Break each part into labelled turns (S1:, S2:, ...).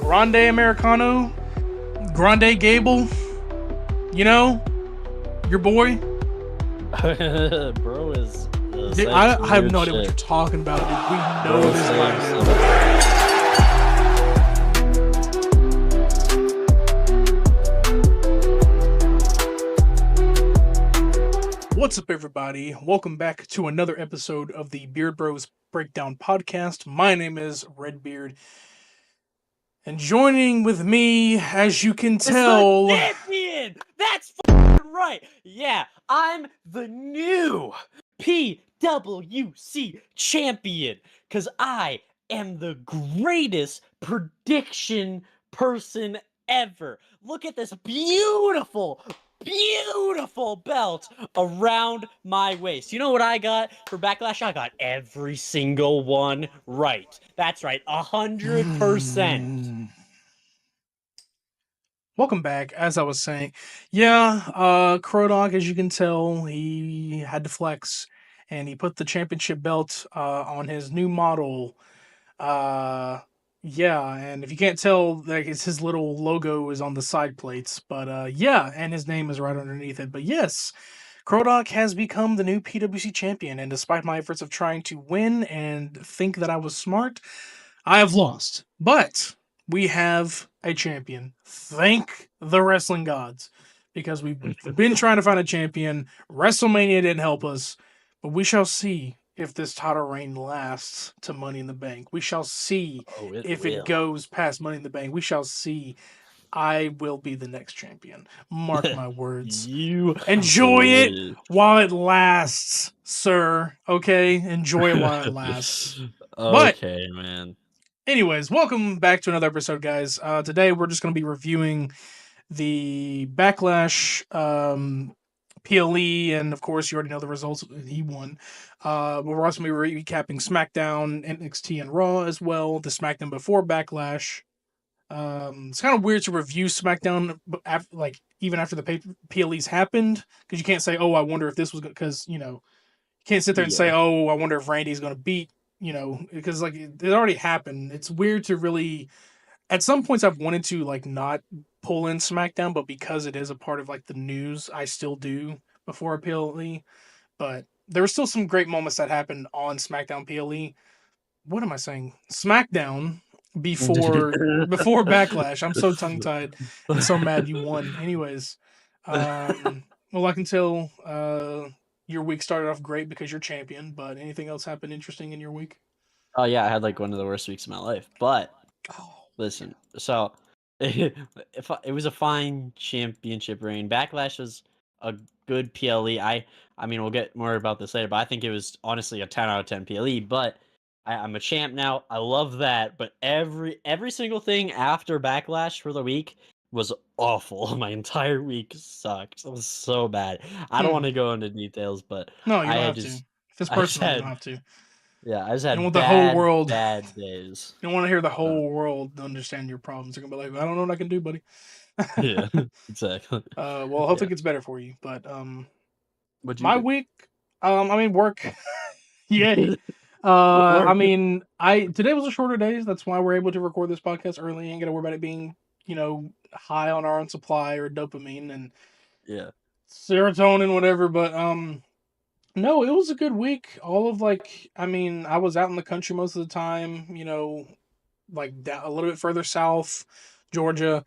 S1: Grande Americano, Grande Gable, you know, your boy.
S2: Bro is.
S1: I have no idea what you're talking about, dude. We know
S2: Bro,
S1: this by now. What's up, everybody? Welcome back to another episode of the Beard Bros Breakdown Podcast. My name is RedBeard. And joining with me, as you can tell...
S2: It's the champion! That's f***ing right! Yeah, I'm the new PWC champion! Because I am the greatest prediction person ever! Look at this beautiful belt around my waist. You know what I got for Backlash? I got every single one right. That's right, 100%.
S1: Welcome back. As I was saying, Krodok, as you can tell, he had to flex, and he put the championship belt on his new model. And if you can't tell, like, it's his little logo is on the side plates, but and his name is right underneath it. But yes, Krodok has become the new PWC champion, and despite my efforts of trying to win and think that I was smart, I have lost. But we have a champion. Thank the wrestling gods, because we've been trying to find a champion. WrestleMania didn't help us, but we shall see if this title reign lasts to Money in the Bank. We shall see if it goes past Money in the Bank. We shall see. I will be the next champion. Mark my words.
S2: You
S1: enjoy it while it lasts, sir. Okay? Enjoy it while it lasts.
S2: Okay, man.
S1: Anyways, welcome back to another episode, guys. Today we're just going to be reviewing the Backlash PLE, and of course you already know the results. He won. But we're also going to be recapping SmackDown, NXT, and Raw as well. The SmackDown before Backlash. It's kind of weird to review SmackDown even after the PLEs happened, because you can't say, "Oh, I wonder if this was," because you can't sit there and say, "Oh, I wonder if Randy's going to beat." Because it already happened. It's weird to really. At some points, I've wanted to not pull in SmackDown, but because it is a part of the news, I still do before a PLE. But there were still some great moments that happened on SmackDown PLE. What am I saying? SmackDown before Backlash. I'm so tongue tied and so mad you won. Anyways, well, I can tell your week started off great because you're champion. But anything else happened interesting in your week?
S2: Oh yeah, I had one of the worst weeks of my life. But listen, so it was a fine championship reign. Backlash was a good PLE. I mean, we'll get more about this later, but I think it was honestly a 10 out of 10 PLE. But I'm a champ now. I love that. But every single thing after Backlash for the week was awful. My entire week sucked. It was so bad. I don't want to go into details, but
S1: no, you don't have to. If it's personal, you don't have to.
S2: Yeah, I just had
S1: the whole world,
S2: bad days.
S1: You don't want to hear the whole world understand your problems. They're gonna be like, I don't know what I can do, buddy.
S2: Yeah, exactly.
S1: Well, hopefully it gets better for you. But my week, work. Yay. Today was a shorter day. That's why we're able to record this podcast early. Ain't gotta worry about it being, high on our own supply or dopamine and serotonin, whatever. But no, it was a good week. All of I was out in the country most of the time. Down, a little bit further south, Georgia.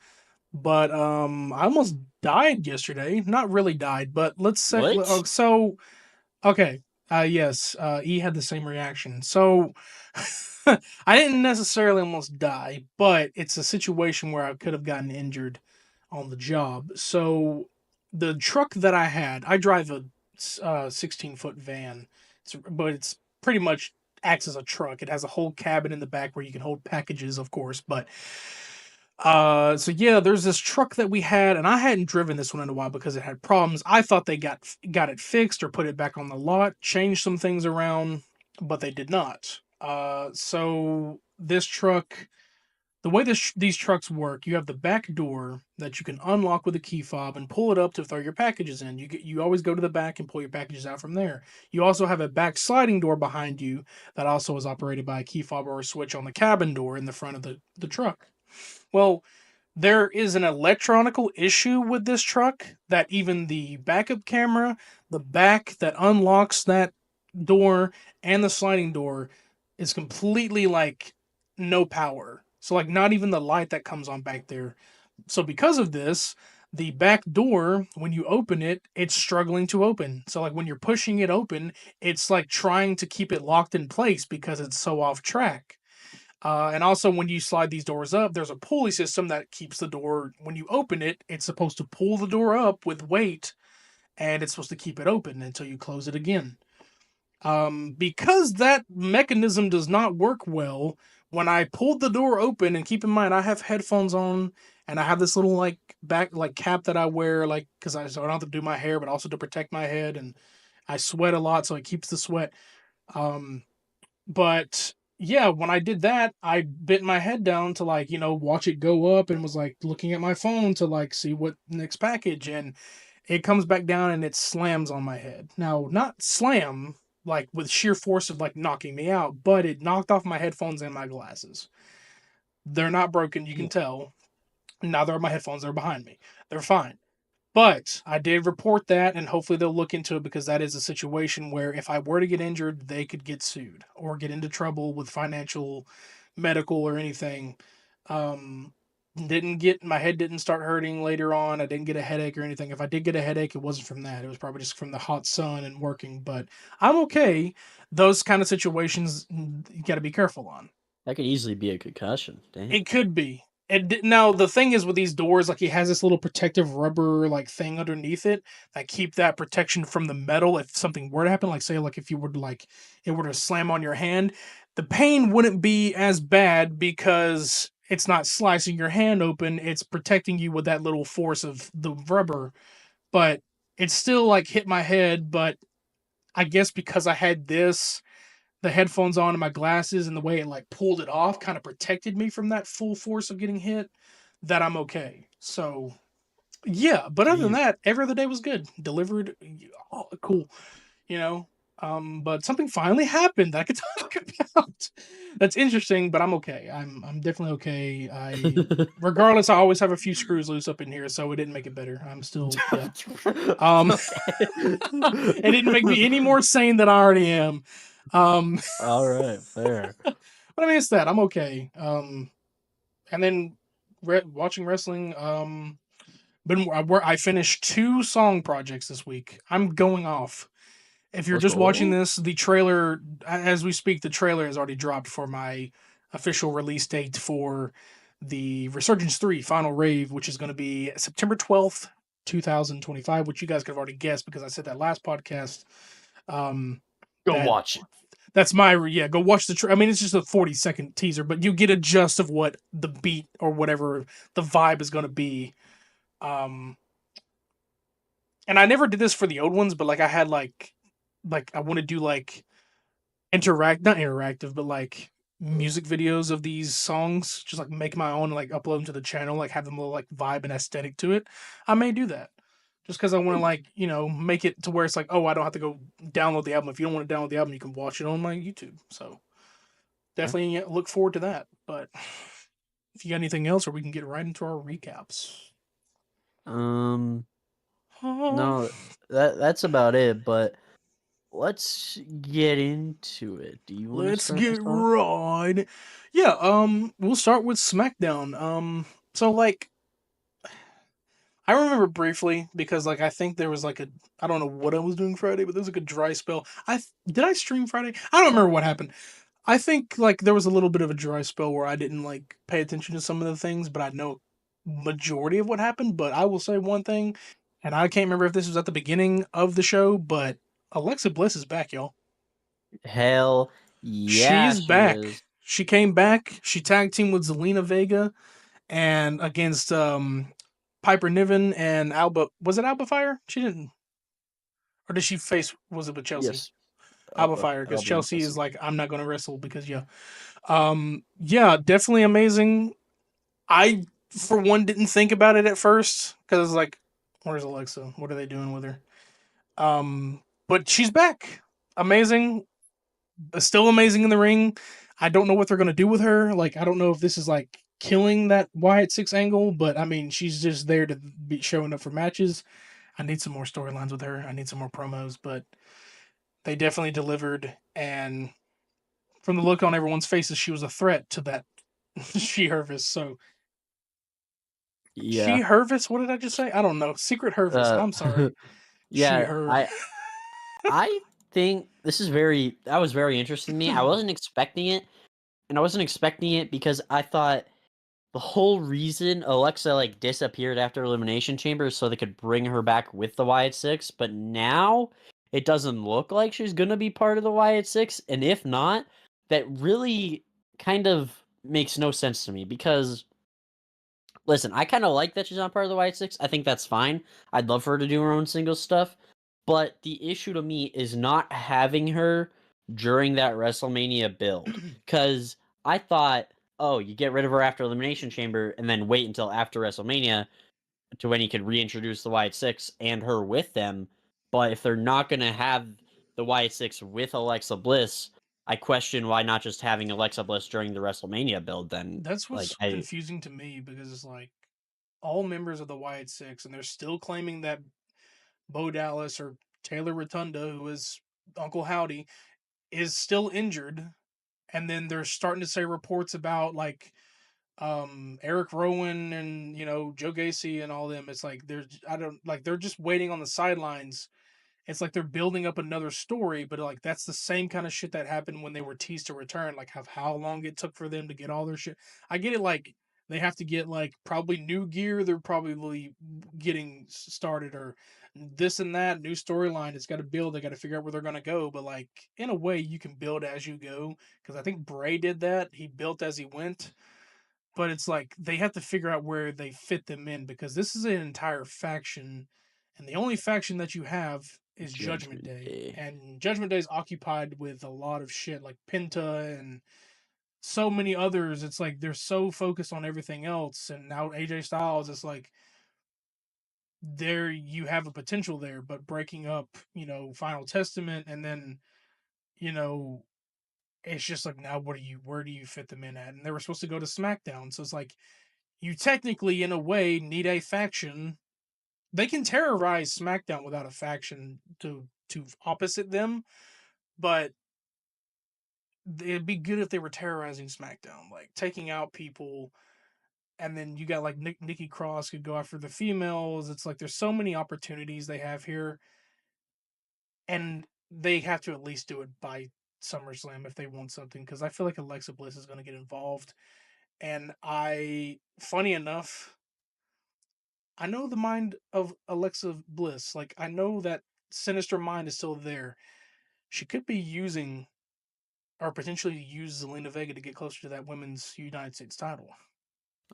S1: But I almost died yesterday. Not really died, but let's say okay. Yes, E had the same reaction. So, I didn't necessarily almost die, but it's a situation where I could have gotten injured on the job. So, the truck that I drive a 16-foot van, but it's pretty much acts as a truck. It has a whole cabin in the back where you can hold packages, of course, but... there's this truck that we had, and I hadn't driven this one in a while because it had problems. I thought they got it fixed or put it back on the lot, changed some things around, but they did not. So this truck, the way these trucks work, you have the back door that you can unlock with a key fob and pull it up to throw your packages in. You always go to the back and pull your packages out from there. You also have a back sliding door behind you that also is operated by a key fob or a switch on the cabin door in the front of the truck. Well, there is an electronical issue with this truck that even the backup camera, the back that unlocks that door, and the sliding door is completely like no power. So, like, not even the light that comes on back there. So, because of this, the back door, when you open it, it's struggling to open. So, like, when you're pushing it open, it's like trying to keep it locked in place because it's so off track. And also, when you slide these doors up, there's a pulley system that keeps the door, when you open it, it's supposed to pull the door up with weight and it's supposed to keep it open until you close it again. Because that mechanism does not work well, when I pulled the door open, and keep in mind, I have headphones on and I have this little like back like cap that I wear, like, because so I don't have to do my hair, but also to protect my head. And I sweat a lot, so it keeps the sweat. Um, but yeah, when I did that, I bent my head down to, like, watch it go up, and was like looking at my phone to like see what next package, and it comes back down and it slams on my head. Now, not slam like with sheer force of like knocking me out, but it knocked off my headphones and my glasses. They're not broken, you can
S2: Yeah.
S1: tell. Neither are my headphones, they're behind me. They're fine. But I did report that, and hopefully they'll look into it, because that is a situation where if I were to get injured, they could get sued or get into trouble with financial, medical, or anything. Um, didn't get My head didn't start hurting later on. I didn't get a headache or anything. If I did get a headache, it wasn't from that. It was probably just from the hot sun and working. But I'm okay. Those kind of situations, you got to be careful on.
S2: That could easily be a concussion. Damn.
S1: It could be. Now the thing is with these doors, like, he has this little protective rubber like thing underneath it that keep that protection from the metal if something were to happen. Like, say, like, if you were to, like, it were to slam on your hand, the pain wouldn't be as bad because it's not slicing your hand open. It's protecting you with that little force of the rubber. But it still like hit my head. But I guess because I had the headphones on and my glasses, and the way it like pulled it off kind of protected me from that full force of getting hit, that I'm okay. So yeah, but other than
S2: Damn.
S1: that, every other day was good. Delivered, cool, you know. But something finally happened that I could talk about. That's interesting, but I'm okay. I'm definitely okay. Regardless, I always have a few screws loose up in here, so it didn't make it better. I'm still, yeah. Um, it didn't make me any more sane than I already am. Um,
S2: All right, fair.
S1: But I mean, it's that I'm okay. And then watching wrestling. I finished 2 song projects this week. I'm going off. If you're
S2: Let's
S1: just watching
S2: go.
S1: this, the trailer, as we speak, the trailer has already dropped for my official release date for the Resurgence 3 Final Rave, which is going to be September 12th, 2025, which you guys could have already guessed because I said that last podcast. Um,
S2: Go
S1: that
S2: watch it.
S1: that's my, yeah. Go watch I mean, it's just a 40-second teaser, but you get a gist of what the beat or whatever the vibe is going to be. Um, and I never did this for the old ones, but like I had like I want to do like not interactive, but like music videos of these songs, just like make my own, and like upload them to the channel, like have them a little like vibe and aesthetic to it. I may do that. Just because I want to, like, make it to where it's like, oh, I don't have to go download the album. If you don't want to download the album, you can watch it on my YouTube. So
S2: Yeah.
S1: definitely look forward to that. But if you got anything else, or we can get right into our recaps.
S2: Um,
S1: Oh,
S2: no, that's about it. But let's get into it. Do you want to
S1: let's
S2: start
S1: get
S2: this off?
S1: right. Yeah, we'll start with SmackDown. So like I remember briefly because like I think there was like I don't know what I was doing Friday, but there was like a dry spell. Did I stream Friday? I don't remember what happened. I think like there was a little bit of a dry spell where I didn't like pay attention to some of the things, but I know majority of what happened. But I will say one thing, and I can't remember if this was at the beginning of the show, but Alexa Bliss is back, y'all.
S2: Hell yeah,
S1: She's
S2: she
S1: back.
S2: is.
S1: She came back. She tag teamed with Zelina Vega and against Piper Niven and Alba. Was it Alba Fire? She didn't, or did she face? Was it with Chelsea?
S2: Yes.
S1: Alba Fire, because
S2: Albany
S1: Chelsea is
S2: Chelsea.
S1: like, I'm not going to wrestle because yeah. Yeah, definitely amazing. I, for one, didn't think about it at first because like, where's Alexa? What are they doing with her? But she's back. Amazing. Still amazing in the ring. I don't know what they're gonna do with her. Like, I don't know if this is like killing that Wyatt Six angle, but I mean, she's just there to be showing up for matches. I need some more storylines with her. I need some more promos, but they definitely delivered. And from the look on everyone's faces, she was a threat to that She Hervis. So
S2: Yeah.
S1: She Hervis, what did I just say? I don't know. Secret Hervis.
S2: Uh,
S1: I'm sorry. She
S2: yeah.
S1: Her.
S2: I think this is that was very interesting to me. I wasn't expecting it, and I wasn't expecting it because I thought the whole reason Alexa like disappeared after Elimination Chamber is so they could bring her back with the Wyatt Six, but now it doesn't look like she's gonna be part of the Wyatt Six, and if not, that really kind of makes no sense to me because listen, I kind of like that she's not part of the Wyatt Six. I think that's fine. I'd love for her to do her own singles stuff. But the issue to me is not having her during that WrestleMania build. Because I thought, oh, you get rid of her after Elimination Chamber and then wait until after WrestleMania to when you could reintroduce the Wyatt Six and her with them. But if they're not going to have the Wyatt Six with Alexa Bliss, I question why not just having Alexa Bliss during the WrestleMania build then.
S1: That's
S2: Like,
S1: what's confusing to me because it's like all members of the Wyatt Six, and they're still claiming that Bo Dallas or Taylor Rotunda, who is Uncle Howdy, is still injured. And then they're starting to say reports about like Eric Rowan and Joe Gacy and all them. It's like they're just waiting on the sidelines. It's like they're building up another story, but like that's the same kind of shit that happened when they were teased to return. Like how long it took for them to get all their shit. I get it. Like they have to get like probably new gear. They're probably getting started or this and that new storyline. It's got to build. They got to figure out where they're gonna go. But like in a way, you can build as you go because I think Bray did that. He built as he went, but it's like they have to figure out where they fit them in because this is an entire faction, and the only faction that you have is Judgment
S2: Judgment
S1: Day,
S2: Day.
S1: and Judgment Day is occupied with a lot of shit like Penta and so many others. It's like they're so focused on everything else, and now AJ Styles, it's like there you have a potential there, but breaking up, Final Testament, and then you know it's just like now where do you fit them in at? And they were supposed to go to SmackDown, so it's like you technically, in a way, need a faction. They can terrorize SmackDown without a faction to opposite them, but it'd be good if they were terrorizing SmackDown, like taking out people, and then you got like Nikki Cross could go after the females. It's like there's so many opportunities they have here, and they have to at least do it by SummerSlam if they want something. Because I feel like Alexa Bliss is going to get involved, and funny enough, I know the mind of Alexa Bliss. Like I know that sinister mind is still there. She could be using or potentially use Zelina Vega to get closer to that women's United States title.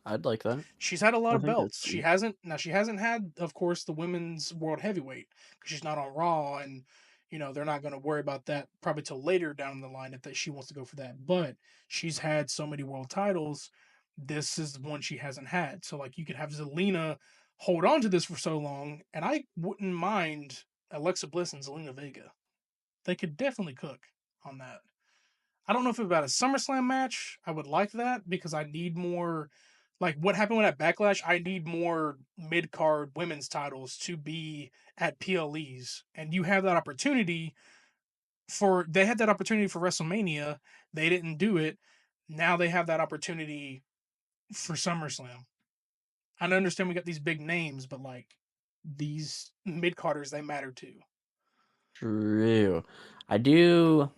S2: I'd like that.
S1: She's had a lot
S2: I
S1: of
S2: think that's
S1: belts. She
S2: pretty.
S1: hasn't she hasn't had, of course, the women's world heavyweight because she's not on Raw, and they're not going to worry about that probably till later down the line if she wants to go for that. But she's had so many world titles. This is the one she hasn't had. So like you could have Zelina hold on to this for so long, and I wouldn't mind Alexa Bliss and Zelina Vega. They could definitely cook on that. I don't know if it's about a SummerSlam match. I would like that because I need more. Like what happened with that Backlash, I need more mid card women's titles to be at PLEs, and you have that opportunity they had that opportunity for WrestleMania. They didn't do it. Now they have that opportunity for SummerSlam. I understand we got these big names, but like these mid carders, they matter too.
S2: True. I do.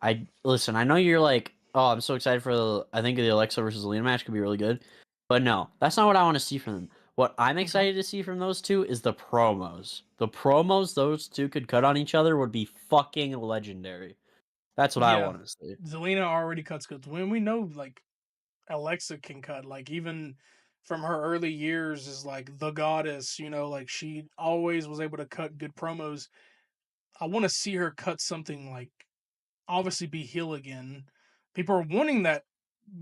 S2: I listen. I know you're like, oh, I'm so excited for the. I think the Alexa versus Lena match could be really good, but no, that's not what I want to see from them. What I'm
S1: Okay.
S2: excited to see from those two is the promos. The promos those two could cut on each other would be fucking legendary. That's what I
S1: Yeah.
S2: want to see.
S1: Zelina already cuts good. When we know like Alexa can cut. Like even from her early years as like the goddess, like she always was able to cut good promos. I want to see her cut something like obviously be heel again. People are wanting that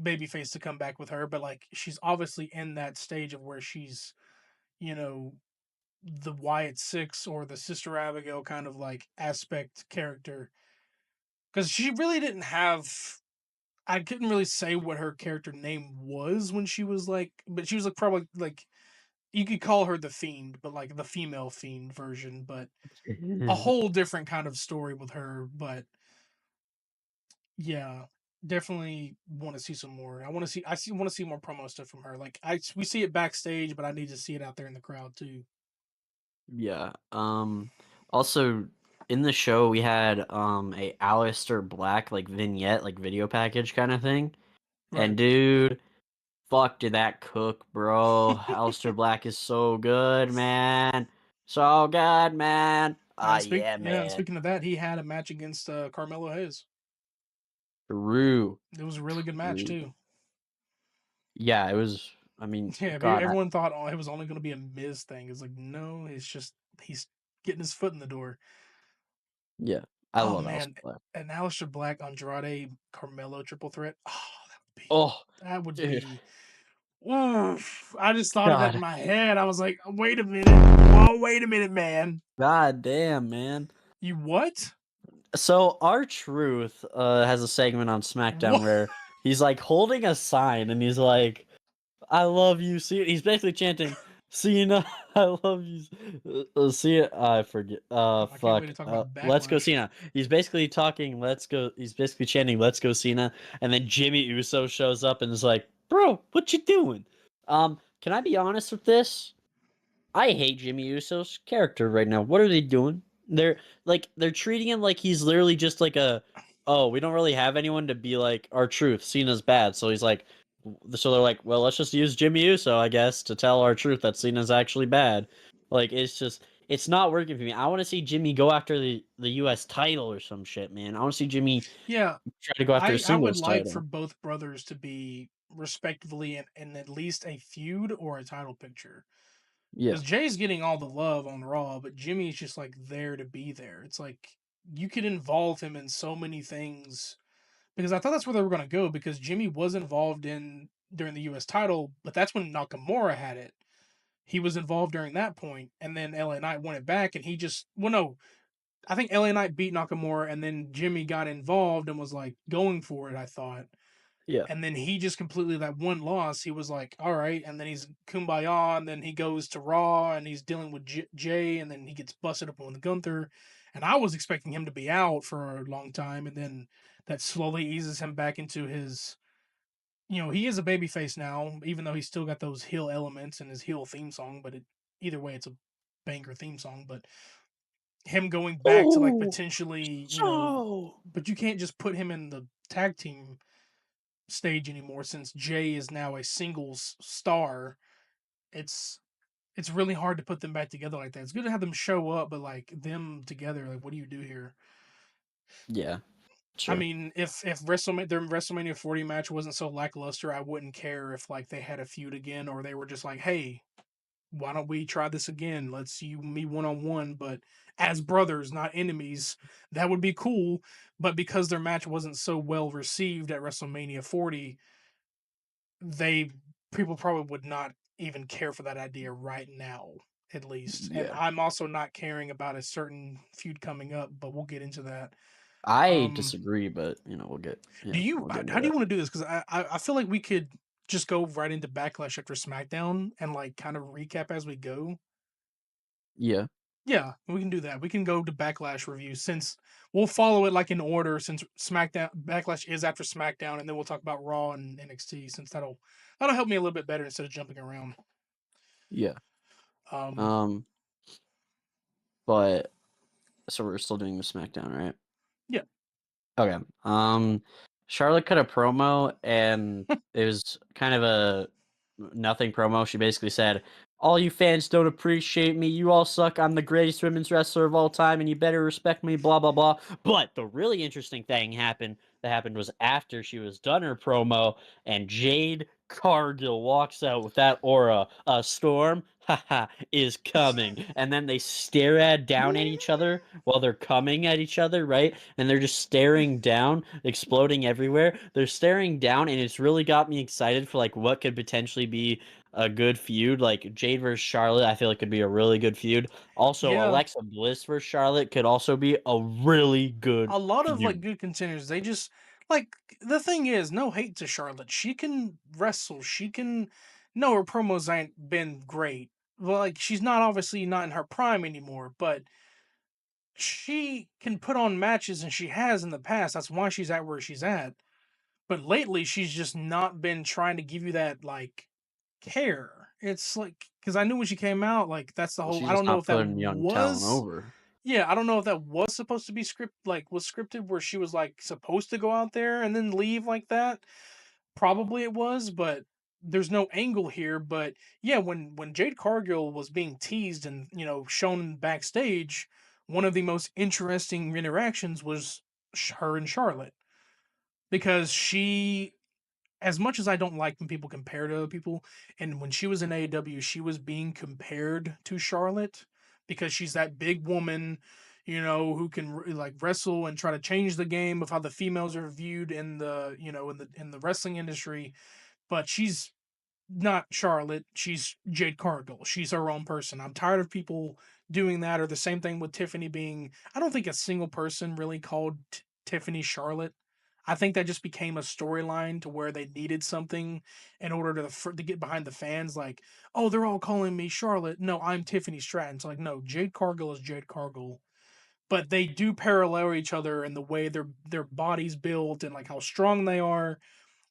S1: babyface to come back with her, but like she's obviously in that stage of where she's, you know, the Wyatt Six or the Sister Abigail kind of like aspect character. Because she really didn't have I couldn't really say what her character name was when she was like, but she was like probably like you could call her the Fiend, but like the female Fiend version, but a whole different kind of story with her. But yeah, definitely want to see some more. Want to see more promo stuff from her. Like we see it backstage, but I need to see it out there in the crowd too.
S2: Yeah. Also in the show we had a Alistair Black like vignette, like video package kind of thing.
S1: Right.
S2: And dude, fuck did that cook, bro. Alistair Black is so good, man. So good, man. Ah, yeah,
S1: And
S2: man.
S1: speaking of that, he had a match against Carmelo Hayes.
S2: True.
S1: It was a really good match
S2: True.
S1: too.
S2: Yeah, it was. I mean,
S1: Yeah,
S2: God,
S1: everyone thought it was only going to be a Miz thing. It's like no, it's just he's getting his foot in the door.
S2: yeah, I
S1: Oh
S2: love Alistair
S1: man,
S2: Black.
S1: an Aleister Black Andrade Carmelo triple threat. Oh,
S2: Oh,
S1: that would
S2: dude,
S1: be. Oof. I just thought of that in
S2: God,
S1: my head. I was like, wait a minute. Whoa, wait a minute, man.
S2: God damn, man.
S1: You what?
S2: So our truth has a segment on SmackDown
S1: What?
S2: where he's like holding a sign and he's like, "I love you." See, he's basically chanting, "Cena, I love you." See, I forget.
S1: I can't wait to
S2: Fuck.
S1: talk about
S2: Let's go,
S1: Backlash.
S2: Cena. He's basically talking. Let's go. He's basically chanting, "Let's go, Cena." And then Jimmy Uso shows up and is like, "Bro, what you doing?" Can I be honest with this? I hate Jimmy Uso's character right now. What are they doing? They're treating him like he's literally just like a oh, we don't really have anyone to be like our truth. Cena's bad. So he's like so they're like, well, let's just use Jimmy Uso, I guess, to tell our truth that Cena's actually bad. Like it's not working for me. I want to see Jimmy go after the US title or some shit, man. I want to see Jimmy
S1: Yeah,
S2: try to go after a
S1: I would
S2: singles
S1: like for
S2: title.
S1: both brothers to be respectively in at least a feud or a title picture.
S2: Yeah.
S1: Because Jay's getting all the love on Raw, but Jimmy's just like there to be there. It's like you could involve him in so many things because I thought that's where they were going to go because Jimmy was involved in during the US title, but that's when Nakamura had it. He was involved during that point, and then LA Knight won it back, and he just well, no, I think LA Knight beat Nakamura, and then Jimmy got involved and was like going for it. I thought,
S2: Yeah.
S1: and then he just completely that one loss. He was like, all right, and then he's kumbaya, and then he goes to Raw, and he's dealing with Jay, and then he gets busted up with Gunther, and I was expecting him to be out for a long time, and then that slowly eases him back into his. He is a babyface now, even though he's still got those heel elements in his heel theme song. But either way, it's a banger theme song. But him going back to like
S2: Oh,
S1: potentially,
S2: so
S1: but you can't just put him in the tag team stage anymore since Jay is now a singles star. It's it's really hard to put them back together like that. It's good to have them show up, but like them together, like what do you do here?
S2: yeah,
S1: I
S2: sure.
S1: mean, if their WrestleMania 40 match wasn't so lackluster, I wouldn't care if like they had a feud again or they were just like, hey, why don't we try this again? Let's see me one on one, but as brothers, not enemies. That would be cool. But because their match wasn't so well received at WrestleMania 40, they people probably would not even care for that idea right now, at least. And
S2: Yeah.
S1: I'm also not caring about a certain feud coming up, but we'll get into that.
S2: I
S1: Um,
S2: disagree, but we'll get into
S1: How do you
S2: that.
S1: want to do this? Because I feel like we could just go right into Backlash after SmackDown and like kind of recap as we go.
S2: Yeah,
S1: Yeah, we can do that. We can go to Backlash review since we'll follow it like in order since SmackDown Backlash is after SmackDown, and then we'll talk about Raw and NXT since that'll help me a little bit better instead of jumping around.
S2: yeah.
S1: Um,
S2: Um, but so we're still doing the SmackDown, right?
S1: yeah,
S2: Okay. Charlotte cut a promo, and it was kind of a nothing promo. She basically said, "All you fans don't appreciate me. You all suck. I'm the greatest women's wrestler of all time, and you better respect me." Blah blah blah. But the really interesting thing happened. That happened was after she was done her promo, and Jade Cargill walks out with that aura. A storm, haha, is coming, and then they stare down at each other while they're coming at each other, right? And they're just staring down, exploding everywhere. They're staring down, and it's really got me excited for like what could potentially be a good feud. Like Jade versus Charlotte, I feel like could be a really good feud. Also,
S1: yeah.
S2: Alexa Bliss versus Charlotte could also be a really good
S1: A lot of like
S2: feud.
S1: good contenders. They just like the thing is, no hate to Charlotte. She can wrestle. She can. No, her promos ain't been great. Well, like she's not obviously not in her prime anymore, but she can put on matches and she has in the past. That's why she's at where she's at. But lately, she's just not been trying to give you that like care. It's like because I knew when she came out, like that's the
S2: Well,
S1: whole.
S2: she's
S1: I don't
S2: just
S1: know
S2: not
S1: if that
S2: putting young talent
S1: was.
S2: over.
S1: Yeah, I don't know if that was supposed to be was scripted where she was like supposed to go out there and then leave like that. Probably it was, but there's no angle here. But yeah, when Jade Cargill was being teased and shown backstage, one of the most interesting interactions was her and Charlotte because she as much as I don't like when people compare to other people, and when she was in AEW, she was being compared to Charlotte because she's that big woman, who can like wrestle and try to change the game of how the females are viewed in the in the wrestling industry. But she's not Charlotte. She's Jade Cargill. She's her own person. I'm tired of people doing that, or the same thing with Tiffany being. I don't think a single person really called Tiffany Charlotte. I think that just became a storyline to where they needed something in order to get behind the fans. Like, oh, they're all calling me Charlotte. No, I'm Tiffany Stratton. It's like, no, Jade Cargill is Jade Cargill. But they do parallel each other in the way their bodies built and like how strong they are,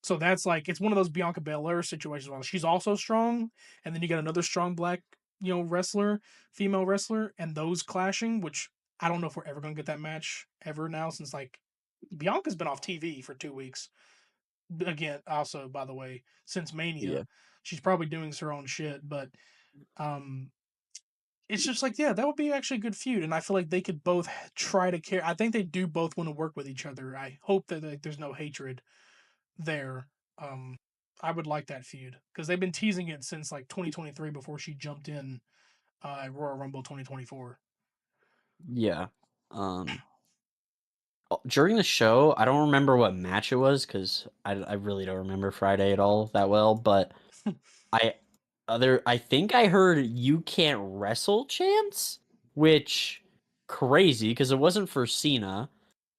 S1: so that's like it's one of those Bianca Belair situations where she's also strong, and then you got another strong black, wrestler, female wrestler, and those clashing, which I don't know if we're ever gonna get that match ever now since like Bianca's been off TV for 2 weeks. Again, also by the way, since
S2: Yeah.
S1: Mania, she's probably doing her own shit, but um it's just like, yeah, that would be actually a good feud, and I feel like they could both try to care. I think they do both want to work with each other. I hope that like, there's no hatred there. Um, I would like that feud because they've been teasing it since like 2023 before she jumped in at Royal Rumble 2024.
S2: Yeah. Um, During the show, I don't remember what match it was because I really don't remember Friday at all that well. But I I think I heard "You Can't Wrestle" chants, which crazy because it wasn't for Cena.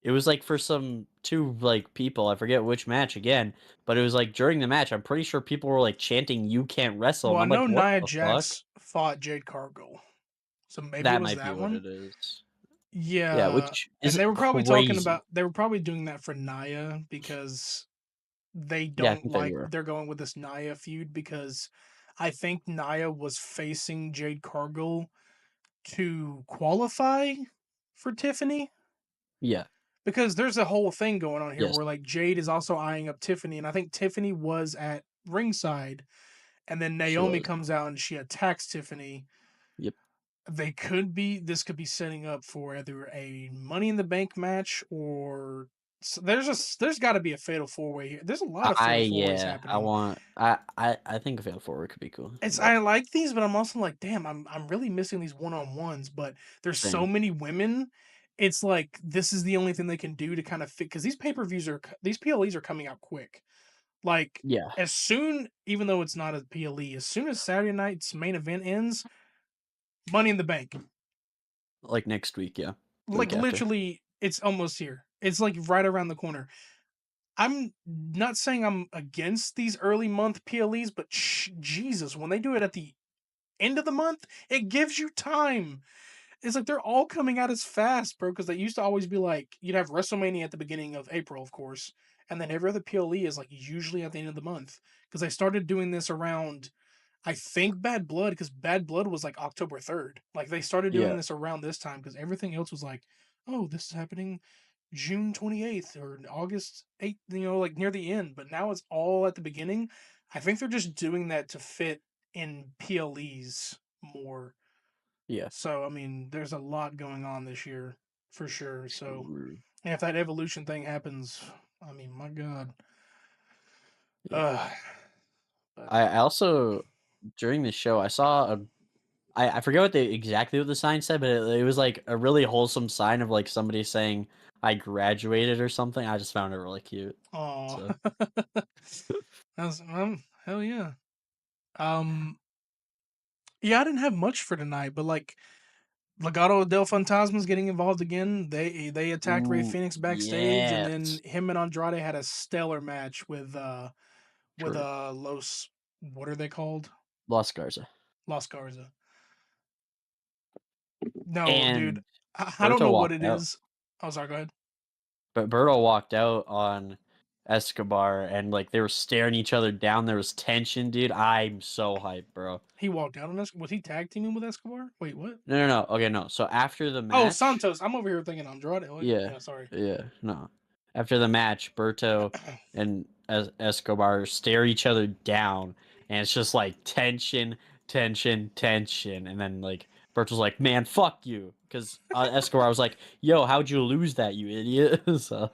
S2: It was like for some two like people. I forget which match again, but it was like during the match. I'm pretty sure people were like chanting "You Can't Wrestle,"
S1: Well,
S2: and
S1: I
S2: I'm like,
S1: know
S2: what
S1: Nia
S2: the fuck?
S1: Jax fought Jade Cargill, so maybe it
S2: That
S1: was
S2: might be
S1: that
S2: what
S1: one.
S2: it is. Yeah,
S1: Yeah,
S2: which
S1: and
S2: is
S1: they were probably talking
S2: crazy.
S1: about they were probably doing that for Nia because they
S2: Yeah, I
S1: don't
S2: think they
S1: like
S2: were.
S1: they're going with this Nia feud because I think Nia was facing Jade Cargill to qualify for Tiffany.
S2: Yeah.
S1: Because there's a whole thing going on here
S2: Yes,
S1: where like Jade is also eyeing up Tiffany, and I think Tiffany was at ringside, and then
S2: she
S1: Naomi
S2: was.
S1: comes out and she attacks Tiffany.
S2: Yep.
S1: This could be setting up for either a Money in the Bank match or there's got to be a fatal four way here. There's a lot of fatal four ways
S2: I
S1: happening.
S2: want I think a fail forward could be cool,
S1: It's
S2: but
S1: I like these, but I'm also like, damn, I'm really missing these one on ones. But there's so
S2: same.
S1: many women. It's like this is the only thing they can do to kind of fit because these pay per views these PLEs are coming out quick. Like
S2: Yeah,
S1: as soon, even though it's not a PLE, as soon as Saturday night's main event ends, Money in the Bank.
S2: like next week, yeah. The
S1: Like
S2: week after.
S1: literally, it's almost here. It's like right around the corner. I'm not saying I'm against these early month PLEs, but Jesus, when they do it at the end of the month, it gives you time. It's like they're all coming out as fast, bro. Because they used to always be like you'd have WrestleMania at the beginning of April, of course, and then every other PLE is like usually at the end of the month. Because they started doing this around, I think Bad Blood, because Bad Blood was like October 3rd. Like they started doing
S2: Yeah,
S1: this around this time because everything else was like, oh, this is happening June 28th or August 8th, like near the end. But now it's all at the beginning. I think they're just doing that to fit in PLEs more.
S2: yeah.
S1: So, I mean, there's a lot going on this year for sure. So,
S2: True.
S1: and if that evolution thing happens, I mean, my God.
S2: Yeah.
S1: Uh, but
S2: I also during the show I saw I forget exactly what the sign said, but it was like a really wholesome sign of like somebody saying I graduated or something. I just found it really cute.
S1: oh,
S2: So
S1: that's hell yeah. Um, yeah, I didn't have much for tonight, but like Legado del Fantasma's getting involved again. They attacked Ray
S2: Ooh,
S1: Phoenix backstage, and then
S2: yes.
S1: him and Andrade had a stellar match with
S2: True.
S1: Los, what are they called?
S2: Los Garza.
S1: Los Garza. No, dude,
S2: And
S1: I don't
S2: Berto
S1: know what
S2: walked
S1: it
S2: out.
S1: is. Oh, sorry. Go ahead.
S2: But Berto walked out on Escobar and like they were staring each other down. There was tension, dude. I'm so hyped, bro.
S1: He walked out on us. Was he tag teaming with Escobar? Wait, what?
S2: No. Okay, no. So after the
S1: Oh,
S2: match,
S1: Santos. I'm over here thinking Andrade. What?
S2: yeah,
S1: Yeah, sorry.
S2: yeah, no. After the match, Berto and Escobar stare each other down, and it's just like tension, tension, tension, and then like Berto's like, "Man, fuck you," because Escobar was like, "Yo, how'd you lose that, you idiot?" So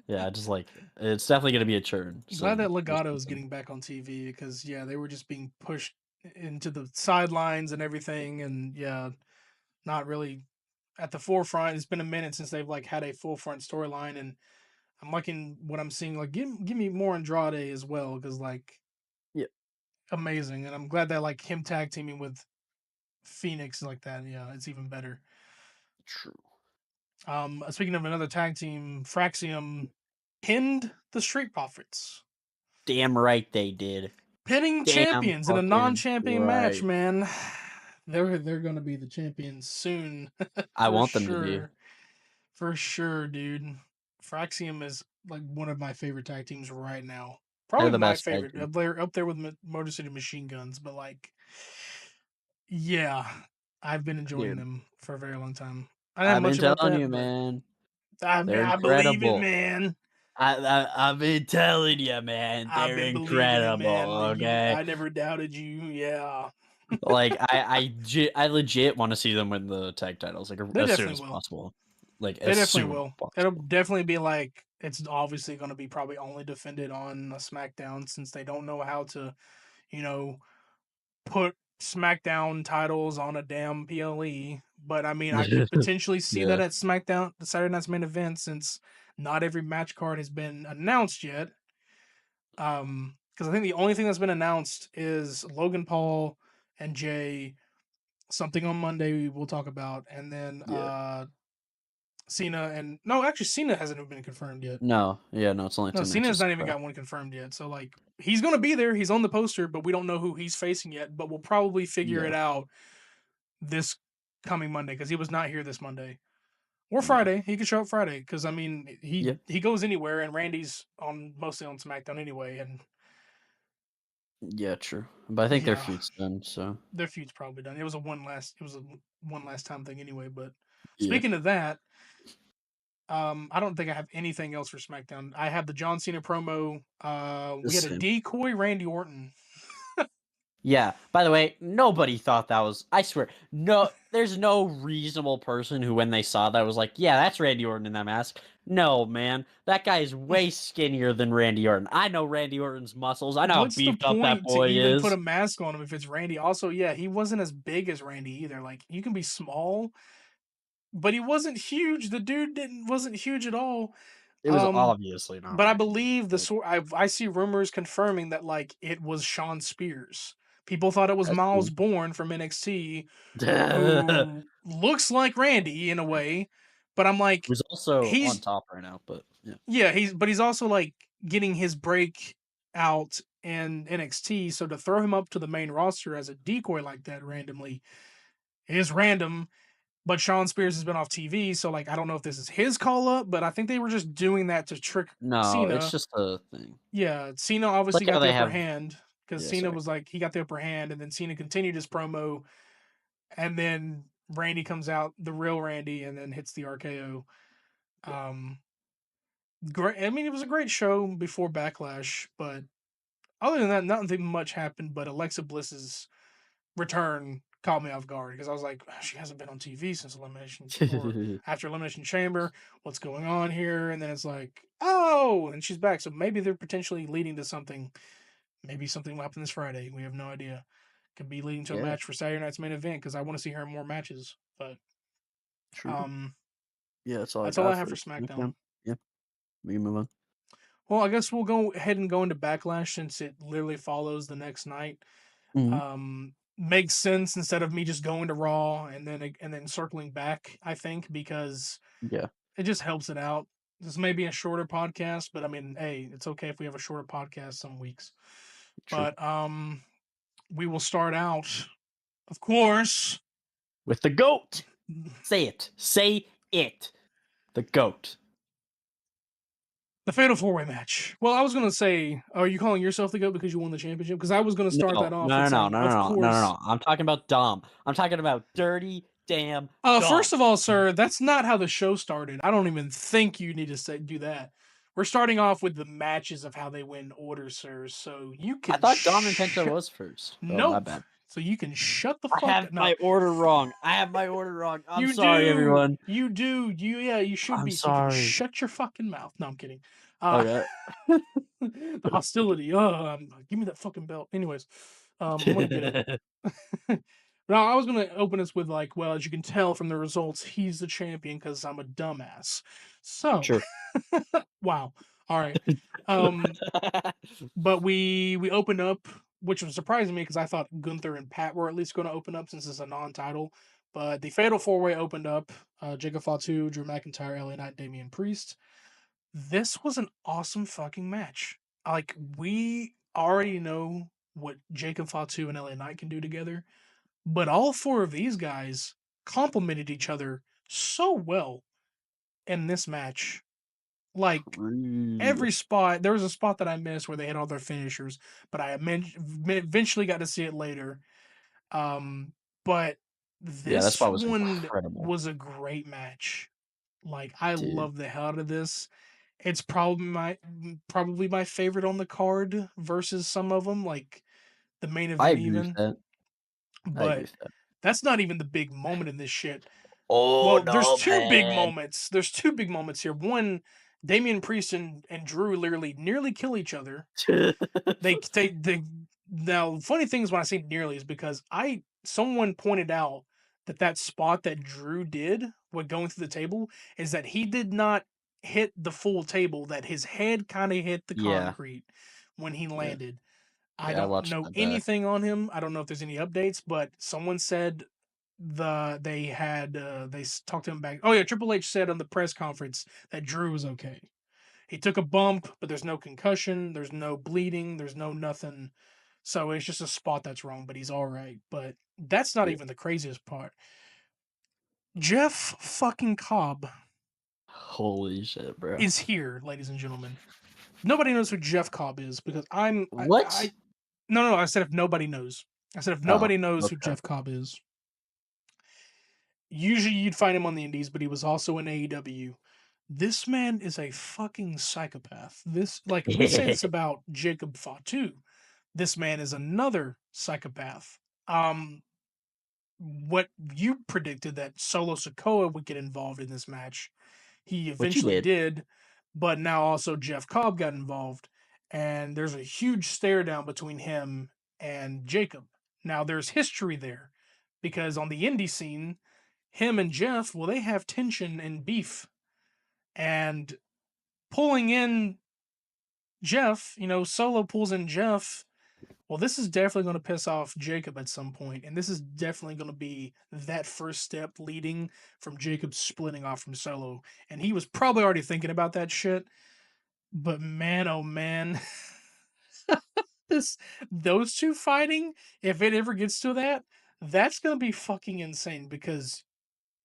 S2: yeah, just like it's definitely gonna be a churn
S1: Glad that
S2: soon. or
S1: Legato is
S2: something.
S1: getting back on TV because yeah, they were just being pushed into the sidelines and everything, and yeah, not really at the forefront. It's been a minute since they've like had a full front storyline, and I'm liking what I'm seeing. Like, give me more Andrade as well because like
S2: Yeah,
S1: amazing, and I'm glad that like him tag teaming with Phoenix like that. Yeah, it's even better.
S2: true.
S1: Speaking of another tag team, Fraxium pinned the Street Profits.
S2: Damn right they did.
S1: Pinning
S2: Damn
S1: champions in a
S2: fucking
S1: non-champion match,
S2: right.
S1: man. They're gonna be the champions soon,
S2: I
S1: for
S2: want them to be.
S1: sure. For sure, dude. Fraxium is like one of my favorite tag teams right now.
S2: They're
S1: Probably
S2: the
S1: my
S2: best tag
S1: favorite.
S2: team.
S1: Up there with Motor City Machine Guns, but like, yeah, I've been enjoying
S2: Dude,
S1: them for a very long time. I don't have
S2: I've been
S1: much about
S2: telling
S1: that,
S2: you,
S1: but
S2: man. They're
S1: I believe it,
S2: incredible.
S1: man.
S2: I've been telling you, man.
S1: I've
S2: They're
S1: been believing it,
S2: incredible.
S1: man. You,
S2: Okay,
S1: I never doubted you. Yeah,
S2: like I legit want to see them win the tag titles like
S1: they
S2: as soon
S1: definitely
S2: as
S1: will.
S2: possible. Like
S1: They
S2: as
S1: definitely
S2: soon as
S1: will. It'll
S2: possible.
S1: definitely be like it's obviously going to be probably only defended on a SmackDown since they don't know how to, you know, put SmackDown titles on a damn PLE. But I mean, I could potentially see that
S2: Yeah.
S1: at SmackDown, the Saturday Night's main event, since not every match card has been announced yet. Because I think the only thing that's been announced is Logan Paul and Jay. Something on Monday we'll talk about, and then
S2: Yeah.
S1: Cena and no, actually Cena hasn't even been confirmed yet.
S2: No. Yeah. No. It's only
S1: No,
S2: two
S1: Cena's
S2: matches.
S1: not even
S2: But
S1: got one confirmed yet. So like he's gonna be there. He's on the poster, but we don't know who he's facing yet. But we'll probably figure it
S2: yeah.
S1: out this coming Monday because he was not here this Monday or
S2: No.
S1: Friday. He could show up Friday because I mean
S2: Yeah.
S1: he goes anywhere, and Randy's on mostly on SmackDown anyway. And
S2: Yeah. True. But I think their
S1: yeah,
S2: feud's done. So
S1: their feud's probably done. It was a one last time thing anyway. But
S2: yeah.
S1: speaking of that, I don't think I have anything else for SmackDown. I have the John Cena promo.
S2: The
S1: We had a
S2: same.
S1: decoy Randy Orton.
S2: Yeah. By the way, nobody thought that was. I swear, no. There's no reasonable person who, when they saw that, was like, "Yeah, that's Randy Orton in that mask." No, man, that guy is way skinnier than Randy Orton. I know Randy Orton's muscles. I know how
S1: What's the
S2: beefed up that
S1: point to
S2: boy
S1: even put
S2: is.
S1: a mask on him if it's Randy? Also, yeah, he wasn't as big as Randy either. Like you can be small, but he wasn't huge. The dude didn't wasn't huge at all.
S2: It was
S1: Um,
S2: obviously not
S1: but I
S2: Randy.
S1: believe
S2: Like,
S1: I see rumors confirming that like it was Sean Spears. People thought it was
S2: that's
S1: Miles
S2: cool.
S1: Bourne from NXT, who looks like Randy in a way, but I'm like,
S2: Who's also on
S1: he's
S2: top right now, but yeah.
S1: yeah, he's also like getting his break out in NXT. So to throw him up to the main roster as a decoy like that randomly is random. But Sean Spears has been off TV, so like I don't know if this is his call up, but I think they were just doing that to trick
S2: No, it's
S1: Cena.
S2: just a thing.
S1: Yeah, Cena
S2: It's like
S1: obviously
S2: how
S1: got the
S2: they
S1: upper
S2: have.
S1: hand because
S2: Yeah,
S1: Cena
S2: sorry.
S1: was like he got the upper hand, and then Cena continued his promo, and then Randy comes out, the real Randy, and then hits the RKO. Um, great. I mean, it was a great show before Backlash, but other than that, nothing much happened. But Alexa Bliss's return caught me off guard because I was like, "Ah, she hasn't been on TV since Elimination or after Elimination Chamber. What's going on here?" And then it's like, oh, and she's back. So maybe they're potentially leading to something. Maybe something will happen this Friday. We have no idea. Could be leading to a
S2: Yeah,
S1: match for Saturday night's main event because I want to see her in more matches. But
S2: true.
S1: um,
S2: Yeah, that's all I
S1: that's all I
S2: got
S1: have
S2: for
S1: for
S2: SmackDown.
S1: SmackDown.
S2: Yeah, we can move on.
S1: Well, I guess we'll go ahead and go into Backlash since it literally follows the next night.
S2: Mhm.
S1: Um, makes sense instead of me just going to Raw and then circling back. I think because
S2: Yeah,
S1: it just helps it out. This may be a shorter podcast, but I mean, hey, it's okay if we have a shorter podcast some weeks.
S2: true.
S1: But we will start out, of course,
S2: With the goat. Say it. Say it. The goat.
S1: the Fatal 4-Way match. Well, I was gonna say, are you calling yourself the GOAT because you won the championship? Because I was gonna
S2: No,
S1: start
S2: no,
S1: that off with
S2: no, no, no,
S1: saying, of
S2: no, no, no,
S1: course.
S2: no. I'm talking about Dom. I'm talking about dirty damn
S1: First
S2: Dom.
S1: of all, sir, that's not how the show started. I don't even think you need to do that. We're starting off with the matches of how they win order, sir. So you
S2: I
S1: can
S2: thought Dom and Penta was first. Oh, my
S1: nope.
S2: bad.
S1: So you can shut the
S2: I
S1: fuck
S2: have
S1: up. No,
S2: my order wrong. I have my order wrong. I'm
S1: you
S2: sorry,
S1: do.
S2: everyone.
S1: You do. You should
S2: I'm
S1: be. So you can
S2: sorry.
S1: shut your fucking mouth. No, I'm kidding. Uh,
S2: Okay.
S1: the hostility. Give me that fucking belt. Anyways, I'm gonna get it. Now, I was gonna open this with like, well, as you can tell from the results, he's the champion because I'm a dumbass. So,
S2: True.
S1: wow. All right. But we opened up, which was surprising me because I thought Gunther and Pat were at least going to open up since it's a non-title. But the Fatal 4-Way opened up. Jacob Fatu, Drew McIntyre, LA Knight, Damian Priest. This was an awesome fucking match. Like we already know what Jacob Fatu and LA Knight can do together, but all four of these guys complemented each other so well in this match. Like
S2: True.
S1: every spot, there was a spot that I missed where they had all their finishers, but eventually got to see it later. But
S2: Yeah, that
S1: this
S2: spot was
S1: one
S2: incredible,
S1: was a great match. Like I
S2: dude.
S1: love the hell out of this. It's probably my favorite on the card versus some of them, like the main
S2: I
S1: event
S2: agree with
S1: even.
S2: that. I agree
S1: But
S2: with that.
S1: that's not even the big moment in this shit.
S2: Oh
S1: Well, there's
S2: no,
S1: two big
S2: man.
S1: moments. There's two big moments here. One, Damian Priest and Drew literally nearly kill each other. They now funny thing is when I say nearly is because someone pointed out that that spot that Drew did with going through the table is that he did not hit the full table, that his head kind of hit the
S2: Yeah,
S1: concrete when he
S2: yeah,
S1: landed. I
S2: yeah. I
S1: don't
S2: watched
S1: know
S2: that back.
S1: anything on him. I don't know if there's any updates, but someone said talked to him back. Oh yeah, Triple H said on the press conference that Drew was okay. He took a bump, but there's no concussion, there's no bleeding, there's no nothing. So it's just a spot that's wrong, but he's all right. But that's not
S2: Yeah.
S1: even the craziest part. Jeff fucking Cobb
S2: Holy shit, bro.
S1: is here, ladies and gentlemen. Nobody knows who Jeff Cobb is because
S2: What?
S1: no, I said if nobody knows. I said if
S2: Oh,
S1: nobody knows who
S2: okay.
S1: Jeff Cobb is. Usually you'd find him on the indies, but he was also in AEW. This man is a fucking psychopath. This, like, we say this about Jacob Fatu. This man is another psychopath. Um, what you predicted that Solo Sokoa would get involved in this match, he
S2: What you
S1: eventually
S2: did?
S1: did, but now also Jeff Cobb got involved, and there's a huge stare down between him and Jacob. Now there's history there because on the indie scene, him and Jeff, well, they have tension and beef, and pulling in Jeff, Solo pulls in Jeff. Well, this is definitely going to piss off Jacob at some point, and this is definitely going to be that first step leading from Jacob splitting off from Solo. And he was probably already thinking about that shit, but man, oh man, this those two fighting, if it ever gets to that, that's going to be fucking insane because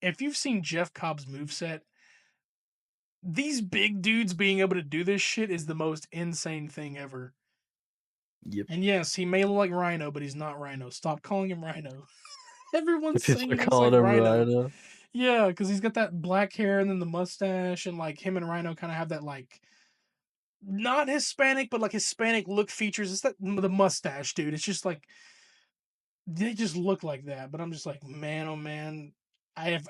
S1: if you've seen Jeff Cobb's moveset, these big dudes being able to do this shit is the most insane thing ever.
S2: Yep.
S1: And yes, he may look like Rhino, but he's not Rhino. Stop calling him Rhino. Everyone's
S2: People
S1: saying he
S2: are
S1: looks like
S2: calling him
S1: Rhino.
S2: Rhino.
S1: Yeah, because he's got that black hair and then the mustache, and like him and Rhino kind of have that like not Hispanic, but like Hispanic look features. It's that the mustache, dude. It's just like they just look like that. But I'm just like, man, oh man, if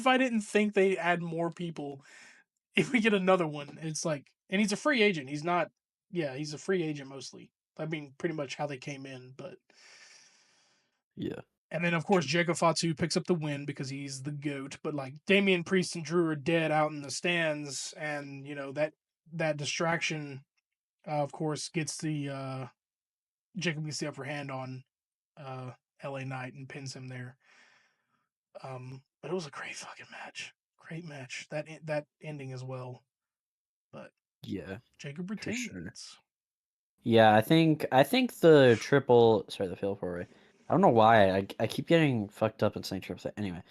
S1: I didn't think they add more people, if we get another one, it's like, and he's a free agent. He's not, yeah, he's a free agent mostly. I mean, pretty much how they came in, but.
S2: Yeah.
S1: And then, of course,
S2: True.
S1: Jacob Fatu picks up the win because he's the goat. But like Damian Priest and Drew are dead out in the stands, and that distraction, of course, gets the Jacob gets the upper hand on uh, LA Knight and pins him there. But it was a great fucking match. Great match. That ending as well. But
S2: Yeah,
S1: Jacob
S2: for sure.
S1: retains.
S2: Yeah, I think the the fatal four way. I don't know why I keep getting fucked up and saying triple threat. Anyway,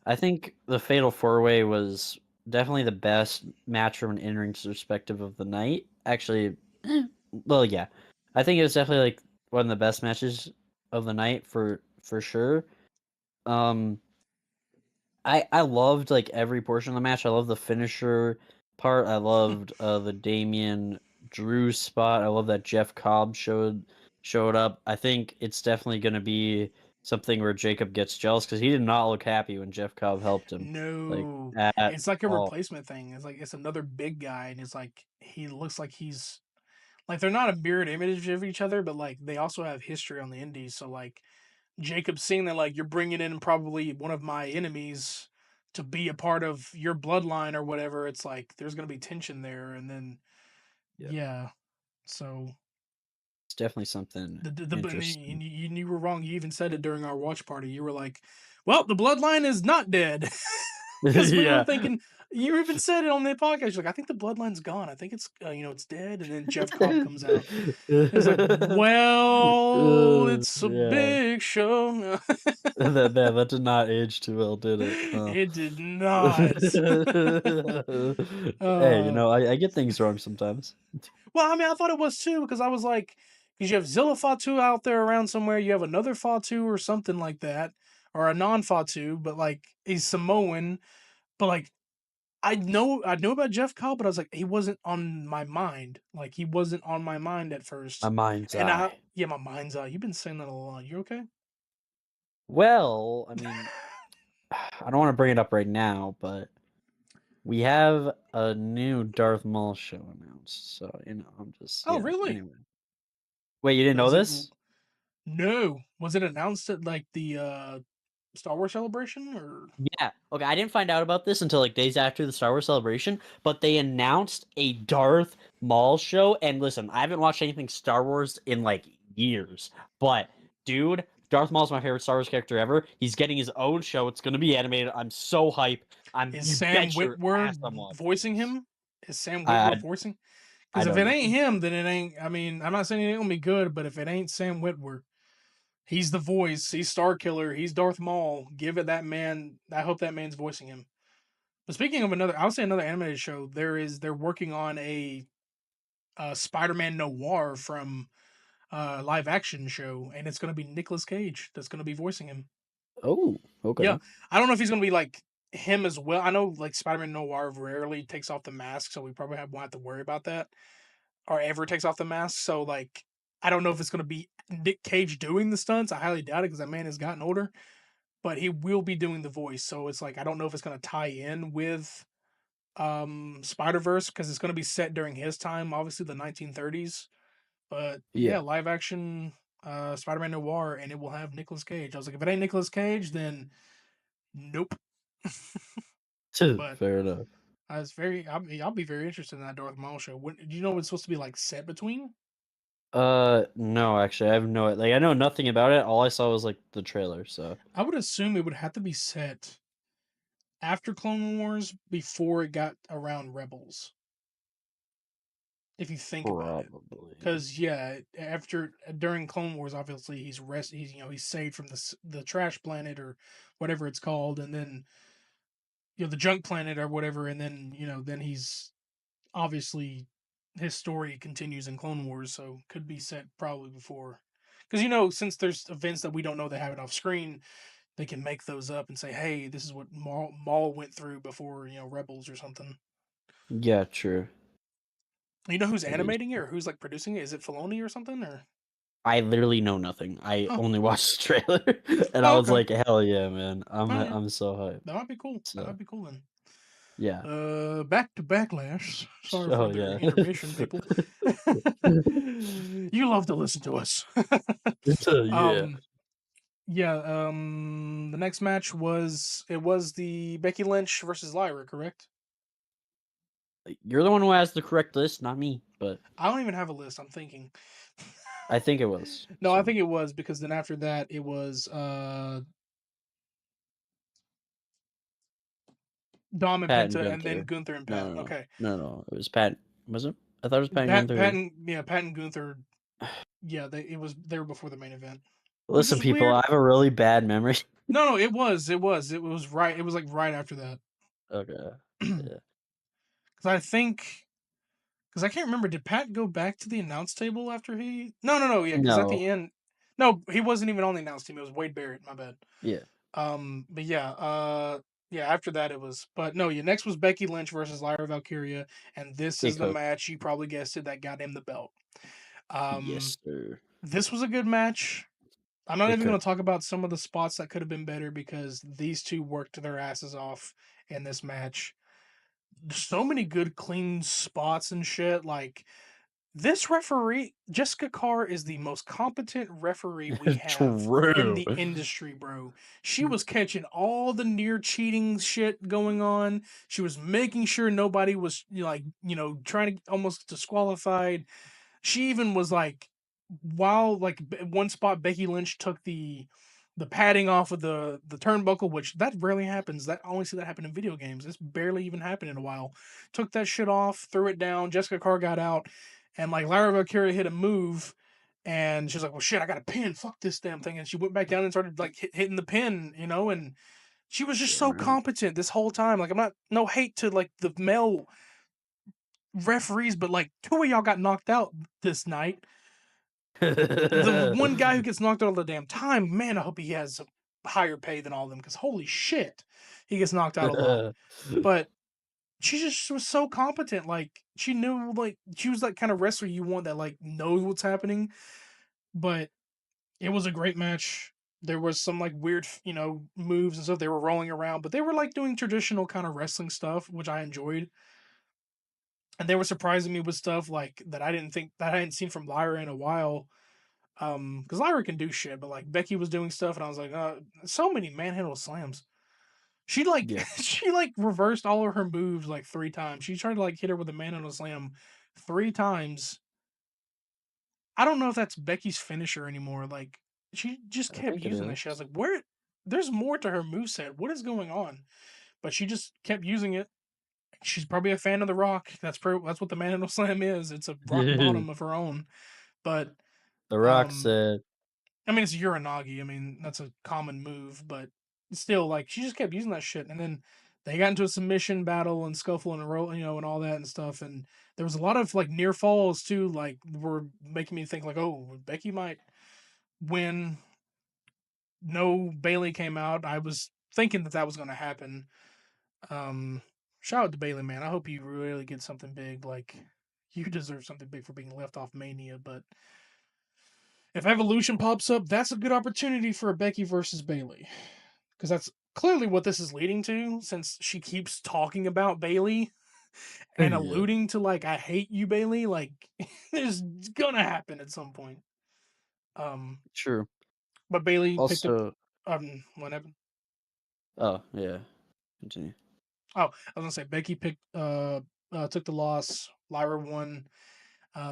S2: I think the fatal four way was definitely the best match from an in-ring perspective of the night. Actually, well, yeah, I think it was definitely like one of the best matches of the night for sure. Um, I loved like every portion of the match. I love the finisher part. I loved the Damian Drew spot. I love that Jeff Cobb showed up. I think it's definitely going to be something where Jacob gets jealous because he did not look happy when Jeff Cobb helped him, like
S1: No,
S2: at
S1: it's like a
S2: all.
S1: replacement thing. It's like it's another big guy, and it's like he looks like he's like they're not a mirrored image of each other, but like they also have history on the indies. So like Jacob seeing that like you're bringing in probably one of my enemies to be a part of your bloodline or whatever. It's like there's gonna be tension there, and then
S2: Yeah,
S1: yeah. So
S2: it's definitely something
S1: and
S2: interesting.
S1: you were wrong. You even said it during our watch party. You were like, "Well, the bloodline is not dead," because we were
S2: Yeah.
S1: thinking. You even said it on the podcast. You're like, "I think the bloodline's gone. I think it's it's dead." And then Jeff Cobb comes out. It's like, "Well, it's a
S2: Yeah.
S1: big show."
S2: That did not age too well, did it?
S1: It did not.
S2: Hey,
S1: uh,
S2: I get things wrong sometimes.
S1: well, I mean, I thought it was too because I was like, because you have Zilla Fatu out there around somewhere, you have another Fatu or something like that, or a non Fatu, but like he's Samoan. But like, I know about Jeff Cobb, but I was like, he wasn't on my mind. Like, he wasn't on my mind at
S2: My
S1: first.
S2: mind's
S1: And
S2: eye.
S1: yeah, my mind's eye. You've been saying that a lot. You okay?
S2: Well, I mean, I don't want to bring it up right now, but we have a new Darth Maul show announced. So, I'm just,
S1: Oh,
S2: yeah,
S1: really?
S2: anyway. Wait, you didn't know
S1: Does it?
S2: this?
S1: No. Was it announced at like the Star Wars celebration or?
S2: Yeah. Okay, I didn't find out about this until like days after the Star Wars celebration, but they announced a Darth Maul show. And listen, I haven't watched anything Star Wars in like years, but dude, Darth Maul's my favorite Star Wars character ever. He's getting his own show. It's gonna be animated. I'm so hype.
S1: Is
S2: You
S1: Sam
S2: bet your ass
S1: Witwer
S2: I'm watching
S1: voicing
S2: this.
S1: him? Is Sam
S2: I
S1: Witwer
S2: I,
S1: voicing?
S2: I
S1: Because if
S2: don't
S1: it
S2: know.
S1: ain't him, then it ain't. I mean, I'm not saying it ain't gonna be good, but if it ain't Sam Witwer, he's the voice. He's Star Killer. He's Darth Maul. Give it that man. I hope that man's voicing him. But speaking of another, I would say another animated show. They're working on a Spider-Man noir from live action show, and it's gonna be Nicolas Cage that's gonna be voicing him.
S2: Oh,
S1: Yeah,
S2: okay.
S1: I don't know if he's gonna be like him as well. I know like Spider-Man Noir rarely takes off the mask, so we probably won't have to worry about that or ever takes off the mask. So like, I don't know if it's gonna be Nick Cage doing the stunts. I highly doubt it because that man has gotten older, but he will be doing the voice. So it's like I don't know if it's gonna tie in with Spider Verse because it's gonna be set during his time, obviously the 1930s. But yeah,
S2: Yeah.
S1: live action Spider-Man Noir, and it will have Nicolas Cage. I was like, if it ain't Nicolas Cage, then nope. But
S2: Fair enough.
S1: I was I'll be very interested in that Darth Maul show. Do you know what it's supposed to be like set between?
S2: No, actually, I have no like I know nothing about it. All I saw was like the trailer, so
S1: I would assume it would have to be set after Clone Wars before it got around Rebels. If you think about it,
S2: probably.
S1: because yeah, after during Clone Wars, obviously he's he's saved from the trash planet or whatever it's called, and then the junk planet or whatever, and then then he's obviously his story continues in Clone Wars, so could be set probably before. Because since there's events that we don't know they have it off screen, they can make those up and say, "Hey, this is what Maul went through before Rebels or something."
S2: Yeah, true.
S1: You know who's
S2: That is.
S1: animating it or who's like producing it? Is it Filoni or something? Or
S2: I literally know nothing. I
S1: oh,
S2: only watched the trailer, and I
S1: oh,
S2: was
S1: okay,
S2: like, "Hell yeah, man!
S1: oh yeah,
S2: I'm so hyped."
S1: that might be cool. That
S2: So
S1: might be cool then.
S2: yeah.
S1: Back to Backlash. Sorry for
S2: Oh
S1: the
S2: yeah.
S1: intermission, people. You love to listen to us.
S2: Yeah.
S1: um, yeah. The next match was the Becky Lynch versus Lyra, correct?
S2: You're the one who has the correct list, not me. But
S1: I don't even have a list. I'm thinking.
S2: I think it was.
S1: No, I
S2: So
S1: think it was because then after that it was Dom and
S2: Pat and
S1: Penta, and then
S2: Gunther.
S1: Gunther and
S2: No,
S1: Pat.
S2: no, no,
S1: Okay,
S2: no, no. It was Pat. Was it? I thought it was Pat and Gunther.
S1: Pat and Gunther. Yeah, they were before the main event, which
S2: Listen,
S1: is
S2: people,
S1: weird.
S2: I have a really bad memory.
S1: No, it was right. It was like right after that.
S2: Okay.
S1: Because
S2: Yeah.
S1: I think because I can't remember. Did Pat go back to the announce table after he? No. Yeah, because at the
S2: No.
S1: end, no, he wasn't even on the announce team. It was Wade Barrett. My bad.
S2: Yeah.
S1: But yeah, yeah. After that, it was. But no, yeah. Next was Becky Lynch versus Lyra Valkyria, and this
S2: Big
S1: is the
S2: hook.
S1: match you probably guessed it that got him the belt.
S2: Yes,
S1: Um,
S2: sir.
S1: this was a good match. I'm not
S2: Big
S1: even going
S2: hook.
S1: to talk about some of the spots that could have been better because these two worked their asses off in this match. So many good, clean spots and shit. Like this referee, Jessica Carr, is the most competent referee we have in
S2: True.
S1: the industry, bro. She was catching all the near cheating shit going on. She was making sure nobody was trying to almost disqualified. She even was like, while like one spot Becky Lynch took the padding off of the turnbuckle, which that rarely happens. That I only see that happen in video games. It's barely even happened in a while. Took that shit off, threw it down. Jessica Carr got out, and like Lyra Valkyria hit a move, and she's like, "Well, shit, I got a pin. Fuck this damn thing." And she went back down and started like hitting the pin, and she was just
S2: Damn
S1: so
S2: right.
S1: competent this whole time. Like I'm not no hate to like the male referees, but like two of y'all got knocked out this night. The one guy who gets knocked out all the damn time, man, I hope he has a higher pay than all of them because holy shit, he gets knocked out a lot. But she just was so competent. Like she knew, like she was that kind of wrestler you want that like knows what's happening. But it was a great match. There was some like weird, moves and stuff. They were rolling around, but they were like doing traditional kind of wrestling stuff, which I enjoyed. And they were surprising me with stuff like that I didn't think that I hadn't seen from Lyra in a while. Because Lyra can do shit, but like Becky was doing stuff, and I was like, so many manhandle slams. She like
S2: Yeah.
S1: she like reversed all of her moves like 3 times. She tried to like hit her with a manhandle slam 3 times. I don't know if that's Becky's finisher anymore. Like she just
S2: I
S1: kept
S2: think it
S1: using that shit. I was
S2: is.
S1: like, where? There's more to her moveset. What is going on? But she just kept using it. She's probably a fan of The Rock. That's what the manhandle slam is. It's a rock
S2: The
S1: bottom of her own. But
S2: Rock
S1: um,
S2: said,
S1: I mean, it's Uranagi. I mean, that's a common move, but still, like, she just kept using that shit. And then they got into a submission battle and scuffle and roll, and all that and stuff. And there was a lot of like near falls too, like, were making me think like, oh, Becky might win. No, Bailey came out. I was thinking that was going to happen. Um, Shout out to Bailey, man. I hope you really get something big. Like, you deserve something big for being left off Mania, but if Evolution pops up, that's a good opportunity for a Becky versus Bailey. Because that's clearly what this is leading to, since she keeps talking about Bailey and
S2: yeah,
S1: alluding to, like, I hate you, Bailey. Like, it's gonna happen at some point. Um,
S2: true.
S1: but Bailey picked up,
S2: Also,
S1: what happened?
S2: oh, yeah. Continue.
S1: Oh, I was gonna say Becky took the loss. Lyra won.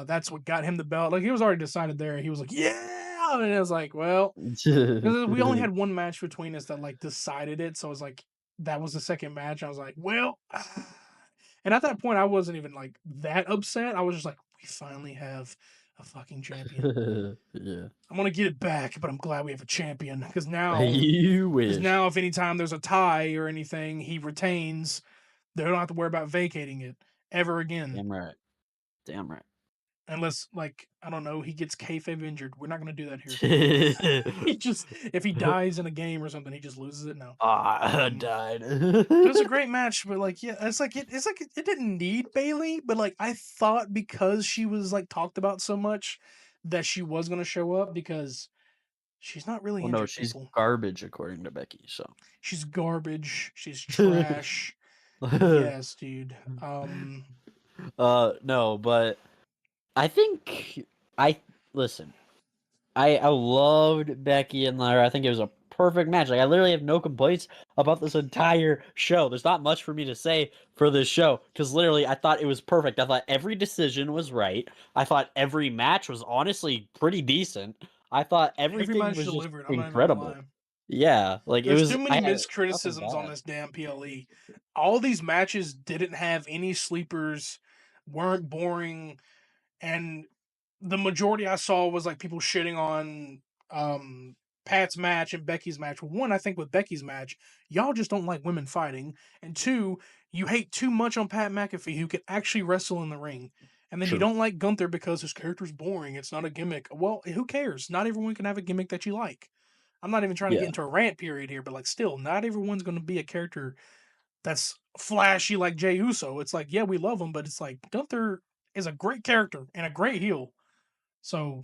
S1: That's what got him the belt. Like, he was already decided there. He was like, yeah! And it was like, well, because we only had one match between us that like decided it, so it was like that was the second match. I was like, well, and at that point, I wasn't even like that upset. I was just like, we finally have a fucking champion.
S2: Yeah.
S1: I'm gonna get it back, but I'm glad we have a champion because now,
S2: You wish.
S1: if any time there's a tie or anything, he retains. They don't have to worry about vacating it ever again.
S2: Damn right. Damn right.
S1: Unless, like, I don't know, he gets kayfabe injured. We're not gonna do that here. He just if he dies in a game or something, he just loses it. No.
S2: Ah, I
S1: Um,
S2: died.
S1: it was a great match, but like, yeah, it didn't need Bailey, but like I thought because she was like talked about so much that she was gonna show up because she's not really
S2: Well, no,
S1: injured
S2: she's
S1: people.
S2: garbage according to Becky. So,
S1: She's garbage. She's trash. Yes, dude.
S2: no, but I think I listen. I loved Becky and Lyra. I think it was a perfect match. Like I literally have no complaints about this entire show. There's not much for me to say for this show because literally I thought it was perfect. I thought every decision was right. I thought every match was honestly pretty decent. I thought
S1: Every
S2: everything
S1: match
S2: was just
S1: delivered. I'm not even gonna
S2: incredible.
S1: lie.
S2: Yeah, like it
S1: There's
S2: was.
S1: too many
S2: I had
S1: missed
S2: nothing
S1: criticisms on
S2: bad.
S1: this damn PLE. All these matches didn't have any sleepers, weren't boring, and the majority I saw was like people shitting on Pat's match and Becky's match. One, I think with Becky's match, y'all just don't like women fighting, and two, you hate too much on Pat McAfee who can actually wrestle in the ring. And then you
S2: True.
S1: don't like Gunther because his character's boring. It's not a gimmick. Well, who cares? Not everyone can have a gimmick that you like. I'm not even trying to get
S2: Yeah.
S1: into a rant period here, but like, still, not everyone's going to be a character that's flashy like Jey Uso. It's like, yeah, we love him, but it's like Gunther is a great character and a great heel. So,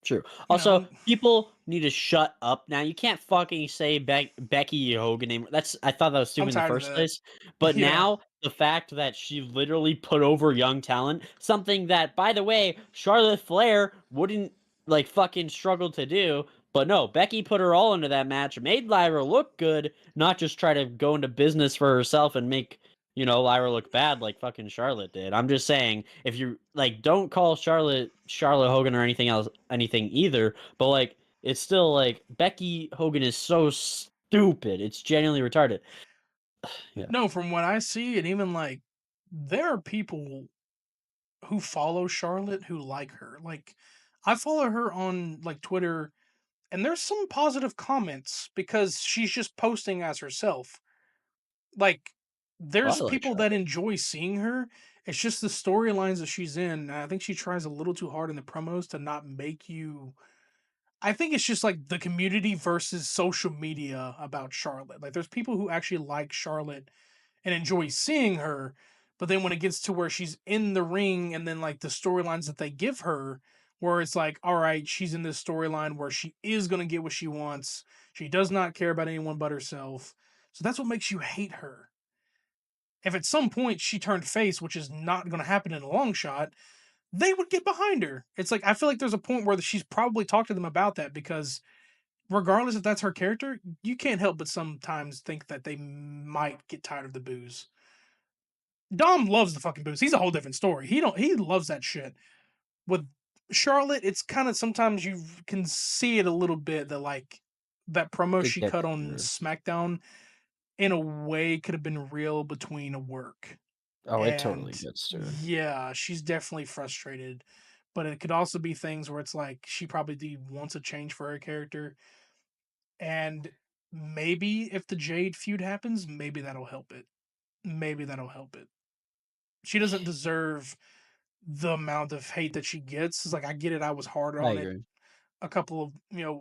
S2: True.
S1: you
S2: Also,
S1: know,
S2: people need to shut up now. You can't fucking say Becky Hogan name. That's I thought that was
S1: I'm
S2: stupid in the
S1: tired of
S2: first
S1: that.
S2: place. But
S1: Yeah.
S2: now the fact that she literally put over young talent, something that, by the way, Charlotte Flair wouldn't like fucking struggle to do. But no, Becky put her all into that match, made Lyra look good, not just try to go into business for herself and make Lyra look bad like fucking Charlotte did. I'm just saying, if you like, don't call Charlotte Hogan or anything else anything either. But like, it's still like Becky Hogan is so stupid. It's genuinely retarded. Yeah.
S1: No, from what I see, and even like, there are people who follow Charlotte who like her. Like, I follow her on like Twitter, and there's some positive comments because she's just posting as herself. Like,
S2: Oh, I
S1: there's
S2: like
S1: people that
S2: Charlotte.
S1: enjoy seeing her. It's just the storylines that she's in. And I think she tries a little too hard in the promos to not make you. I think it's just like the community versus social media about Charlotte. Like, there's people who actually like Charlotte and enjoy seeing her, but then when it gets to where she's in the ring and then like the storylines that they give her, where it's like, all right, she's in this storyline where she is going to get what she wants. She does not care about anyone but herself. So that's what makes you hate her. If at some point she turned face, which is not going to happen in a long shot, they would get behind her. It's like, I feel like there's a point where she's probably talked to them about that because regardless if that's her character, you can't help but sometimes think that they might get tired of the booze. Dom loves the fucking booze. He's a whole different story. He loves that shit. With Charlotte, it's kind of sometimes you can see it a little bit that like that promo
S2: Could
S1: she
S2: get
S1: cut
S2: to
S1: on
S2: her.
S1: SmackDown in a way could have been real between a work.
S2: Oh, it totally
S1: And
S2: gets to her.
S1: yeah, she's definitely frustrated. But it could also be things where it's like she probably wants a change for her character. And maybe if the Jade feud happens, maybe that'll help it. Maybe that'll help it. She doesn't deserve the amount of hate that she gets. It's like, I get it. I was hard
S2: I
S1: on it
S2: agree.
S1: a couple of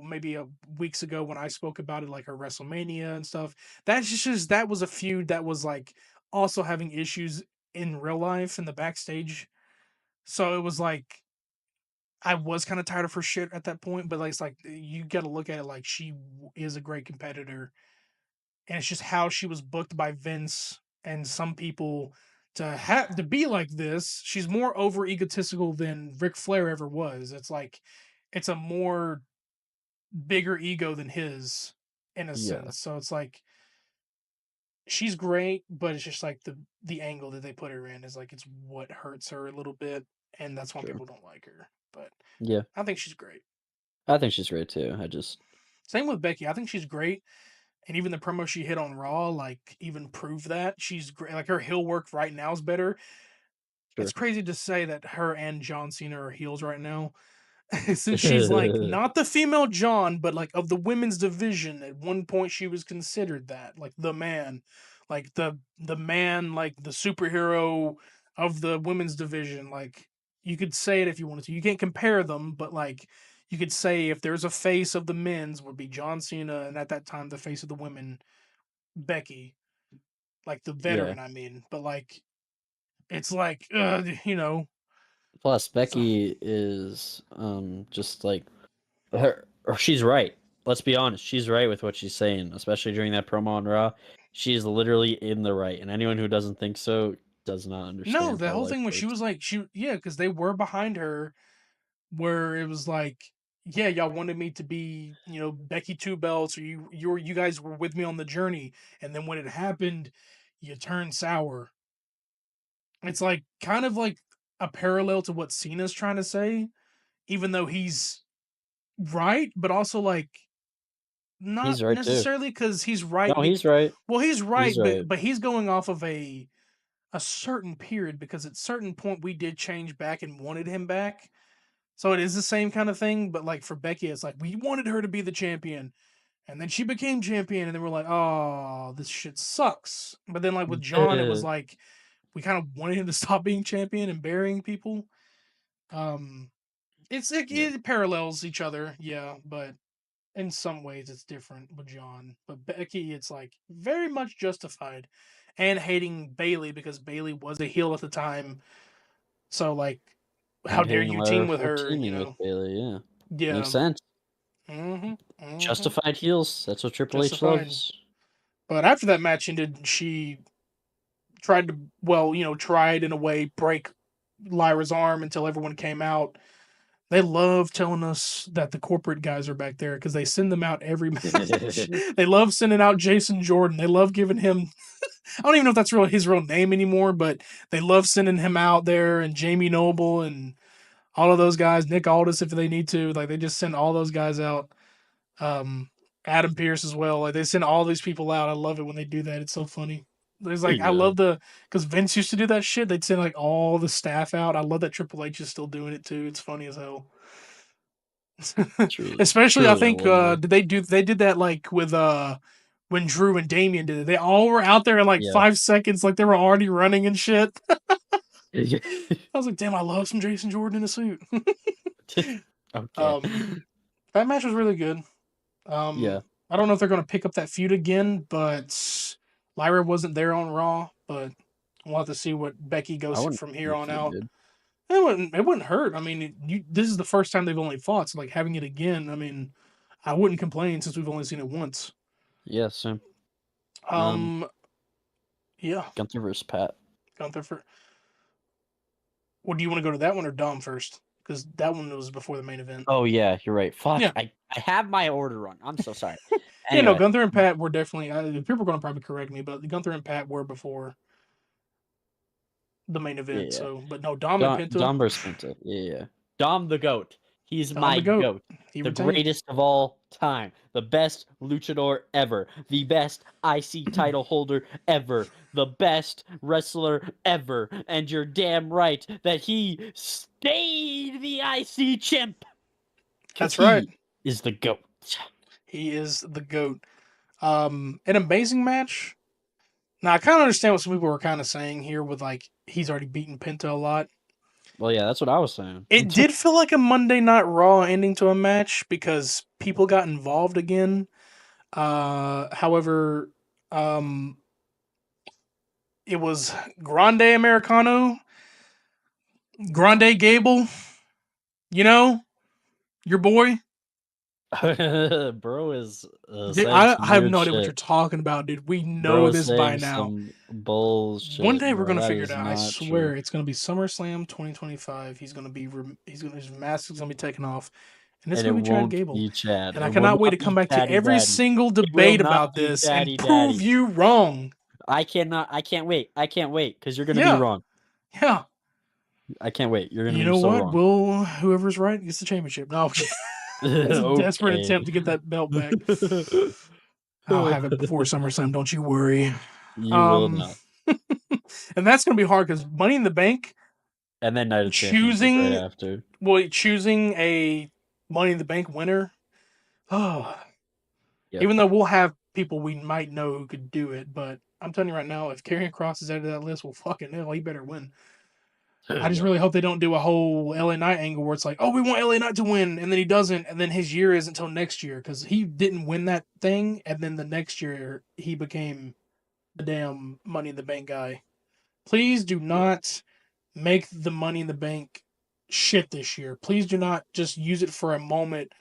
S1: maybe weeks ago when I spoke about it, like her WrestleMania and stuff. That's just that was a feud that was like also having issues in real life in the backstage. So it was like I was kind of tired of her shit at that point. But like, it's like you got to look at it like she is a great competitor, and it's just how she was booked by Vince and some people to have to be like this. She's more over egotistical than Ric Flair ever was. It's like it's a more bigger ego than his in a
S2: Yeah,
S1: sense. So it's like she's great, but it's just like the angle that they put her in is like it's what hurts her a little bit, and that's why
S2: true.
S1: people don't like her. But
S2: Yeah,
S1: I think she's great.
S2: I think she's great too. I just
S1: Same with Becky. I think she's great. And even the promo she hit on Raw, like, even proved that she's great. Like, her heel work right now is better. It's
S2: sure.
S1: crazy to say that her and John Cena are heels right now. Since she's like not the female John, but like of the women's division. At one point, she was considered that, like the man, like the man, like the superhero of the women's division. Like, you could say it if you wanted to. You can't compare them, but like you could say if there's a face of the men's would be John Cena, and at that time the face of the women, Becky, like the
S2: Yeah.
S1: veteran. I mean, but like it's like
S2: Plus,
S1: so
S2: Becky is just like her. Or she's right. Let's be honest. She's right with what she's saying, especially during that promo on Raw. She's literally in the right, and anyone who doesn't think so does not
S1: no,
S2: understand
S1: the
S2: how
S1: whole
S2: life
S1: thing was she
S2: works.
S1: was like she yeah, because they were behind her where it was like yeah, y'all wanted me to be, Becky Two Belts, or you guys were with me on the journey, and then when it happened, you turned sour. It's like kind of like a parallel to what Cena's trying to say, even though he's right, but also like not
S2: He's right too.
S1: necessarily because he's right.
S2: No, he's right.
S1: Well, he's
S2: He's
S1: right,
S2: right.
S1: but he's going off of a certain period because at certain point we did change back and wanted him back. So it is the same kind of thing, but like for Becky, it's like we wanted her to be the champion, and then she became champion, and then we're like, oh, this shit sucks. But then like with John, it was like we kind of wanted him to stop being champion and burying people. Um,
S2: Yeah.
S1: it parallels each other, yeah, but in some ways it's different with John. But Becky, it's like very much justified, and hating Bailey because Bailey was a heel at the time. So like, how
S2: And
S1: dare
S2: hitting
S1: you
S2: Lara
S1: team with
S2: for
S1: her?
S2: teaming with Bailey, yeah. Makes
S1: Yeah.
S2: sense.
S1: Mm-hmm.
S2: Justified heels. That's what Triple H
S1: Justified.
S2: loves.
S1: But after that match ended, she tried to, well, tried in a way break Lyra's arm until everyone came out. They love telling us that the corporate guys are back there because they send them out every match. They love sending out Jason Jordan. They love giving him. I don't even know if that's his real name anymore, but they love sending him out there, and Jamie Noble and all of those guys, Nick Aldis if they need to. Like they just send all those guys out. Um, Adam Pierce as well. Like they send all these people out. I love it when they do that. It's so funny. There's like I
S2: Yeah.
S1: love because Vince used to do that shit. They'd send like all the staff out. I love that Triple H is still doing it too. It's funny as hell.
S2: Truly.
S1: Especially I
S2: Truly
S1: think
S2: unbelievable.
S1: they did that like with when Drew and Damien did it. They all were out there in like
S2: Yeah.
S1: 5 seconds, like they were already running and shit.
S2: Yeah.
S1: I was like, damn, I love some Jason Jordan in a suit.
S2: Okay.
S1: um, that match was really good.
S2: Yeah.
S1: I don't know if they're going to pick up that feud again, but Lyra wasn't there on Raw. But we'll have to see what Becky
S2: I
S1: goes
S2: wouldn't
S1: from here
S2: mind
S1: on
S2: if they
S1: out.
S2: did.
S1: It wouldn't hurt. I mean, this is the first time they've only fought, so like having it again. I mean, I wouldn't complain since we've only seen it once.
S2: Yeah, same. Um,
S1: Um, yeah,
S2: Gunther versus Pat.
S1: Gunther for. Well, do you want to go to that one or Dom first? Because that one was before the main event.
S2: Oh yeah, you're right. Fuck,
S1: Yeah,
S2: I have my order wrong. I'm so sorry.
S1: yeah. No,
S2: Anyway,
S1: Gunther and Pat were definitely. People are going to probably correct me, but Gunther and Pat were before the main event.
S2: yeah.
S1: So, but no, Dom and Penta.
S2: Dom versus Penta. Yeah. Dom the GOAT. He's
S1: Dom
S2: my
S1: the goat.
S2: GOAT.
S1: He
S2: The
S1: retained.
S2: greatest of all time. The best luchador ever. The best IC title holder ever. The best wrestler ever. And you're damn right that he stayed the IC champ. Because
S1: That's right.
S2: he is the GOAT.
S1: He is the goat. An amazing match. Now I kind of understand what some people were kind of saying here with like he's already beaten Penta a lot.
S2: Well, yeah, that's what I was saying.
S1: It did feel like a Monday Night Raw ending to a match because people got involved again. However, um, it was Grande Americano, Grande Gable. You know, your boy.
S2: Bro is
S1: Dude,
S2: saying
S1: I
S2: some
S1: have
S2: weird
S1: no idea what you're
S2: shit.
S1: talking about, dude. We
S2: Bro
S1: know
S2: is
S1: this by
S2: saying
S1: now.
S2: some
S1: One
S2: bullshit,
S1: day we're
S2: bro.
S1: gonna
S2: That
S1: figure it
S2: is
S1: out. I
S2: not true.
S1: swear it's gonna be SummerSlam 2025. He's gonna be his mask is gonna be taken off, and it's
S2: And it
S1: gonna be Chad
S2: won't
S1: Gable.
S2: be Chad.
S1: And I
S2: It will
S1: cannot wait to
S2: not
S1: come
S2: be
S1: back to
S2: Chatty
S1: every
S2: Daddy.
S1: single
S2: It will
S1: debate
S2: not
S1: about
S2: be
S1: this and
S2: Chatty
S1: prove
S2: Daddy.
S1: you wrong.
S2: I cannot. I can't wait. I can't wait because you're gonna be
S1: Yeah,
S2: wrong.
S1: yeah.
S2: I can't wait. You're gonna
S1: You
S2: be
S1: know
S2: so
S1: what?
S2: wrong.
S1: Will whoever's right gets the championship. No, it's a desperate
S2: Okay.
S1: attempt to get that belt back. I'll have it before SummerSlam. Don't you worry.
S2: You will
S1: Um,
S2: not.
S1: and that's gonna be hard because Money in the Bank
S2: And then Night of Champions right
S1: choosing
S2: after.
S1: choosing a Money in the Bank winner. Oh,
S2: Yep.
S1: even though we'll have people we might know who could do it, but I'm telling you right now, if Karrion Cross is out of that list, well, fucking hell, he better win. I just
S2: Yep.
S1: really hope they don't do a whole LA Knight angle where it's like, oh, we want LA Knight to win, and then he doesn't, and then his year is until next year because he didn't win that thing, and then the next year he became the damn Money in the Bank guy. Please do
S2: Yeah.
S1: not make the Money in the Bank shit this year. Please do not just use it for a moment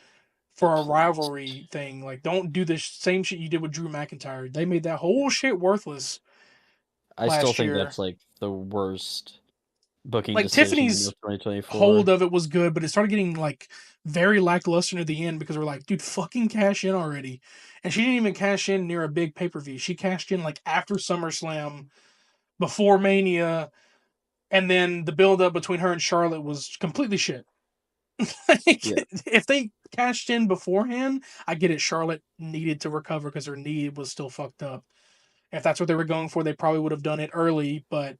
S1: for a
S2: Please.
S1: rivalry thing. Like, don't do the same shit you did with Drew McIntyre. They made that whole shit worthless
S2: I still
S1: last
S2: think
S1: year.
S2: that's like the worst booking
S1: Like
S2: decision
S1: Tiffany's
S2: of 2024.
S1: hold of it was good, but it started getting like very lackluster near the end because we're like, dude, fucking cash in already. And she didn't even cash in near a big pay per view. She cashed in like after SummerSlam, before Mania, and then the build up between her and Charlotte was completely shit. Like,
S2: Yeah.
S1: if they cashed in beforehand, I get it. Charlotte needed to recover because her knee was still fucked up. If that's what they were going for, they probably would have done it early, but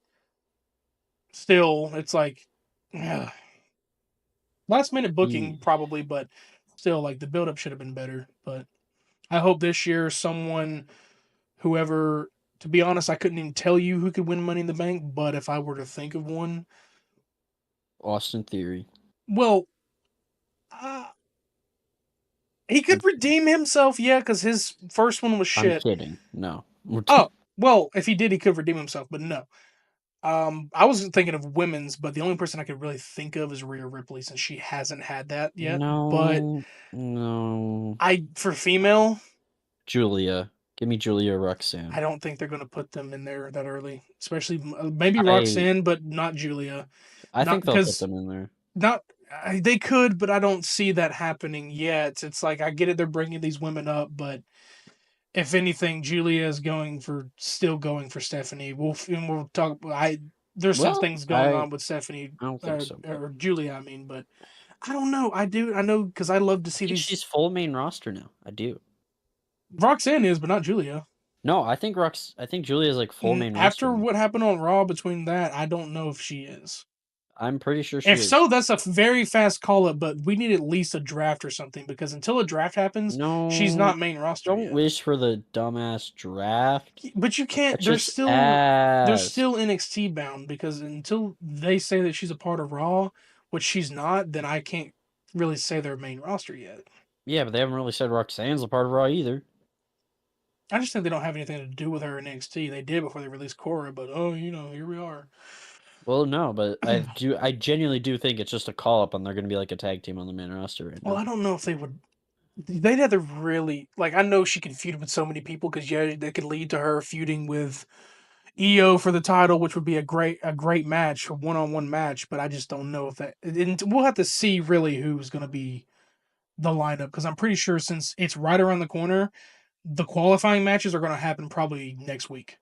S1: still, it's like ugh. Last minute booking probably, but still, like the build up should have been better. But I hope this year someone, whoever, to be honest, I couldn't even tell you who could win Money in the Bank, but if I were to think of one,
S2: Austin Theory.
S1: well, uh, he
S2: I'm,
S1: could redeem himself, yeah, because his first one was
S2: I'm
S1: shit.
S2: kidding. No.
S1: Oh, well, if he did, he could redeem himself, but no. I was thinking of women's, but the only person I could really think of is Rhea Ripley since she hasn't had that yet. But
S2: No. No.
S1: for female,
S2: Julia. Give me Julia Roxanne.
S1: I don't think they're going to put them in there that early. Especially maybe
S2: I
S1: Roxanne, but not Julia.
S2: I
S1: Not
S2: think they'll put
S1: because
S2: them in there.
S1: not they could, but I don't see that happening yet. It's like I get it, they're bringing these women up, but if anything, Julia is still going for Stephanie. We'll talk. There's some
S2: Well,
S1: things going on with Stephanie
S2: I don't think so, but
S1: or Julia. I mean, but I don't know. I know because I love to
S2: I
S1: see
S2: think
S1: these.
S2: she's full main roster now. I do.
S1: Roxanne is, but not Julia.
S2: No, I think Julia is like full main roster
S1: After
S2: now.
S1: what happened on Raw between that, I don't know if she is.
S2: I'm pretty sure she
S1: If
S2: is.
S1: so, that's a very fast call up, but we need at least a draft or something because until a draft happens, she's
S2: No,
S1: not main roster
S2: don't
S1: yet.
S2: wish for the dumbass draft.
S1: But you can't.
S2: That's just
S1: They're
S2: ass.
S1: still NXT bound because until they say that she's a part of Raw, which she's not, then I can't really say they're main roster yet.
S2: Yeah, but they haven't really said Roxanne's a part of Raw either.
S1: I just think they don't have anything to do with her in NXT. They did before they released Cora, but here we are.
S2: Well, no, but I genuinely do think it's just a call up and they're going to be like a tag team on the main roster right
S1: Well,
S2: now.
S1: I don't know if they would. They'd have to really like. I know she can feud with so many people because yeah, they could lead to her feuding with EO for the title, which would be a great match, a one-on-one match. But I just don't know if that. We'll have to see really who's going to be the lineup because I'm pretty sure since it's right around the corner, the qualifying matches are going to happen probably next week.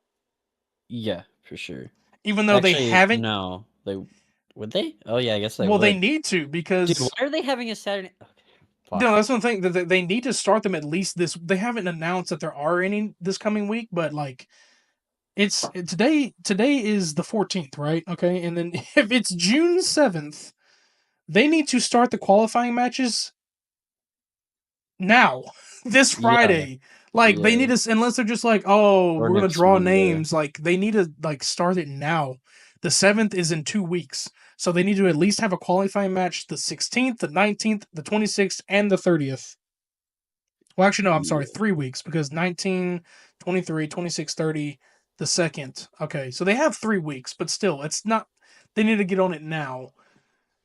S2: Yeah, for sure.
S1: Even though they
S2: Actually,
S1: haven't,
S2: no. They would they? Oh yeah, I guess they
S1: well, they
S2: would.
S1: need to
S2: Dude, why
S1: because
S2: are they having a Saturday? Okay,
S1: no,
S2: fuck.
S1: that's one thing that they need to start them at least this. They haven't announced that there are any this coming week, but like today. Today is the 14th, right? Okay, and then if it's June 7th, they need to start the qualifying matches now, this
S2: Yeah,
S1: Friday. Like they
S2: yeah.
S1: need to, unless they're just like, oh,
S2: Or
S1: we're gonna
S2: next
S1: draw
S2: Monday.
S1: names. Like they need to like start it now. The 7th is in 2 weeks, so they need to at least have a qualifying match the 16th, the 19th, the 26th, and the 30th. Well, actually, no, I'm sorry,
S2: Yeah,
S1: 3 weeks because 19, 23, 26, 30, the second. Okay, so they have 3 weeks, but still, it's not. They need to get on it now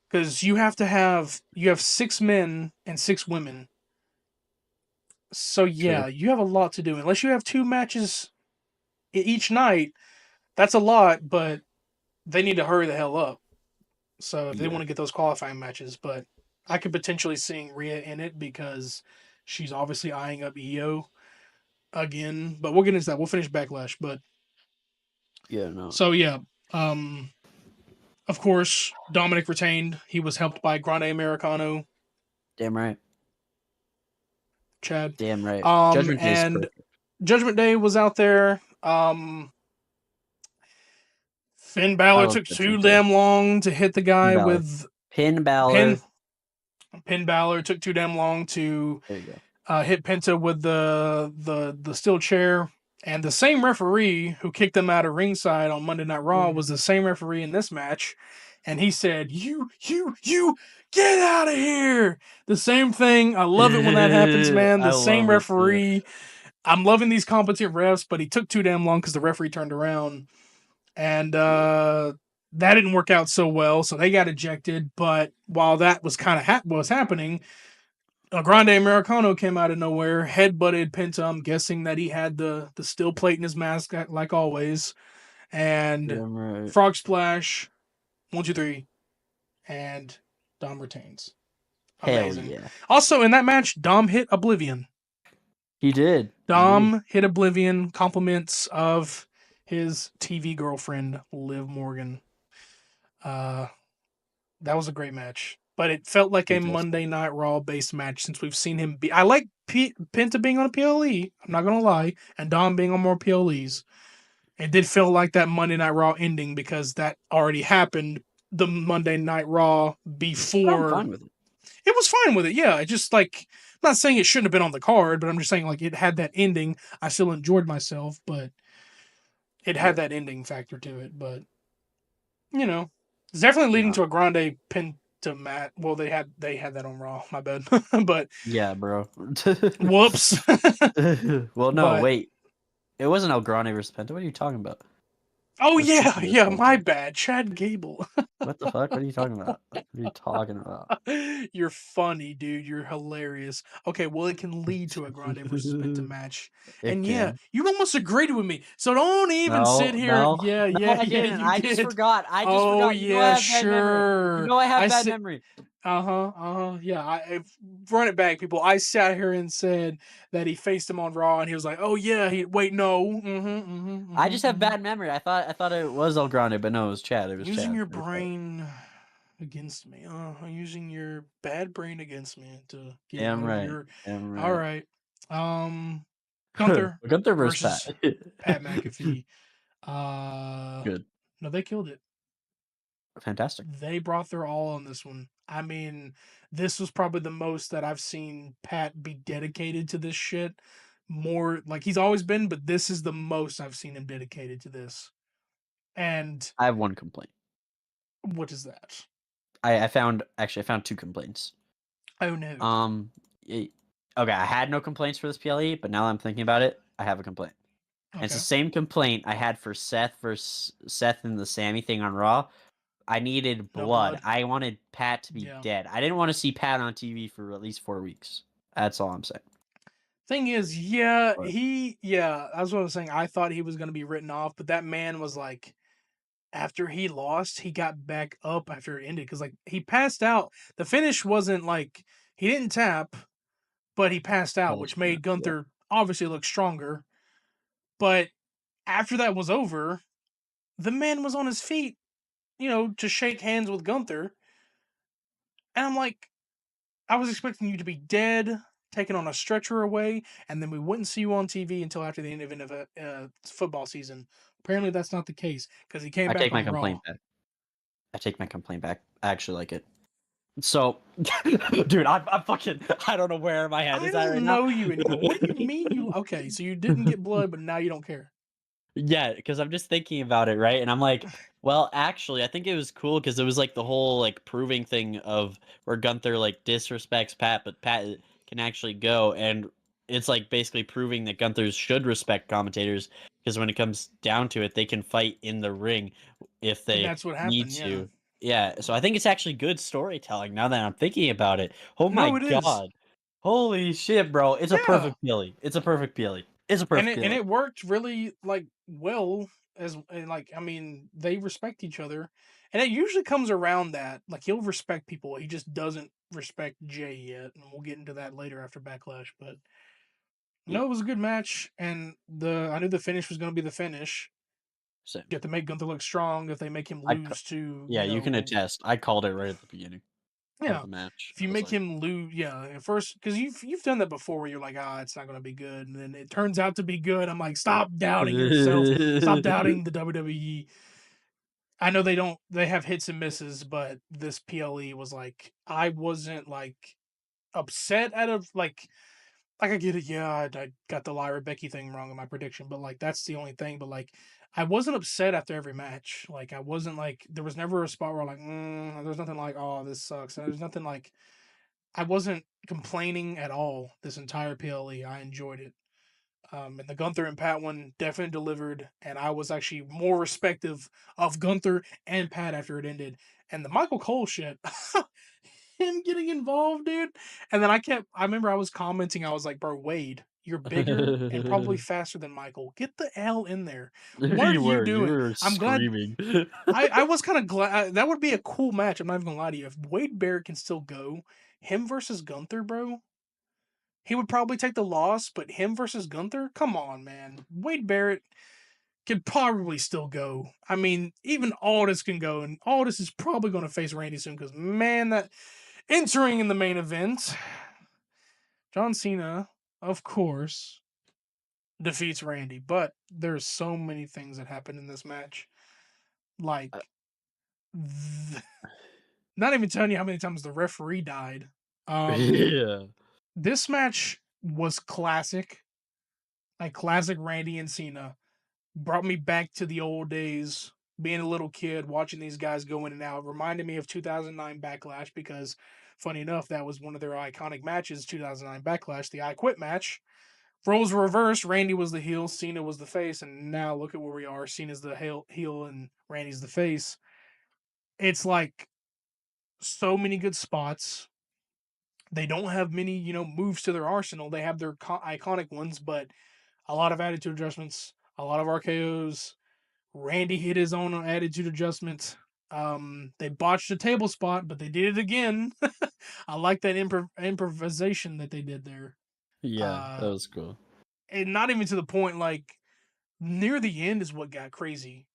S1: because you have 6 men and 6 women. So
S2: true.
S1: yeah, you have a lot to do. Unless you have 2 matches each night, that's a lot. But they need to hurry the hell up. So if they
S2: Yeah,
S1: want to get those qualifying matches, but I could potentially seeing Rhea in it because she's obviously eyeing up EO again. But we'll get into that. We'll finish Backlash. But
S2: yeah. No,
S1: so yeah, um, of course Dominic retained. He was helped by Grande Americano,
S2: damn right.
S1: Chad.
S2: Damn right. Judgment Day is
S1: And
S2: perfect.
S1: Judgment Day was out there. Finn
S2: I
S1: Balor
S2: love
S1: took too
S2: Judgment Day.
S1: damn long to hit the
S2: Finn
S1: guy
S2: Balor.
S1: with
S2: Finn
S1: Pin.
S2: Balor.
S1: Finn Balor took too damn long to
S2: There you go.
S1: hit Penta with the steel chair. And the same referee who kicked him out of ringside on Monday Night Raw was the same referee in this match. And he said, you, get out of here. The same thing. I love it when that happens, man.
S2: I
S1: The same
S2: love it too.
S1: referee. I'm loving these competent refs, but he took too damn long because the referee turned around. And
S2: Yeah.
S1: that didn't work out so well. So they got ejected. But while that was kind of was happening, a Grande Americano came out of nowhere, headbutted Penta. I'm guessing that he had the steel plate in his mask, like always. And
S2: Damn right.
S1: Frog Splash, 1, 2, 3, and Dom retains.
S2: Hell
S1: Amazing.
S2: yeah.
S1: Also, in that match, Dom hit Oblivion.
S2: He did. Indeed.
S1: Dom hit Oblivion, compliments of his TV girlfriend, Liv Morgan. Uh, that was a great match. But it felt like a
S2: Fantastic.
S1: Monday Night Raw based match since we've seen him be. I like Penta being on a PLE. I'm not gonna lie, and Dom being on more PLEs. It did feel like that Monday Night Raw ending because that already happened. The Monday Night Raw
S2: But I'm
S1: before
S2: fine with it.
S1: it was fine with it. Yeah, it just like I'm not saying it shouldn't have been on the card, but I'm just saying like it had that ending. I still enjoyed myself, but it had
S2: Yeah.
S1: that ending factor to it. But you know, it's definitely leading
S2: No.
S1: to a Grande pin to Matt. Well, they had that on Raw. My bad, but
S2: Yeah, bro.
S1: whoops.
S2: Well, no,
S1: But
S2: wait. It wasn't El Grande versus Penta. What are you talking about?
S1: oh
S2: It was
S1: yeah,
S2: Penta versus
S1: yeah, my
S2: Penta.
S1: bad, Chad Gable.
S2: What the fuck? What are you talking about? What are you talking about?
S1: You're funny, dude. You're hilarious. Okay, well, it can lead to a Grande versus Penta match.
S2: It
S1: And yeah,
S2: can.
S1: you almost agreed with me. So don't even sit
S2: No,
S1: here.
S2: no,
S1: Yeah,
S2: no,
S1: yeah,
S2: I
S1: yeah,
S2: didn't.
S1: you
S2: I just
S1: did.
S2: forgot. I just
S1: Oh,
S2: forgot. You know I
S1: yeah,
S2: have bad memory. You
S1: sure.
S2: know I have
S1: I
S2: bad
S1: said,
S2: memory.
S1: yeah, run it back, people. I sat here and said that he faced him on Raw, and he was like, oh, yeah, wait, no.
S2: I just have bad memory. I thought it was El Grande, but no, it was Chad. It was
S1: Using
S2: Chad.
S1: your
S2: It was Chad.
S1: brain against me. Using your bad brain against me to get
S2: Damn
S1: one of
S2: right.
S1: your.
S2: Damn
S1: All
S2: right.
S1: right. Gunther
S2: Gunther versus Pat.
S1: versus Pat McAfee. Uh,
S2: Good.
S1: no, they killed it.
S2: Fantastic.
S1: They brought their all on this one. I mean, this was probably the most that I've seen Pat be dedicated to this shit. More like he's always been, but this is the most I've seen him dedicated to this. And
S2: I have one complaint.
S1: what is that?
S2: I found actually I found two complaints.
S1: Oh no.
S2: Um, y- okay, I had no complaints for this PLE, but now that I'm thinking about it, I have a complaint. And it's the
S1: Okay.
S2: same complaint I had for Seth versus Seth and the Sammy thing on Raw. I needed
S1: No
S2: blood.
S1: blood.
S2: I wanted Pat to be
S1: Yeah.
S2: dead. I didn't want to see Pat on TV for at least 4 weeks. That's all I'm saying.
S1: Thing is, yeah,
S2: But
S1: that's what I was saying. I thought he was going to be written off, but that man was like, after he lost, he got back up after it ended because, like, he passed out. The finish wasn't like he didn't tap, but he passed out, which made
S2: yeah.
S1: Gunther obviously look stronger. But after that was over, the man was on his feet, to shake hands with Gunther. And I'm like, I was expecting you to be dead, taken on a stretcher away, and then we wouldn't see you on TV until after the end of a football season. Apparently, that's not the case because he came
S2: I
S1: back
S2: take my
S1: on Raw.
S2: complaint back. I take my complaint back. I actually like it. So, dude, I'm fucking. I don't know where my head
S1: I
S2: is at right
S1: don't
S2: now.
S1: know you anymore. What do you mean you? Okay, so you didn't get blood, but now you don't care.
S2: Yeah, because I'm just thinking about it, right? And I'm like, well, actually, I think it was cool because it was like the whole like proving thing of where Gunther like disrespects Pat, but Pat can actually go, and it's like basically proving that Gunther should respect commentators because when it comes down to it, they can fight in the ring if
S1: And
S2: they
S1: that's what
S2: need
S1: happened. Yeah.
S2: to. Yeah, so I think it's actually good storytelling now that I'm thinking about it. Oh my
S1: No, it is.
S2: god. Holy shit, bro. It's a
S1: Yeah.
S2: perfect Peely. It's a perfect Peely. It's a
S1: and
S2: perfect
S1: it and
S2: Peely.
S1: it worked really like well as and like I mean they respect each other, and it usually comes around that like he'll respect people. He just doesn't respect Jay yet, and we'll get into that later after Backlash. But
S2: Yeah.
S1: no, it was a good match, and the I knew the finish was going to be the finish.
S2: So
S1: You have to make Gunther look strong. If they make him
S2: I ca
S1: lose to
S2: yeah, you can attest. I called it right at the beginning of
S1: yeah.
S2: the match.
S1: If
S2: I
S1: you
S2: was
S1: make
S2: like,
S1: him lose, yeah, at first because you've done that before where you're like, it's not going to be good, and then it turns out to be good. I'm like, stop doubting yourself, stop doubting the WWE. I know they have hits and misses, but this PLE was like I wasn't like upset out of like I get it, yeah, I got the Lyra Becky thing wrong in my prediction, but like that's the only thing. But like I wasn't upset after every match. Like I wasn't like there was never a spot where I'm like, there's nothing like oh this sucks. And there's nothing like I wasn't complaining at all this entire PLE. I enjoyed it. And the Gunther and Pat one definitely delivered, and I was actually more respective of Gunther and Pat after it ended. And the Michael Cole shit, him getting involved, dude. And then I remember I was commenting, I was like, bro, Wade, you're bigger and probably faster than Michael. Get the L in there. What are you
S2: you
S1: doing?
S2: were
S1: I'm glad.
S2: screaming.
S1: I was kind of glad that would be a cool match. I'm not even gonna lie to you. If Wade Barrett can still go, him versus Gunther, bro. He would probably take the loss, but him versus Gunther, come on, man. Wade Barrett could probably still go. I mean, even Aldis can go, and Aldis is probably going to face Randy soon because, man, that entering in the main event, John Cena, of course, defeats Randy. But there's so many things that happen in this match.
S2: Uh,
S1: Like, not even telling you how many times the referee died. Um,
S2: yeah.
S1: this match was classic, like classic Randy and Cena. Brought me back to the old days, being a little kid, watching these guys go in and out. Reminded me of 2009 Backlash because, funny enough, that was one of their iconic matches, 2009 Backlash, the I Quit match. Roles were reversed. Randy was the heel, Cena was the face, and now look at where we are. Cena's the heel and Randy's the face. It's like so many good spots. They don't have many, moves to their arsenal. They have their iconic ones, but a lot of attitude adjustments, a lot of RKOs. Randy hit his own attitude adjustment. They botched a table spot, but they did it again. I like that improvisation that they did there.
S2: Yeah, that
S1: Uh,
S2: was cool.
S1: and not even to the point like near the end is what got crazy.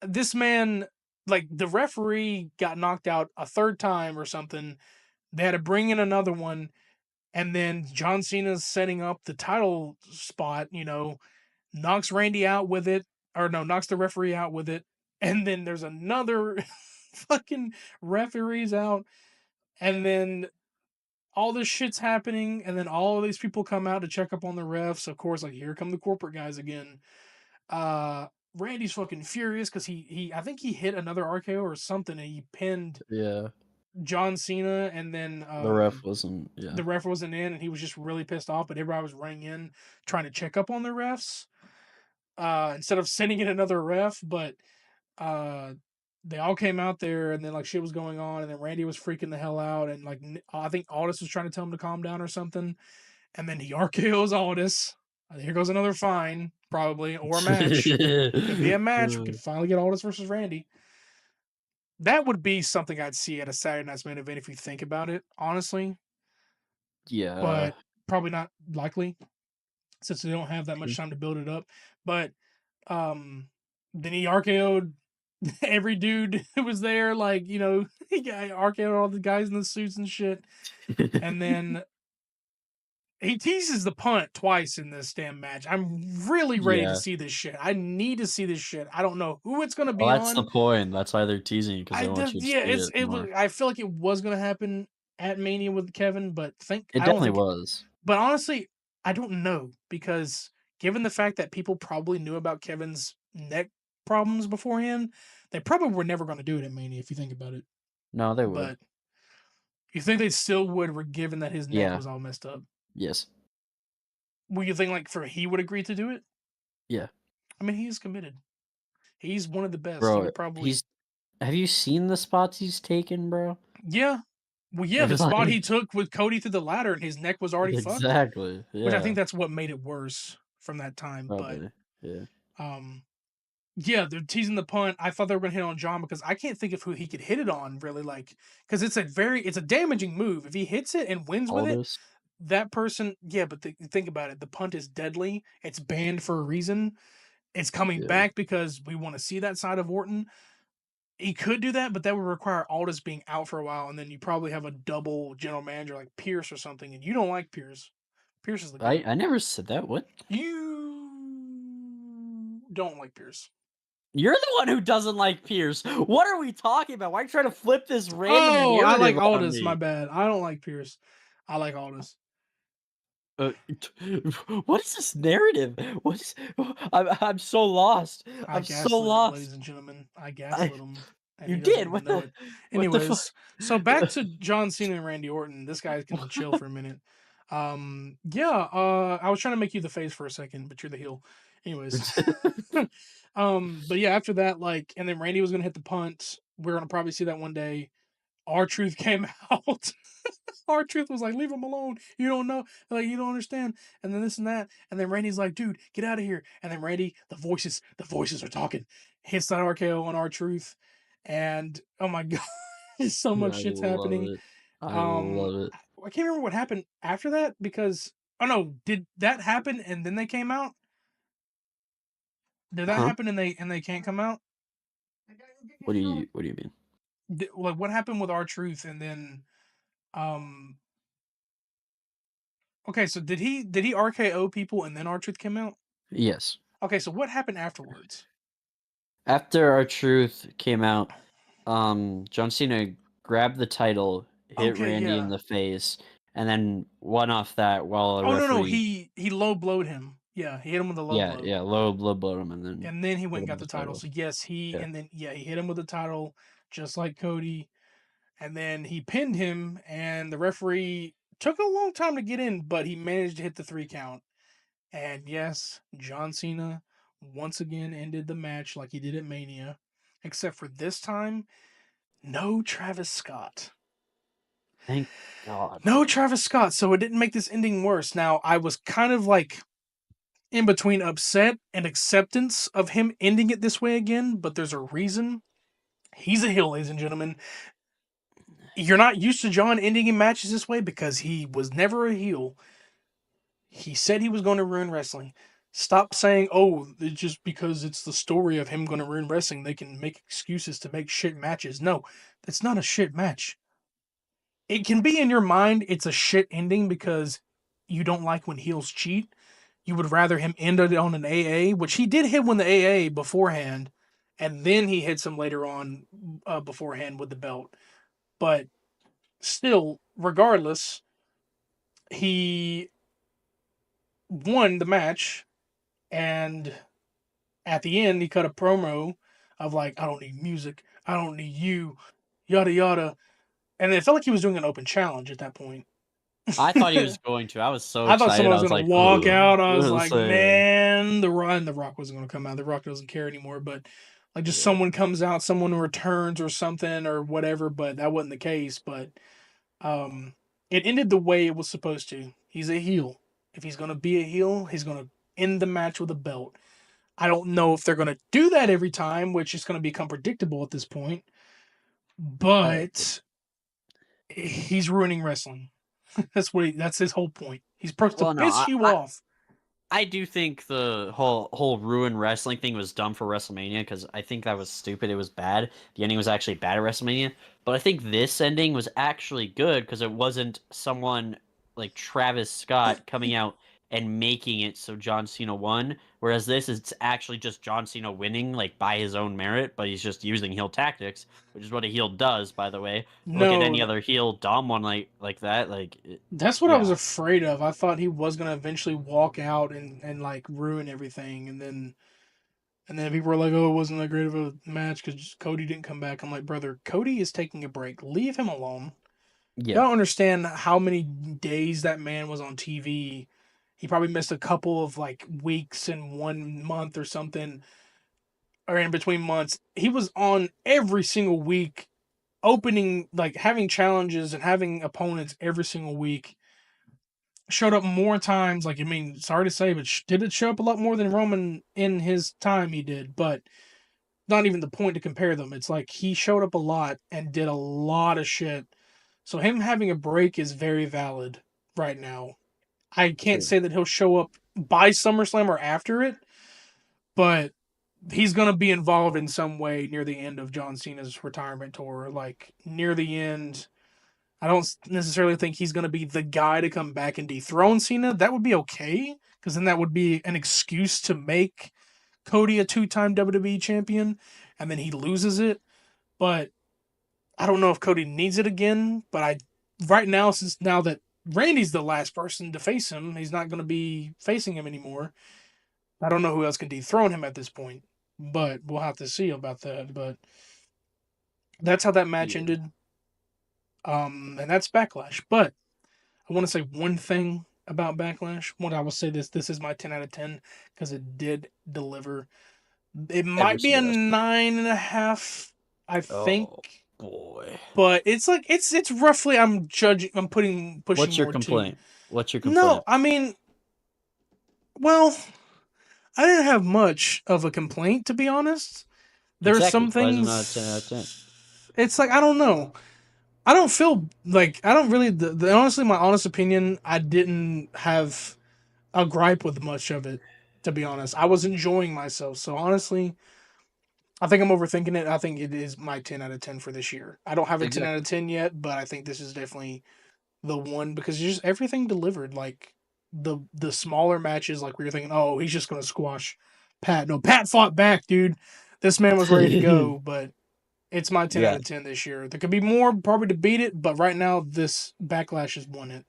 S1: This man, like the referee, got knocked out a third time or something. They had to bring in another one, and then John Cena's setting up the title spot. Knocks Randy out with it, or no, knocks the referee out with it, and then there's another fucking referees out, and then all this shit's happening, and then all of these people come out to check up on the refs. Of course, like here come the corporate guys again. Uh Randy's fucking furious because he I think he hit another RKO or something, and he pinned
S2: Yeah.
S1: John Cena, and then
S2: The ref wasn't. Yeah.
S1: the ref wasn't in, and he was just really pissed off. But everybody was running in trying to check up on the refs instead of sending in another ref. But uh, they all came out there, and then like shit was going on, and then Randy was freaking the hell out, and like I think Aldis was trying to tell him to calm down or something, and then he RKO's Aldis. Here goes another fine, probably, or a match. Could be a match. We could finally get Aldis versus Randy. That would be something I'd see at a Saturday Night's main event if you think about it, honestly,
S2: Yeah.
S1: but probably not likely since they don't have that
S2: True.
S1: much time to build it up. But um, then he RKO'd every dude who was there, like, he got RKO'd all the guys in the suits and shit. And then he teases the punt twice in this damn match. I'm really ready to
S2: Yeah.
S1: see this shit. I need to see this shit. I don't know who it's gonna
S2: Well,
S1: be
S2: that's the
S1: on.
S2: point. That's why they're teasing because they want you to
S1: Yeah,
S2: see it more.
S1: I feel like it was gonna happen at Mania with Kevin, but
S2: It
S1: I don't
S2: definitely
S1: think.
S2: was.
S1: But honestly, I don't know because given the fact that people probably knew about Kevin's neck problems beforehand, they probably were never going to do it at Mania if you think about it.
S2: No, they would.
S1: But you think they still would, given that his neck
S2: Yeah.
S1: was all messed up?
S2: Yes.
S1: Would you think like for he would agree to do it?
S2: Yeah.
S1: I mean, he is committed. He's one of the best. He
S2: Bro,
S1: would probably,
S2: he's have you seen the spots he's taken, bro?
S1: yeah. Well, yeah, the spot he
S2: Like
S1: took with Cody through the ladder and his neck was already fucked,
S2: exactly.
S1: which I think
S2: Yeah.
S1: that's what made it worse from that time. But
S2: Probably. Yeah.
S1: um, yeah, they're teasing the punt. I thought they were gonna hit on John because I can't think of who he could hit it on really, like, because it's a damaging move. If he hits it and wins with it,
S2: Aldous.
S1: that person, yeah. But think about it, the punt is deadly. It's banned for a reason. It's coming
S2: Yeah.
S1: back because we want to see that side of Orton. He could do that, but that would require Aldis being out for a while, and then you probably have a double general manager like Pierce or something, and you don't like Pierce. Pierce is the goat.
S2: I never said that. What?
S1: You don't like Pierce.
S2: You're the one who doesn't like Pierce. What are we talking about? Why are you trying to flip this random
S1: Oh, I like
S2: narrative on
S1: Aldis. My
S2: me?
S1: bad. I don't like Pierce. I like Aldis.
S2: Uh, what is this narrative? What is? I'm so lost.
S1: I
S2: I'm so
S1: gaslit him, ladies
S2: lost.
S1: and gentlemen. I
S2: I
S1: gaslit him, and
S2: you
S1: he doesn't
S2: did.
S1: even
S2: What
S1: know
S2: the
S1: it.
S2: what the fuck?
S1: Anyways, so back to John Cena and Randy Orton. This guy can chill for a minute. Yeah. I was trying to make you the face for a second, but you're the heel. Anyways, but yeah, after that, like, and then Randy was gonna hit the punt. We're gonna probably see that one day. Our truth came out. Our truth was like, leave him alone. You don't know. Like, you don't understand. And then this and that. And then Randy's like, dude, get out of here. And then Randy, the voices are talking. Hits that RKO on our truth. And oh my God, so much
S2: I
S1: shit's
S2: love
S1: happening.
S2: it. I
S1: Um,
S2: love it.
S1: I can't remember what happened after that because oh no, did that happen and then they came out? Did that
S2: Huh?
S1: happen and they can't come out?
S2: What do you mean?
S1: Like what happened with our truth and then um okay, so did he RKO people and then our truth came out?
S2: Yes.
S1: Okay, so what happened afterwards?
S2: After our truth came out, John Cena grabbed the title, hit
S1: Okay,
S2: Randy in
S1: yeah.
S2: the face, and then won off that while a
S1: Oh no,
S2: referee,
S1: he low blowed him. Yeah, he hit him with a low
S2: yeah,
S1: blow.
S2: yeah, low blowed him and then
S1: And then he
S2: hit
S1: went and
S2: him
S1: got
S2: with
S1: the
S2: the
S1: title.
S2: title.
S1: So yes, he
S2: Yeah.
S1: and then yeah, he hit him with the title just like Cody. And then he pinned him and the referee took a long time to get in, but he managed to hit the 3 count. And yes, John Cena once again ended the match like he did at Mania. Except for this time, no Travis Scott.
S2: Thank God.
S1: No Travis Scott, so it didn't make this ending worse. Now, I was kind of like in between upset and acceptance of him ending it this way again, but there's a reason. He's a heel, ladies and gentlemen. You're not used to John ending in matches this way because he was never a heel. He said he was going to ruin wrestling. Stop saying, oh, it's just because it's the story of him going to ruin wrestling, they can make excuses to make shit matches. No, that's not a shit match. It can be in your mind it's a shit ending because you don't like when heels cheat. You would rather him end it on an AA, which he did hit when the AA beforehand, and then he hits him later on beforehand with the belt. But still, regardless, he won the match, and at the end, he cut a promo of like, "I don't need music, I don't need you, yada yada," and it felt like he was doing an open challenge at that point.
S2: I thought he was going to. I was so
S1: I thought
S2: excited.
S1: someone
S2: I
S1: was
S2: was
S1: gonna
S2: like,
S1: walk
S2: "Ugh."
S1: out. I was like,
S2: Same.
S1: man, the Rock wasn't gonna come out. The Rock doesn't care anymore. But like, just
S2: Yeah.
S1: someone comes out, someone returns or something or whatever. But that wasn't the case. But um, it ended the way it was supposed to. He's a heel. If he's gonna be a heel, he's gonna end the match with a belt. I don't know if they're gonna do that every time, which is gonna become predictable at this point.
S2: I
S1: But he's ruining wrestling. That's his whole point. He's supposed to
S2: well, no,
S1: piss you off.
S2: I do think the whole ruin wrestling thing was dumb for WrestleMania because I think that was stupid. It was bad. The ending was actually bad at WrestleMania, but I think this ending was actually good because it wasn't someone like Travis Scott coming out and making it so John Cena won. Whereas this is actually just John Cena winning like by his own merit, but he's just using heel tactics, which is what a heel does, by the way. Look at any
S1: No,
S2: other heel dumb one like that,
S1: that's what I was
S2: yeah,
S1: afraid of. I thought he was gonna eventually walk out and like ruin everything, and then people were like, "Oh, it wasn't that great of a match because Cody didn't come back." I'm like, brother, Cody is taking a break. Leave him alone.
S2: yeah,
S1: Y'all don't understand how many days that man was on TV. He probably missed a couple of like weeks in 1 month or something, or in between months. He was on every single week, opening like having challenges and having opponents every single week. Showed up more times. Like, I mean, sorry to say, but did it show up a lot more than Roman in his time? He did, but not even the point to compare them. It's like he showed up a lot and did a lot of shit. So him having a break is very valid right now. I can't
S2: true,
S1: say that he'll show up by SummerSlam or after it, but he's going to be involved in some way near the end of John Cena's retirement tour. Like near the end, I don't necessarily think he's going to be the guy to come back and dethrone Cena. That would be okay because then that would be an excuse to make Cody a two-time WWE champion, and then he loses it. But I don't know if Cody needs it again. But I right now, since now that Randy's the last person to face him, he's not going to be facing him anymore. I don't know who else can dethrone him at this point. But we'll have to see about that. But that's how that match
S2: yeah.
S1: ended. And that's Backlash. But I want to say one thing about Backlash. One, I will say this is my 10 out of 10 because it did deliver. It
S2: Every
S1: might be a
S2: single aspect.
S1: 9.5, I think,
S2: Oh boy.
S1: but it's like it's roughly I'm judging. I'm putting pushing
S2: What's your
S1: more to.
S2: complaint? What's your
S1: No,
S2: complaint?
S1: I mean, well, I didn't have much of a complaint to be honest. There are
S2: Exactly.
S1: some
S2: Why is it not a 10 out of
S1: things.
S2: 10?
S1: It's like I don't know. I don't feel like I don't really. Honestly, my honest opinion, I didn't have a gripe with much of it. To be honest, I was enjoying myself. So honestly, I think I'm overthinking it. I think it is my 10 out of 10 for this year. I don't have a 10 out
S2: Exactly.
S1: of 10 yet, but I think this is definitely the one because just everything delivered. Like the smaller matches, like we were thinking, oh, he's just gonna squash Pat. No, Pat fought back, dude. This man was ready to go, but it's my 10 out
S2: Yeah,
S1: of 10 this year. There could be more probably to beat it, but right now this Backlash has won it.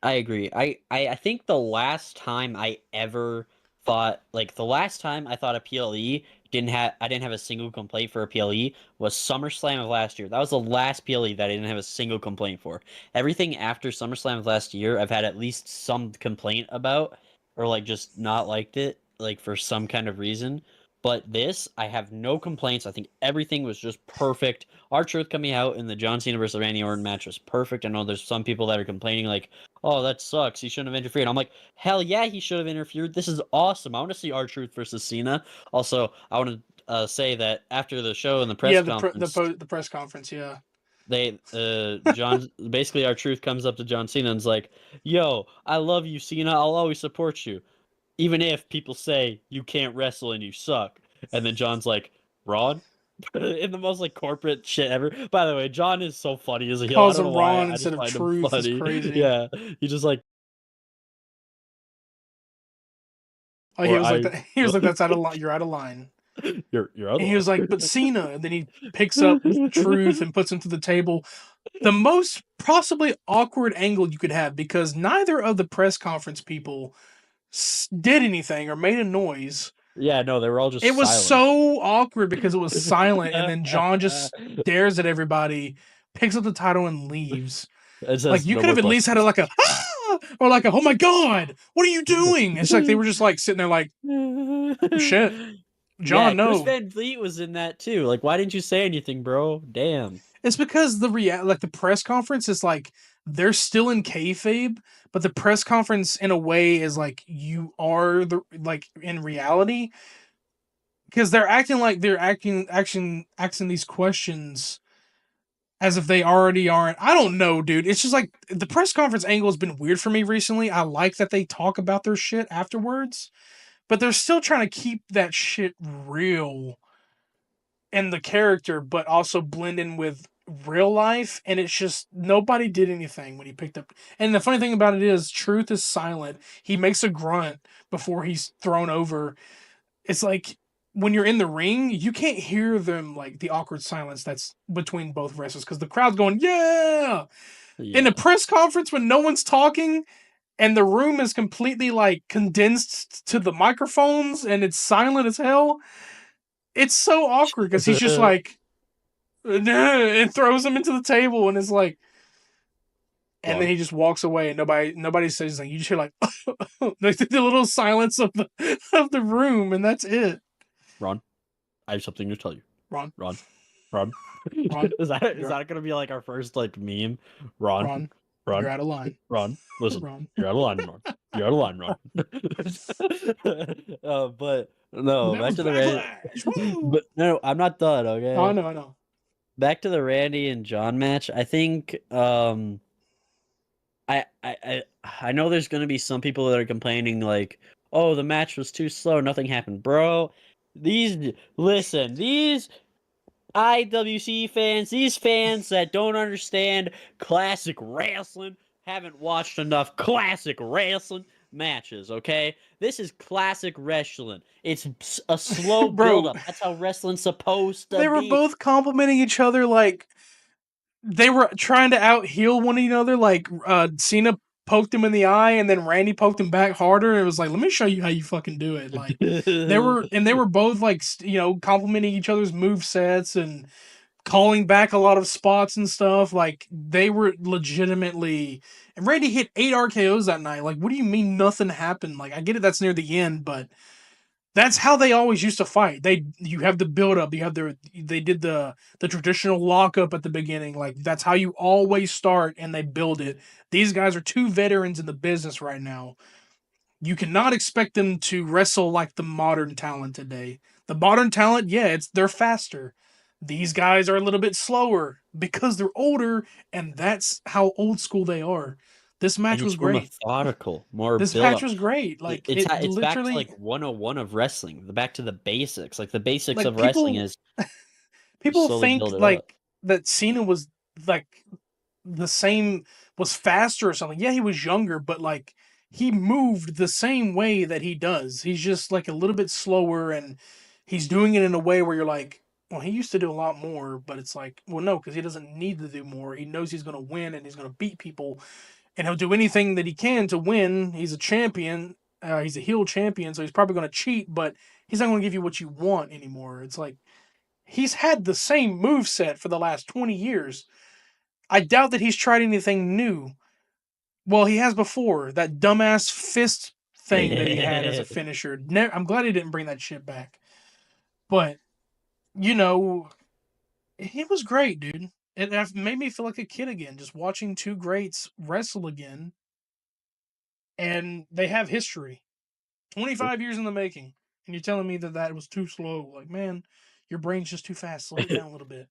S2: I agree. I think the last time I ever thought like the last time I thought a PLE didn't have a single complaint for a PLE was SummerSlam of last year. That was the last PLE that I didn't have a single complaint for. Everything after SummerSlam of last year, I've had at least some complaint about or like just not liked it like for some kind of reason. But this, I have no complaints. I think everything was just perfect. R-Truth coming out in the John Cena versus Randy Orton match was perfect. I know there's some people that are complaining like, oh, that sucks. He shouldn't have interfered. I'm like, hell yeah, he should have interfered. This is awesome. I want to see R-Truth versus Cena. Also, I want to say that after the show and the press
S1: Yeah,
S2: conference,
S1: the press conference, yeah.
S2: they John basically R-Truth comes up to John Cena and's like, yo, I love you, Cena. I'll always support you, even if people say you can't wrestle and you suck. And then John's like, Ron. In the most like corporate shit ever. By the way, John is so funny as a heel. I
S1: Calls
S2: don't know
S1: him
S2: why.
S1: Ron
S2: I
S1: instead
S2: just
S1: of
S2: find him
S1: Truth is
S2: funny.
S1: crazy.
S2: Yeah, he just like
S1: Oh, he
S2: or
S1: was like
S2: I.
S1: that. He was like, "That's out of line. You're out of line."
S2: You're out
S1: And
S2: of
S1: he was like, "But Cena." And then he picks up Truth and puts him to the table. The most possibly awkward angle you could have because neither of the press conference people did anything or made a noise.
S2: Yeah, no, they were all just
S1: It was
S2: silent.
S1: so awkward because it was silent, and then John just stares at everybody, picks up the title, and leaves.
S2: It
S1: Like
S2: says
S1: you
S2: no
S1: could
S2: more
S1: have at least had a,
S2: questions.
S1: like a ah! Or like a oh my god, what are you doing? It's like they were just like sitting there like oh shit,
S2: Yeah,
S1: John.
S2: Chris
S1: No,
S2: Van Vliet was in that too. Like, why didn't you say anything, bro? Damn.
S1: it's because like the press conference is like they're still in kayfabe, but the press conference in a way is like you are the like in reality because they're acting like they're asking these questions as if they already aren't. I don't know, dude. It's just like the press conference angle has been weird for me recently. I like that they talk about their shit afterwards, but they're still trying to keep that shit real in the character, but also blend in with real life. And it's just nobody did anything when he picked up. And the funny thing about it is, Truth is silent. He makes a grunt before he's thrown over. It's like when you're in the ring, you can't hear them like the awkward silence that's between both wrestlers because the crowd's going, yeah. In a
S2: Yeah.
S1: press conference when no one's talking and the room is completely like condensed to the microphones and it's silent as hell, it's so awkward because he's just like, and throws him into the table and it's like, and then
S2: Ron,
S1: he just walks away and nobody says anything. You just hear like, like the little silence of the room and that's it.
S2: Ron, I have something to tell you.
S1: Ron,
S2: Ron, Ron.
S1: Ron,
S2: Is
S1: you're
S2: that gonna be like our first like meme? Ron,
S1: Ron, you're
S2: Ron,
S1: out of line.
S2: Ron. Listen,
S1: Ron.
S2: you're out of line, Ron. You're out of line, Ron. But
S1: But
S2: no,
S1: that
S2: back
S1: was
S2: to the Randy.
S1: backlash. Woo!
S2: But no, I'm not done.
S1: Oh, I
S2: Okay,
S1: know, I know.
S2: back to the Randy and John match. I think I know there's gonna be some people that are complaining like, oh, the match was too slow, nothing happened, bro. These IWC fans, these fans that don't understand classic wrestling, haven't watched enough classic wrestling matches, okay? This is classic wrestling. It's a slow build
S1: Bro,
S2: up. That's how wrestling's supposed to
S1: they were
S2: be.
S1: both complimenting each other like they were trying to out heal one another. Like Cena poked him in the eye, and then Randy poked him back harder. And it was like, let me show you how you fucking do it. Like they were both like complimenting each other's move sets and calling back a lot of spots and stuff. Like they were legitimately. And Randy hit 8 RKO's that night. Like, what do you mean nothing happened? Like, I get it, that's near the end, but that's how they always used to fight. You have the build up, they did the traditional lockup at the beginning. Like that's how you always start and they build it. These guys are two veterans in the business right now. You cannot expect them to wrestle like the modern talent today. The modern talent, yeah, they're faster. These guys are a little bit slower because they're older, and that's how old school they are. This
S2: And
S1: match was
S2: it's more
S1: great.
S2: methodical, more
S1: This
S2: build
S1: match
S2: up.
S1: was great. Like it
S2: It's back to
S1: literally,
S2: like 101 of wrestling, the back to the basics. Like the basics
S1: like
S2: of wrestling
S1: people
S2: is you
S1: people
S2: slowly
S1: think
S2: build it up.
S1: like that Cena was like the same, was faster or something. Yeah, he was younger, but like he moved the same way that he does. He's just like a little bit slower, and he's doing it in a way where you're like, well, he used to do a lot more, but it's like, well, no, because he doesn't need to do more. He knows he's going to win and he's going to beat people, and he'll do anything that he can to win. He's a champion. He's a heel champion, so he's probably going to cheat, but he's not going to give you what you want anymore. It's like he's had the same move set for the last 20 years. I doubt that he's tried anything new. Well, he has before. That dumbass fist thing that he had as a finisher. I'm glad he didn't bring that shit back. But, you know, it was great, dude. It made me feel like a kid again, just watching two greats wrestle again. And they have history.
S2: True.
S1: 25 years in the making. And you're telling me that that was too slow. Like, man, your brain's just too fast. Slow it down a little bit.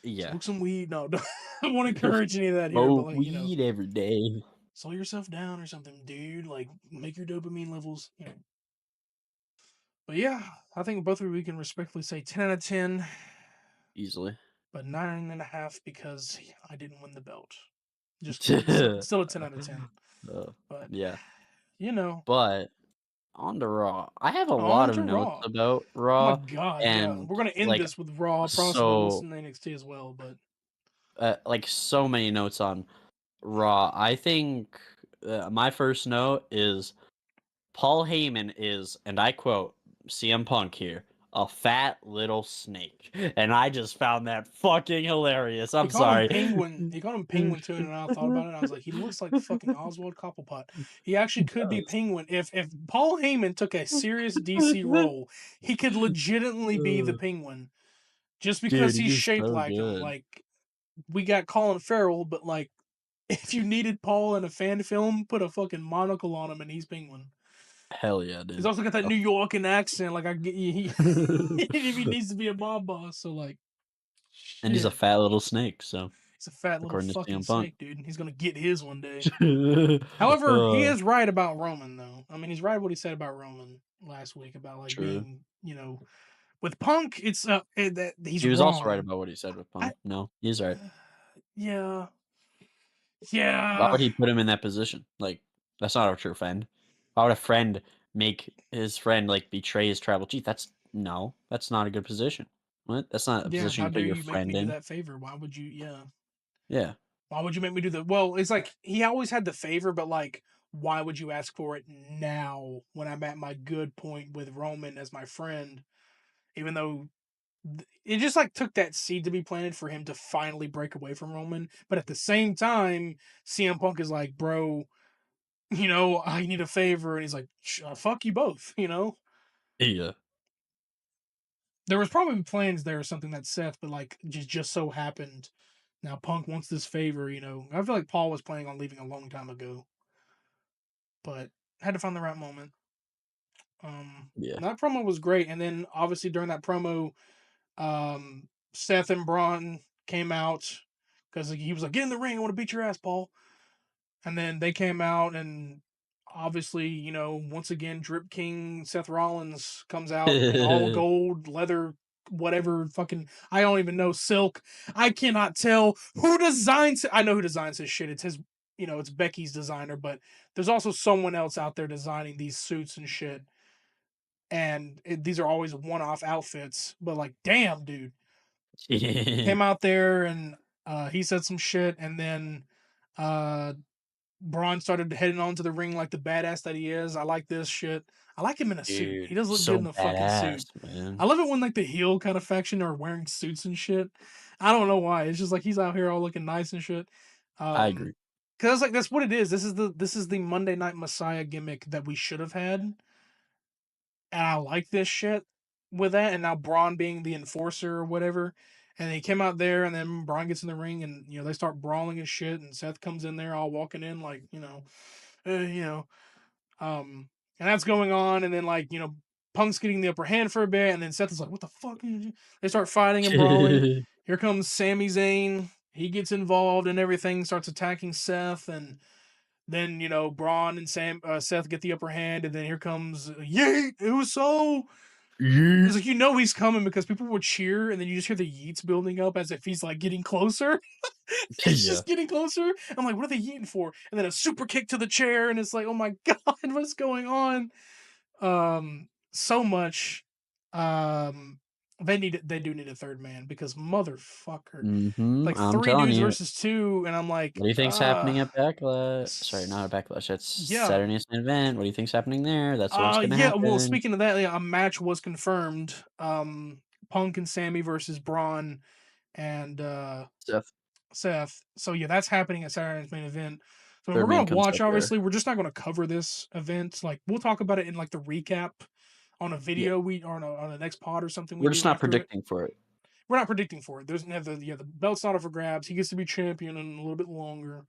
S2: Yeah.
S1: Smoke some weed. No, I don't want to encourage any of that here, but
S2: Smoke
S1: like,
S2: weed every day.
S1: slow yourself down or something, dude. Like, make your dopamine levels, But yeah, I think both of we can respectfully say 10 out of 10,
S2: Easily.
S1: but 9.5 because I didn't win the belt. Just kidding. Still a 10 out of 10.
S2: Uh,
S1: But,
S2: yeah.
S1: you know,
S2: But on to Raw. I have a lot
S1: on
S2: of
S1: to
S2: notes
S1: Raw.
S2: about
S1: Oh my
S2: Raw,
S1: God, yeah.
S2: and
S1: We're going to end
S2: like
S1: this with Raw. I promise we're going to
S2: so
S1: listen to NXT as well, but
S2: like so many notes on Raw. I think my first note is Paul Heyman is, and I quote CM Punk here, a fat little snake. And I just found that fucking hilarious.
S1: he
S2: I'm
S1: called him
S2: sorry.
S1: Penguin. He called him Penguin too, and I thought about it. And I was like, he looks like fucking Oswald Cobblepot. He actually could be Penguin. If Paul Heyman took a serious DC role, he could legitimately be the Penguin, just
S2: Dude,
S1: because he's
S2: he's
S1: shaped
S2: so
S1: like him.
S2: good.
S1: Like we got Colin Farrell, but like if you needed Paul in a fan film, put a fucking monocle on him, and he's Penguin.
S2: Hell yeah,
S1: He's
S2: dude.
S1: also got that
S2: Oh.
S1: New Yorkin accent. Like I get he, if he needs to be a mob boss, so like
S2: And he's a
S1: shit.
S2: fat little snake, so
S1: He's a fat little
S2: according to
S1: fucking
S2: CM Punk.
S1: snake, dude. He's gonna get his one day. However, he
S2: uh,
S1: is right about Roman, though. I mean, he's right what he said about Roman last week about like
S2: true.
S1: being, with Punk. It's that he's
S2: He was also right
S1: wrong.
S2: about what he said with
S1: I,
S2: Punk. No, he's right.
S1: yeah,
S2: Why
S1: yeah,
S2: would he put him in that position? Like, that's not a true friend. Why would a friend make his friend like betray his tribal chief? That's no, that's not a good position. What? That's not a
S1: yeah.
S2: position
S1: How
S2: you put
S1: dare
S2: your
S1: you make me
S2: friend
S1: do
S2: in.
S1: that favor? Why would you? Yeah,
S2: Yeah.
S1: why would you make me do that? Well, it's like he always had the favor, but like, why would you ask for it now when I'm at my good point with Roman as my friend? Even though it just like took that seed to be planted for him to finally break away from Roman. But at the same time, CM Punk is like, bro, I need a favor, and he's like, fuck you both.
S2: Yeah.
S1: There was probably plans there or something that Seth, but like just so happened. Now Punk wants this favor. I feel like Paul was planning on leaving a long time ago, but had to find the right moment.
S2: Yeah.
S1: That promo was great, and then obviously during that promo, Seth and Braun came out because he was like, "Get in the ring, I want to beat your ass, Paul." And then they came out, and obviously, once again, Drip King Seth Rollins comes out in all gold leather, whatever fucking I don't even know, silk. I cannot tell who designs it. I know who designs his shit. It's his, it's Becky's designer, but there's also someone else out there designing these suits and shit. And these are always one-off outfits, but like, damn, dude, came out there and he said some shit, and then uh Braun started heading onto the ring like the badass that he is. I like this shit. I like him in a suit. He
S2: Dude,
S1: does
S2: he's
S1: look good
S2: so
S1: in a fucking
S2: badass,
S1: suit. I
S2: man.
S1: love it when like the heel kind of faction are wearing suits and shit. I don't know why. It's just like he's out here all looking nice and shit.
S2: I agree.
S1: Because like that's what it is. This is the Monday Night Messiah gimmick that we should have had, and I like this shit with that. And now Braun being the enforcer or whatever, and he came out there, and then Braun gets in the ring, and they start brawling and shit, and Seth comes in there all walking in like, uh, you know, and that's going on, and then like Punk's getting the upper hand for a bit, and then Seth is like, "What the fuck?" They start fighting and brawling. Here comes Sami Zayn. He gets involved and everything, starts attacking Seth, and then Braun and Seth get the upper hand, and then here comes Yeet. It was so. It's
S2: Yeet.
S1: like he's coming because people would cheer, and then you just hear the yeets building up as if he's like getting closer. He's
S2: Yeah.
S1: just getting closer. I'm like, what are they yeeting for? And then a super kick to the chair, and it's like, oh my god, what's going on? So much. Um, they do need a third man because motherfucker,
S2: Mhm,
S1: like
S2: I'm
S1: three
S2: telling
S1: dudes
S2: you.
S1: versus two, and I'm like,
S2: What do you think's happening at Backlash? Sorry, not at Backlash, it's
S1: yeah.
S2: Saturday's main event. What do you think's happening there? That's what's gonna
S1: Yeah. Well,
S2: happen.
S1: speaking of that, yeah, a match was confirmed. Punk and Sammy versus Braun and
S2: Seth,
S1: Seth. So yeah, that's happening at Saturday's main event. So we're
S2: third man
S1: gonna
S2: comes
S1: watch.
S2: up there.
S1: Obviously, we're just not gonna cover this event. Like we'll talk about it in like the recap on a
S2: Yeah,
S1: video we or on the next pod or something we
S2: we're just
S1: do
S2: not
S1: after it.
S2: predicting for it.
S1: We're not predicting for it. There's the belt's not up for grabs. He gets to be champion in a little bit longer,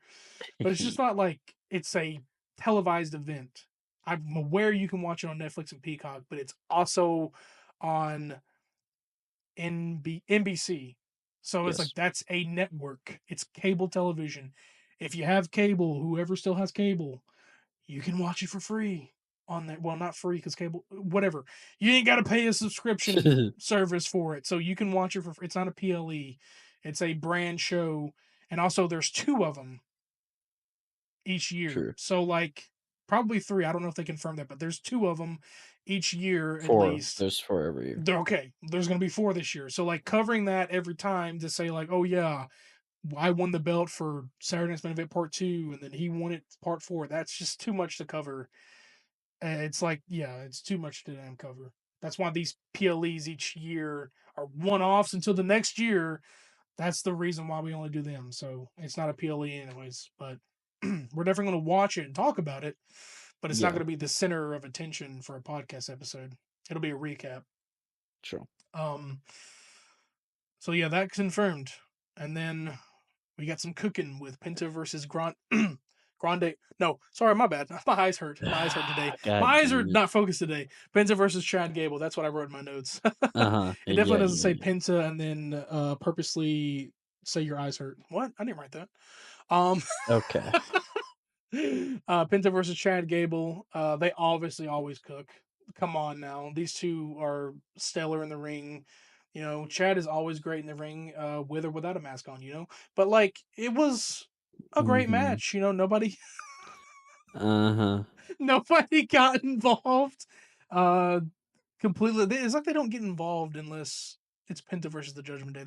S1: but it's just not like it's a televised event. I'm aware you can watch it on Netflix and Peacock, but it's also on NBC. So it's like
S2: Yes.
S1: that's a network. It's cable television. If you have cable, whoever still has cable, you can watch it for free on there. Well, not free because cable, whatever. You ain't got to pay a subscription service for it, so you can watch it for. It's not a PLE. It's a brand show, and also there's two of them each year.
S2: True.
S1: So like probably three. I don't know if they confirmed that, but there's two of them each year at
S2: 4.
S1: least.
S2: There's 4 every year.
S1: They're okay. There's going to be four this year. So like covering that every time to say like, oh yeah, I won the belt for Saturday Night's Main Event Part 2, and then he won it Part 4. That's just too much to cover. It's like, yeah, it's too much to damn cover. That's why these PLEs each year are one offs until the next year. That's the reason why we only do them. So it's not a PLE anyways, but we're definitely going to watch it and talk about it. But it's not
S2: Yeah,
S1: going to be the center of attention for a podcast episode. It'll be a recap.
S2: true.
S1: Um, so yeah, that's confirmed. And then we got some cooking with Penta versus Grande. No, sorry, my bad. My eyes hurt. My eyes hurt today.
S2: God
S1: My eyes are
S2: damn it.
S1: not focused today. Penta versus Chad Gable. That's what I wrote in my notes.
S2: Uh-huh.
S1: It
S2: Yeah,
S1: definitely doesn't
S2: yeah,
S1: say
S2: yeah.
S1: Penta and then purposely say your eyes hurt. What? I didn't write that.
S2: Okay.
S1: Penta versus Chad Gable. They obviously always cook. Come on now. These two are stellar in the ring. Chad is always great in the ring, with or without a mask on, But like it was a great
S2: Mhm.
S1: match, nobody
S2: Uh-huh.
S1: nobody got involved. Uh Completely. It's like they don't get involved unless it's Penta versus the Judgment Day.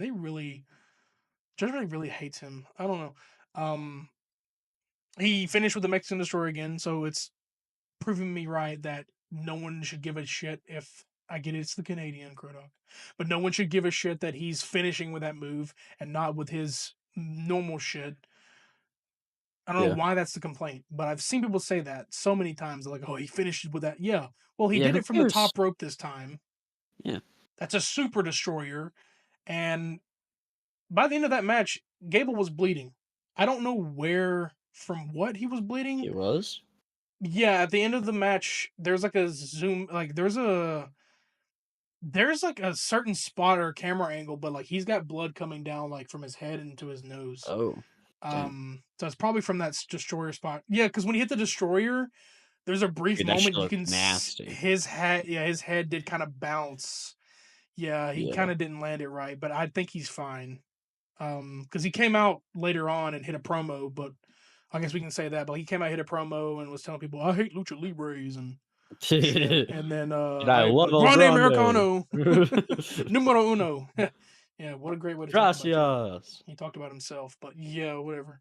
S1: Judgment Day really hates him. I don't know. Um he finished with the Mexican Destroyer again, so it's proving me right that no one should give a shit if I get it, it's the Canadian Krodok, but no one should give a shit that he's finishing with that move and not with his normal shit. I don't know
S2: Yeah.
S1: why that's the complaint, but I've seen people say that so many times. They're like, "Oh, he finished with that." Yeah, well, he
S2: Yeah,
S1: did
S2: who
S1: it from the
S2: cares?
S1: top rope this time.
S2: Yeah.
S1: That's a super destroyer, and by the end of that match, Gable was bleeding. I don't know where from what he was bleeding.
S2: It was?
S1: Yeah, at the end of the match, there's like a zoom, like there's like a certain spot or camera angle, but like he's got blood coming down like from his head into his nose.
S2: Oh, damn.
S1: So it's probably from that destroyer spot. Yeah, because when he hit the destroyer, there's a brief
S2: Dude, that shit
S1: moment you
S2: looked
S1: can
S2: nasty.
S1: his head. Yeah, his head did kind of bounce. Yeah, he kind
S2: Yeah.
S1: of didn't land it right, but I think he's fine. Because he came out later on and hit a promo, but I guess we can say that. But he came out, hit a promo, and was telling people, "I hate lucha libres," and shit. And then
S2: And I
S1: I
S2: love El
S1: Grande
S2: Grande.
S1: Americano numero uno. Yeah, what a great way to talk about you.
S2: Gracias.
S1: He talked about himself, but yeah, whatever.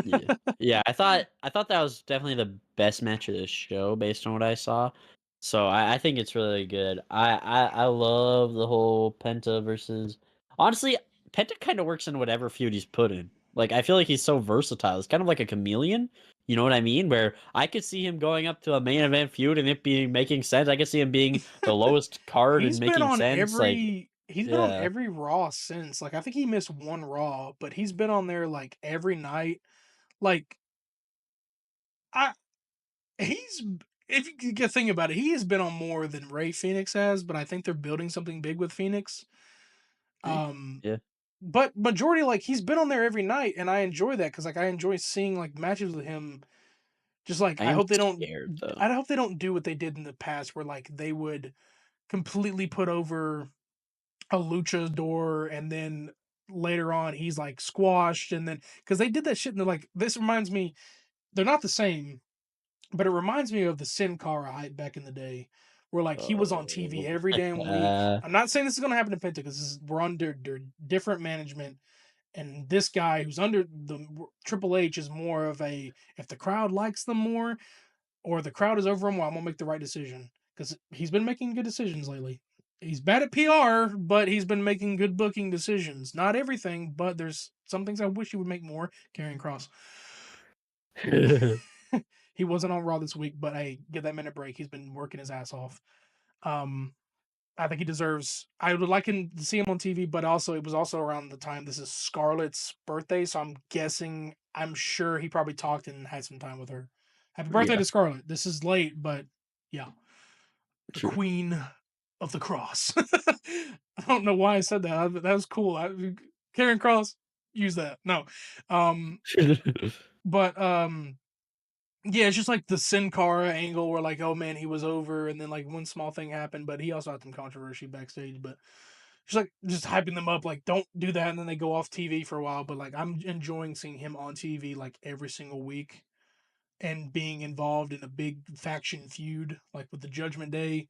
S2: Yeah. Yeah, I thought that was definitely the best match of the show based on what I saw. So I think it's really good. I love the whole Penta versus honestly, Penta kind of works in whatever feud he's put in. Like I feel like he's so versatile. It's kind of like a chameleon. You know what I mean? Where I could see him going up to a main event feud and it being making sense. I could see him being the lowest card and making sense. Like,
S1: He's been on
S2: yeah.
S1: every Raw since. Like I think he missed one Raw, but he's been on there like every night. Like I he's if you get think about it, he has been on more than Ray Phoenix has, but I think they're building something big with Phoenix.
S2: Hey,
S1: Um,
S2: yeah.
S1: but majority like he's been on there every night, and I enjoy that because like I enjoy seeing like matches with him. Just like
S2: I
S1: I
S2: am
S1: hope they don't,
S2: scared though.
S1: I hope they don't do what they did in the past, where like they would completely put over a luchador and then later on he's like squashed and then because they did that shit and they're like this reminds me they're not the same but it reminds me of the Sin Cara hype back in the day where like he was on TV
S2: Oh.
S1: every damn week. I'm not saying this is going to happen to Penta because we're under different management and this guy who's under the Triple H is more of a if the crowd likes them more or the crowd is over him, well, I'm gonna make the right decision because he's been making good decisions lately. He's bad at PR, but he's been making good booking decisions. Not everything, but there's some things I wish he would make more. Carrying Cross. He wasn't on Raw this week, but hey, give that man a break. He's been working his ass off. Um, I think he deserves. I would like him to see him on TV, but also it was also around the time this is Scarlett's birthday, so I'm guessing. I'm sure he probably talked and had some time with her. Happy birthday
S2: Yeah,
S1: to Scarlett. This is late, but yeah, the
S2: true.
S1: Queen of the Cross. I don't know why I said that. That was cool. Karen Cross, use that. No, um, but yeah, it's just like the Sin Cara angle where like, oh man, he was over, and then like one small thing happened, but he also had some controversy backstage. But just like just hyping them up, like don't do that, and then they go off TV for a while. But like I'm enjoying seeing him on TV like every single week and being involved in a big faction feud, like with the Judgment Day.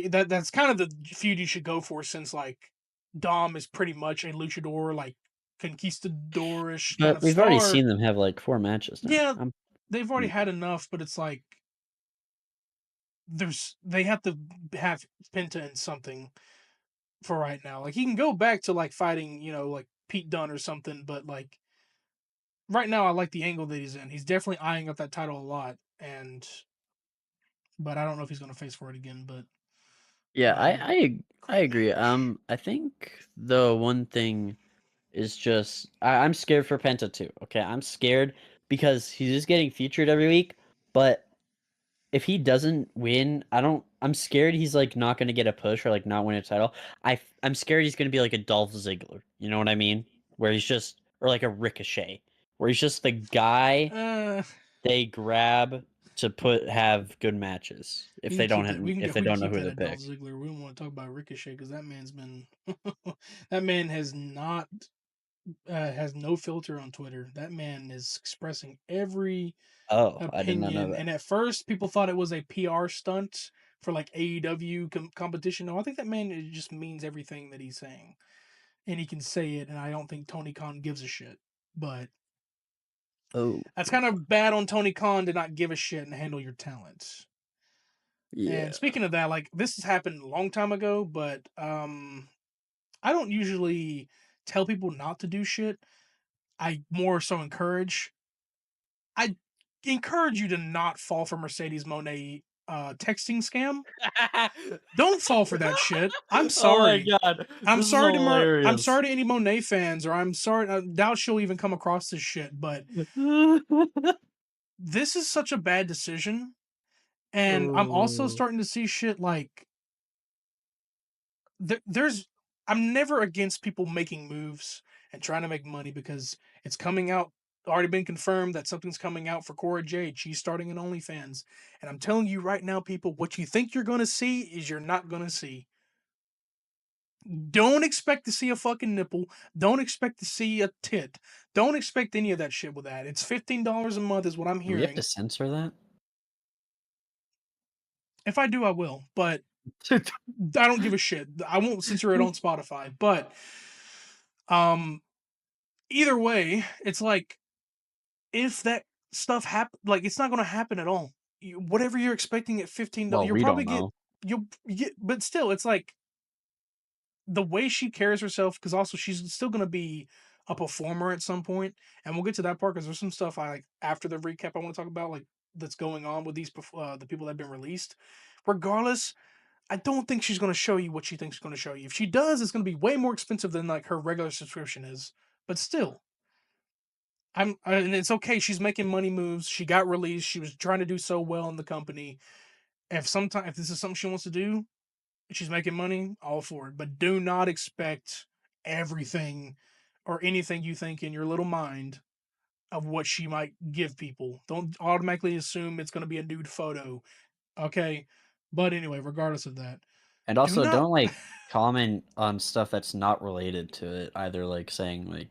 S1: That's kind of the feud you should go for since like Dom is pretty much a luchador, like conquistadorish kind
S2: But
S1: of
S2: we've already
S1: star.
S2: seen them have like 4 matches now.
S1: Yeah, they've already
S2: Mm,
S1: had enough, but it's like they have to have Penta in something for right now. Like he can go back to like fighting, like Pete Dunne or something, but like right now I like the angle that he's in. He's definitely eyeing up that title a lot, and but I don't know if he's gonna face for it again. But
S2: yeah,
S1: um,
S2: I agree. I think the one thing is just I'm scared for Penta too. Okay, I'm scared because he's just getting featured every week, but if he doesn't win, I'm scared he's like not going to get a push or like not win a title. I'm scared he's going to be like a Dolph Ziggler. You know what I mean? Where he's just or like a Ricochet, where he's just the guy
S1: uh,
S2: they grab to have good matches if
S1: we
S2: they
S1: can
S2: don't
S1: keep that.
S2: have,
S1: We can
S2: if
S1: go.
S2: they
S1: We can
S2: don't know
S1: keep
S2: who
S1: that
S2: to
S1: at Dolph
S2: pick.
S1: Ziggler. We don't want to talk about Ricochet because that man's been. That man has no filter on Twitter. That man is expressing every
S2: Oh, I did not know
S1: opinion.
S2: that.
S1: And at first, people thought it was a PR stunt for like AEW competition. No, I think that man it just means everything that he's saying, and he can say it. And I don't think Tony Khan gives a shit. But
S2: Oh,
S1: that's kind of bad on Tony Khan to not give a shit and handle your talents. And
S2: yeah.
S1: speaking of that, like this has happened a long time ago, but I don't usually tell people not to do shit. I more so I encourage you to not fall for Mercedes Monet texting scam. Don't fall for that shit. I'm
S2: Oh my
S1: sorry.
S2: god, this is
S1: I'm
S2: hilarious.
S1: sorry to any Monet fans, or I'm sorry. I doubt she'll even come across this shit. But this is such a bad decision, and I'm also
S2: Oh.
S1: starting to see shit like there's. I'm never against people making moves and trying to make money because it's coming out. Already been confirmed that something's coming out for Cora Jade. She's starting an OnlyFans, and I'm telling you right now, people, what you think you're gonna see is you're not gonna see. Don't expect to see a fucking nipple. Don't expect to see a tit. Don't expect any of that shit with that. It's $15 a month, is what I'm
S2: Do we have to
S1: hearing.
S2: censor that?
S1: If I do, I will. But I don't give a shit. I won't censor it on Spotify. But um, either way, it's like if that stuff happen, like it's not going to happen at all. Whatever you're expecting at $15,
S2: Well,
S1: you'll
S2: we
S1: probably
S2: don't
S1: get.
S2: know.
S1: You'll get, but still, it's like the way she carries herself, because also she's still going to be a performer at some point, and we'll get to that part because there's some stuff I like after the recap I want to talk about, like that's going on with the people that have been released. Regardless, I don't think she's going to show you what she thinks she's going to show you. If she does, it's going to be way more expensive than like her regular subscription is. But still, and it's okay. She's making money moves. She got released. She was trying to do so well in the company. If this is something she wants to do, she's making money, all for it. But do not expect everything or anything you think in your little mind of what she might give people. Don't automatically assume it's going to be a nude photo. Okay. But anyway, regardless of that,
S2: And
S1: do
S2: also,
S1: not.
S2: don't, like, comment on stuff that's not related to it either, like, saying, like,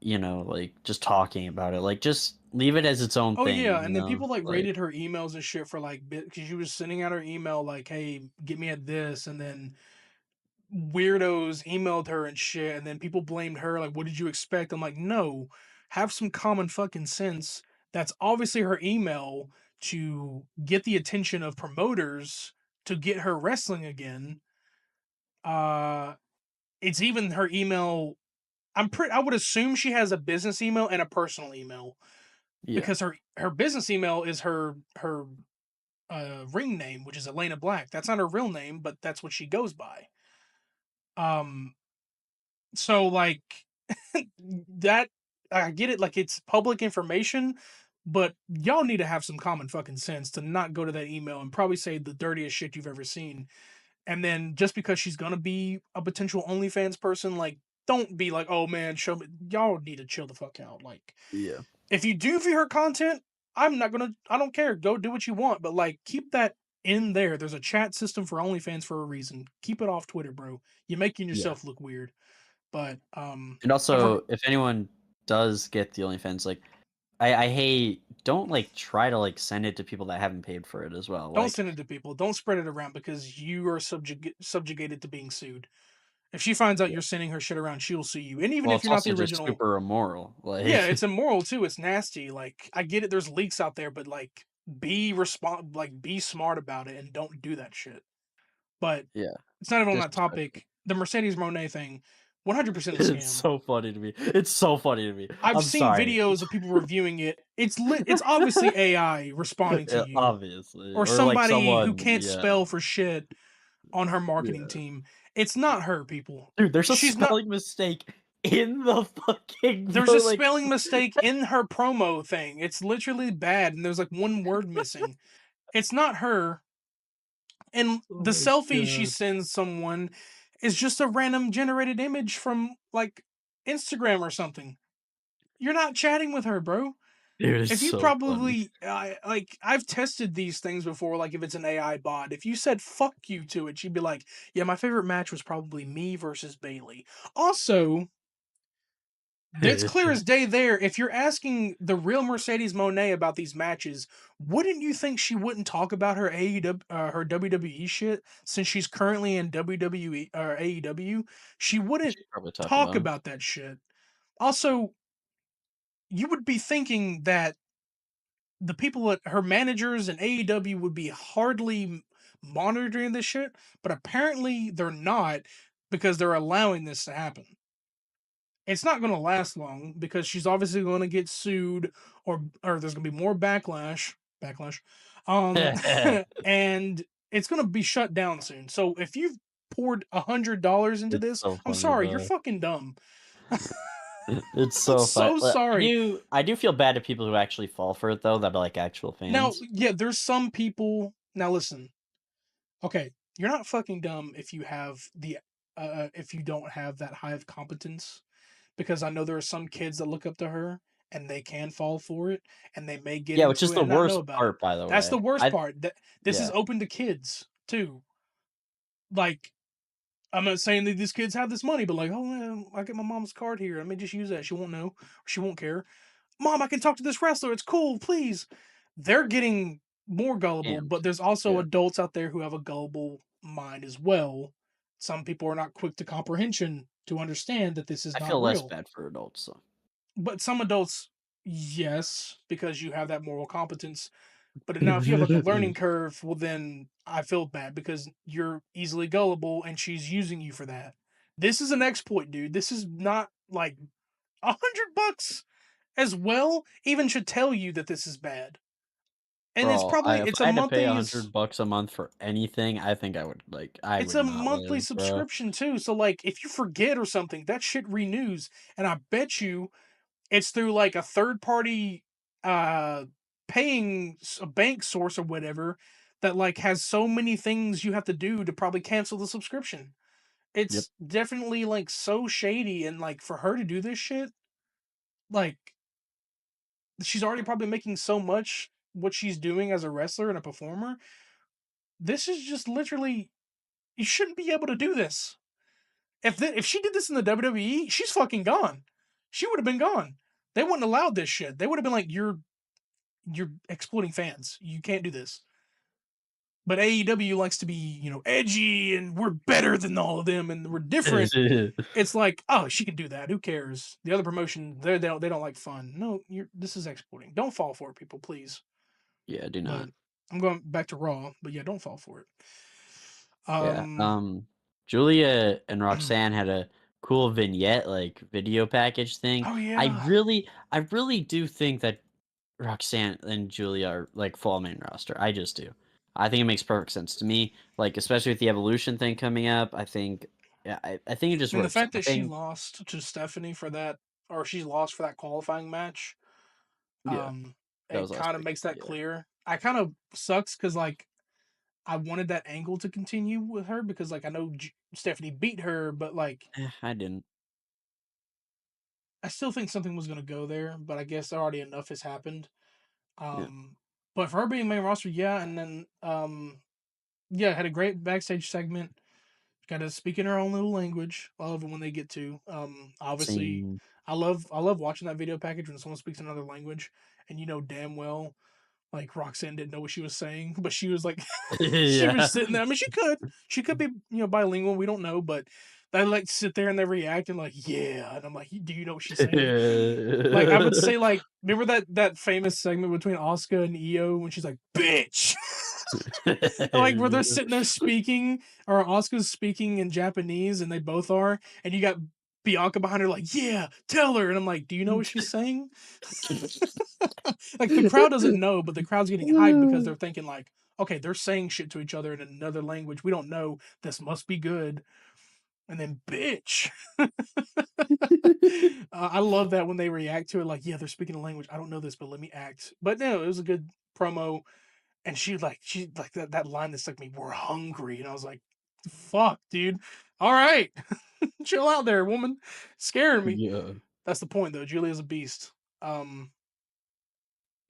S2: like, just talking about it, like, just leave it as its own
S1: Oh
S2: thing,
S1: yeah, and then people like
S2: like
S1: rated her emails and shit for like because she was sending out her email like, "Hey, get me at this," and then weirdos emailed her and shit, and then people blamed her. Like, what did you expect? I'm like, no, have some common fucking sense. That's obviously her email to get the attention of promoters to get her wrestling again. Uh, it's even her email. I would assume she has a business email and a personal email
S2: yeah.
S1: because her business email is her ring name, which is Elena Black. That's not her real name, but that's what she goes by. Um, so like that, I get it, like it's public information, but y'all need to have some common fucking sense to not go to that email and probably say the dirtiest shit you've ever seen. And then just because she's gonna be a potential OnlyFans person, like don't be like, oh man, show me. Y'all need to chill the fuck out. Like
S2: Yeah.
S1: if you do view her content, I don't care. Go do what you want, but like keep that in there. There's a chat system for OnlyFans for a reason. Keep it off Twitter, bro. You're making
S2: Yeah.
S1: yourself look weird. But
S2: And
S1: I've
S2: also, if anyone does get the OnlyFans, like, I hate don't, like, try to, like, send it to people that haven't paid for it as well,
S1: don't
S2: like
S1: send it to people. Don't spread it around because you are subjugated to being sued. If she finds out
S2: yeah.
S1: you're sending her shit around, she'll sue you. And even
S2: Well,
S1: if
S2: it's
S1: you're not the
S2: also just
S1: original,
S2: super immoral,
S1: yeah,
S2: like
S1: it's immoral too. It's nasty. Like I get it. There's leaks out there, but like be smart about it and don't do that shit. But
S2: yeah,
S1: it's not even on that
S2: disrespectful.
S1: topic. The Mercedes Monet thing, 100% a
S2: It's
S1: scam.
S2: so funny to me. It's so funny to me.
S1: I've
S2: I'm
S1: seen
S2: sorry.
S1: videos of people reviewing it. It's obviously AI responding to
S2: Yeah,
S1: you
S2: obviously,
S1: or
S2: or, like,
S1: somebody who
S2: someone
S1: can't
S2: yeah,
S1: spell for shit on her marketing
S2: yeah.
S1: team. It's not her, people.
S2: Dude, there's a
S1: She's not.
S2: spelling mistake in the fucking,
S1: There's a
S2: like
S1: spelling mistake in her promo thing. It's literally bad, and there's like one word missing. It's not her. And
S2: oh
S1: the
S2: my
S1: selfie she
S2: god.
S1: sends someone is just a random generated image from like Instagram or something. You're not chatting with her, bro.
S2: Dude, it's
S1: If you
S2: so funny.
S1: probably like I've tested these things before, like if it's an AI bot, if you said fuck you to it, she'd be like, yeah, my favorite match was probably me versus Bailey. Also, it's clear as day there. If you're asking the real Mercedes Monet about these matches, wouldn't you think she wouldn't talk about her AEW, her WWE shit since she's currently in WWE or AEW? She wouldn't
S2: Should probably talk
S1: talk
S2: about it.
S1: about that shit. Also, you would be thinking that the people at her managers and AEW would be hardly monitoring this shit, but apparently they're not because they're allowing this to happen. It's not going to last long because she's obviously going to get sued or there's going to be more backlash um and it's going to be shut down soon. So if you've poured $100 into
S2: It's
S1: this,
S2: so
S1: I'm
S2: funny
S1: sorry, you're
S2: though.
S1: fucking dumb.
S2: It's
S1: I'm
S2: so fun
S1: so
S2: I
S1: sorry.
S2: do feel bad to people who actually fall for it though, that are, like, actual
S1: Now
S2: fans.
S1: yeah, there's some people. Now listen, okay, you're not fucking dumb if you have the if you don't have that high of competence, because I know there are some kids that look up to her and they can fall for it and they may get
S2: Yeah, which
S1: into
S2: is
S1: it
S2: the
S1: and not know
S2: worst
S1: about it.
S2: part, by the
S1: That's the
S2: way.
S1: worst part. That this is
S2: Yeah.
S1: open to kids too. Like I'm not saying that these kids have this money, but like, oh man, I get my mom's card here. Let me just use that. She won't know. Or she won't care. Mom, I can talk to this wrestler. It's cool, please. They're getting more gullible,
S2: Scammed.
S1: but there's also
S2: Yeah.
S1: adults out there who have a gullible mind as well. Some people are not quick to comprehension to understand that this is
S2: I
S1: not
S2: feel less
S1: real.
S2: bad for adults, so
S1: But some adults, yes, because you have that moral competence. But now, if you have like a learning curve, well, then I feel bad because you're easily gullible and she's using you for that. This is an exploit, dude. This is not like $100 as well. Even should tell you that this is bad. And
S2: Bro, if
S1: it's a
S2: I had to pay
S1: monthly
S2: $100 a month for anything, I think I
S1: it's
S2: would
S1: a
S2: not
S1: monthly
S2: live, bro.
S1: subscription too. So like if you forget or something, that shit renews. And I bet you it's through like a third party paying a bank source or whatever that like has so many things you have to do to probably cancel the subscription.
S2: Yep.
S1: It's definitely like so shady, and like for her to do this shit, like she's already probably making so much what she's doing as a wrestler and a performer. This is just literally, you shouldn't be able to do this. If she did this in the WWE, she's fucking gone. She would have been gone. They wouldn't allowed this shit. They would have been like, you're exploiting fans. You can't do this. But AEW likes to be, edgy and we're better than all of them and we're different. It's like, oh, she can do that. Who cares? The other promotion, they don't like fun. No, this is exploiting. Don't fall for it, people, please.
S2: Yeah, do
S1: But
S2: not.
S1: I'm going back to Raw. But yeah, don't fall for it.
S2: Yeah.
S1: Um,
S2: Julia and Roxanne had a cool vignette, like video package thing.
S1: oh
S2: I
S1: yeah,
S2: really do think that Roxanne and Julia are like full main roster. I just do. I think it makes perfect sense to me. Like especially with the evolution thing coming up. I think yeah, I think it just
S1: and the
S2: works.
S1: fact
S2: I
S1: that she
S2: think
S1: lost to Stephanie for that, or she lost for that qualifying match,
S2: yeah, that
S1: it
S2: was last
S1: kind of
S2: week.
S1: makes that
S2: Yeah.
S1: clear. I kind of sucks because like I wanted that angle to continue with her because like I know Stephanie beat her, but like
S2: I didn't.
S1: I still think something was gonna go there. But I guess already enough has happened.
S2: Yeah.
S1: But for her being main roster, yeah, and then yeah, had a great backstage segment. Got to speak in her own little language. I love it when they get to. Obviously,
S2: Same.
S1: I love watching that video package when someone speaks another language, and damn well, like Roxanne didn't know what she was saying, but she was like, she was
S2: Yeah.
S1: sitting there. I mean, she could be, bilingual. We don't know, but they like sit there and they react and like, yeah, and I'm like, do you know what she's saying? Like, I would say, like, remember that famous segment between Oscar and Io when she's like, bitch. Like where they're sitting there speaking, or Oscar's speaking in Japanese, and they both are, and you got Bianca behind her, like, yeah, tell her, and I'm like, do you know what she's saying? Like the crowd doesn't know, but the crowd's getting hyped because they're thinking like, okay, they're saying shit to each other in another language. We don't know. This must be good. And then, bitch. I love that when they react to it, like, yeah, they're speaking a language. I don't know this, but let me act. But no, it was a good promo. And she like that line that stuck me, we're hungry. And I was like, fuck, dude. All right. Chill out there, woman. Scaring me.
S2: Yeah.
S1: That's the point though. Julia's a beast. Um,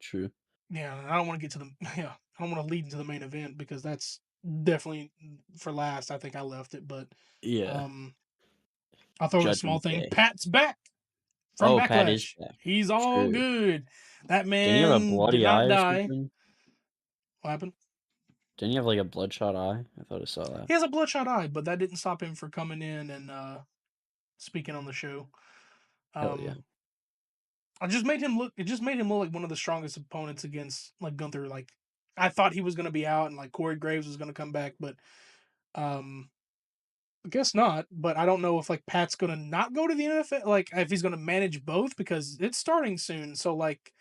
S2: True.
S1: yeah, I don't want to get to the yeah, I don't want to lead into the main event because that's definitely for last. I think I left it, but
S2: Yeah.
S1: um I'll throw in a small
S2: Judgment
S1: thing.
S2: Day.
S1: Pat's back from
S2: Oh, Pat is
S1: Backlash.
S2: back.
S1: He's all
S2: True.
S1: good. That
S2: Didn't he have a
S1: man did
S2: bloody eye
S1: not
S2: or
S1: die.
S2: something?
S1: What happened?
S2: Didn't he have like a bloodshot eye? I thought I saw that.
S1: He has a bloodshot eye, but that didn't stop him from coming in and speaking on the show.
S2: Hell yeah.
S1: Um, I just made him look. It just made him look like one of the strongest opponents against like Gunther. Like I thought he was going to be out and like Corey Graves was going to come back, but um, I guess not. But I don't know if like Pat's going to not go to the NFL. Like if he's going to manage both because it's starting soon. So like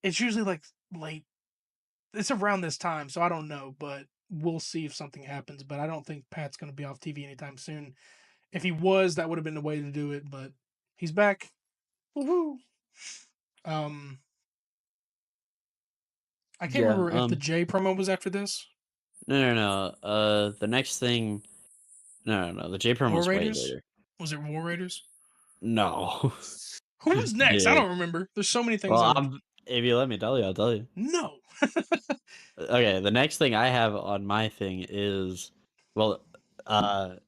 S1: it's usually like late. It's around this time, so I don't know. But we'll see if something happens. But I don't think Pat's going to be off TV anytime soon. If he was, that would have been the way to do it. But he's back. Woohoo! Um, I can't
S2: Yeah.
S1: remember if the J promo was after this.
S2: No. The next thing. No. The J perm
S1: War
S2: was way
S1: Raiders?
S2: later.
S1: Was it War Raiders?
S2: No.
S1: Who was next? I
S2: Yeah.
S1: don't remember. There's so many things
S2: Well,
S1: I would.
S2: if you let me tell you, I'll tell you.
S1: No.
S2: Okay, the next thing I have on my thing is, well,